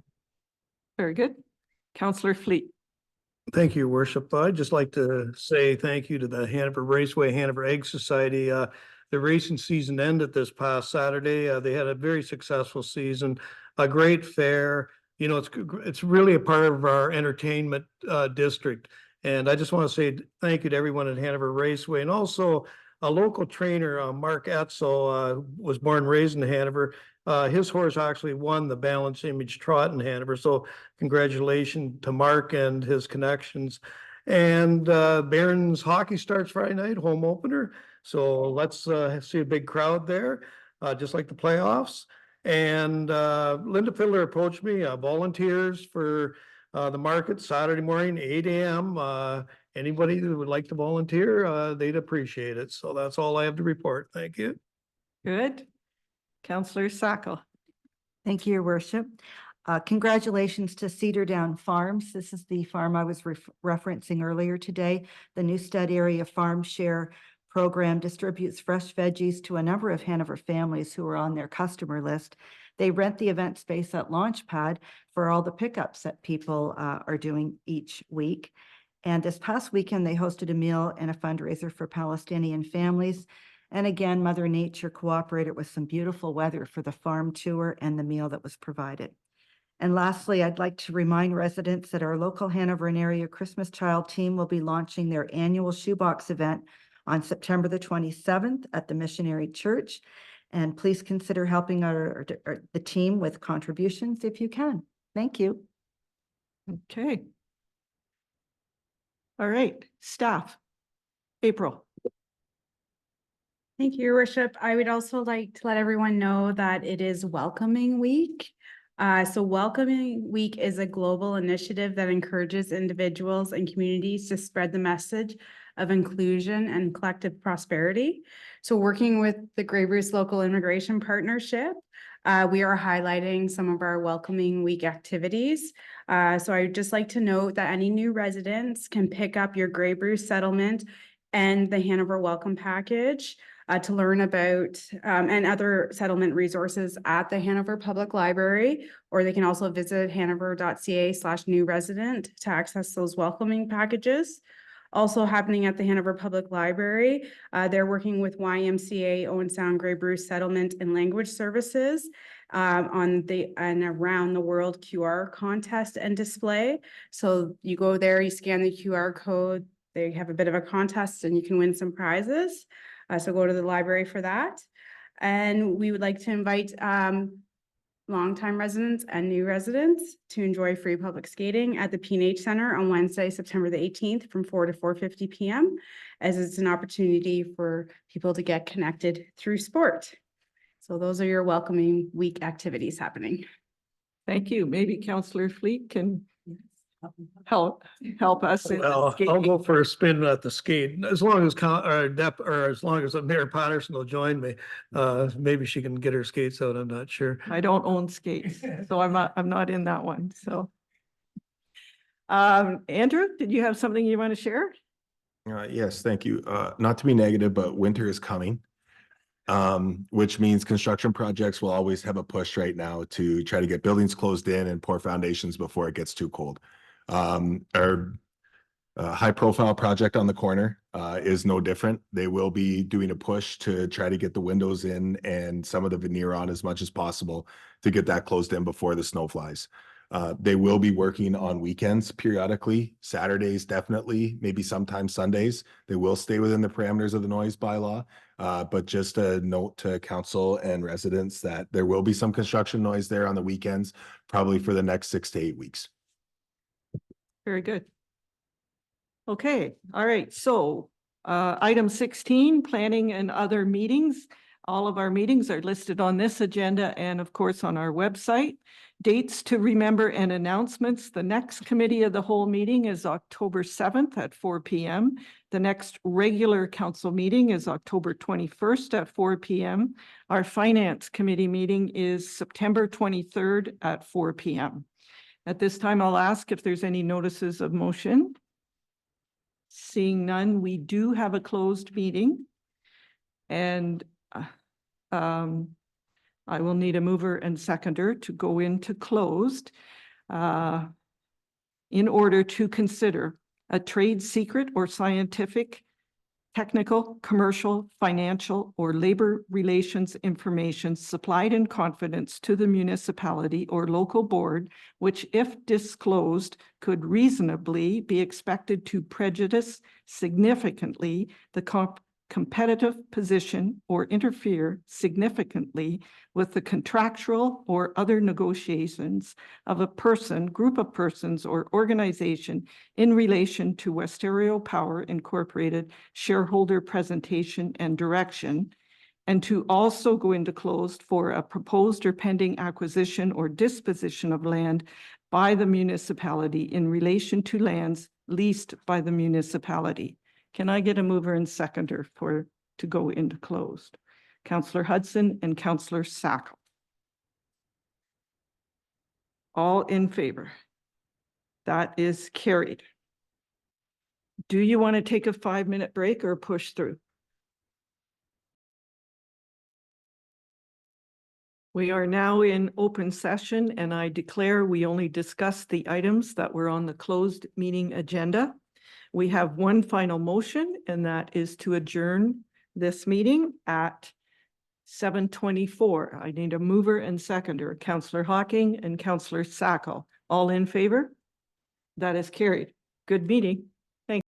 [SPEAKER 1] Very good. Counselor Fleet.
[SPEAKER 8] Thank you, Your Worship. I'd just like to say thank you to the Hanover Raceway, Hanover Egg Society. The racing season ended this past Saturday. They had a very successful season, a great fair. You know, it's really a part of our entertainment district. And I just want to say thank you to everyone at Hanover Raceway, and also a local trainer, Mark Etzel, was born and raised in Hanover. His horse actually won the Balance Image Trot in Hanover. So congratulations to Mark and his connections. And Barron's hockey starts Friday night, home opener. So let's see a big crowd there, just like the playoffs. And Linda Fiddler approached me, volunteers for the market Saturday morning, 8 a.m. Anybody that would like to volunteer, they'd appreciate it. So that's all I have to report. Thank you.
[SPEAKER 1] Good. Counselor Sacco.
[SPEAKER 11] Thank you, Your Worship. Congratulations to Cedar Down Farms. This is the farm I was referencing earlier today. The Newstead Area Farm Share program distributes fresh veggies to a number of Hanover families who are on their customer list. They rent the event space at Launchpad for all the pickups that people are doing each week. And this past weekend, they hosted a meal and a fundraiser for Palestinian families. And again, Mother Nature cooperated with some beautiful weather for the farm tour and the meal that was provided. And lastly, I'd like to remind residents that our local Hanover and area Christmas Child team will be launching their annual shoebox event on September the 27th at the Missionary Church. And please consider helping the team with contributions if you can. Thank you.
[SPEAKER 1] Okay. All right, staff. April.
[SPEAKER 19] Thank you, Your Worship. I would also like to let everyone know that it is Welcoming Week. So Welcoming Week is a global initiative that encourages individuals and communities to spread the message of inclusion and collective prosperity. So working with the Grey Bruce Local Immigration Partnership, we are highlighting some of our Welcoming Week activities. So I'd just like to note that any new residents can pick up your Grey Bruce settlement and the Hanover Welcome Package to learn about and other settlement resources at the Hanover Public Library, or they can also visit hanover.ca/new resident to access those welcoming packages. Also happening at the Hanover Public Library, they're working with YMCA Owen Sound Grey Bruce Settlement and Language Services on the and around the world QR contest and display. So you go there, you scan the QR code, they have a bit of a contest and you can win some prizes. So go to the library for that. And we would like to invite longtime residents and new residents to enjoy free public skating at the P&H Center on Wednesday, September the 18th from 4 to 4:50 p.m. as it's an opportunity for people to get connected through sport. So those are your Welcoming Week activities happening.
[SPEAKER 1] Thank you. Maybe Counselor Fleet can help us. in
[SPEAKER 8] Well, I'll
[SPEAKER 1] skating.
[SPEAKER 8] go for a spin at the skate, as long as as long as Mayor Patterson will join me. Maybe she can get her skates out, I'm not sure.
[SPEAKER 1] I don't own skates, so I'm not in that one, so. Andrew, did you have something you want to share?
[SPEAKER 5] Yes, thank you. Not to be negative, but winter is coming. which means construction projects will always have a push right now to try to get buildings closed in and pour foundations before it gets too cold. Our high profile project on the corner is no different. They will be doing a push to try to get the windows in and some of the veneer on as much as possible to get that closed in before the snow flies. They will be working on weekends periodically, Saturdays definitely, maybe sometimes Sundays. They will stay within the parameters of the noise bylaw. But just a note to council and residents that there will be some construction noise there on the weekends, probably for the next 6 to 8 weeks.
[SPEAKER 1] Very good. Okay, all right, so item 16, planning and other meetings. All of our meetings are listed on this agenda and of course on our website. Dates to remember and announcements. The next committee of the whole meeting is October 7th at 4 p.m. The next regular council meeting is October 21st at 4 p.m. Our finance committee meeting is September 23rd at 4 p.m. At this time, I'll ask if there's any notices of motion. Seeing none, we do have a closed meeting. And I will need a mover and seconder to go into closed in order to consider a trade secret or scientific, technical, commercial, financial, or labor relations information supplied in confidence to the municipality or local board, which if disclosed could reasonably be expected to prejudice significantly the competitive position or interfere significantly with the contractual or other negotiations of a person, group of persons, or organization in relation to Westerio Power Incorporated shareholder presentation and direction, and to also go into closed for a proposed or pending acquisition or disposition of land by the municipality in relation to lands leased by the municipality. Can I get a mover and seconder to go into closed? Councillor Hudson and Councillor Sacco. All in favor? That is carried. Do you want to take a 5-minute break or push through? We are now in open session and I declare we only discussed the items that were on the closed meeting agenda. We have one final motion, and that is to adjourn this meeting at 7:24. I need a mover and seconder, Councillor Hocking and Councillor Sacco. All in favor? That is carried. Good meeting.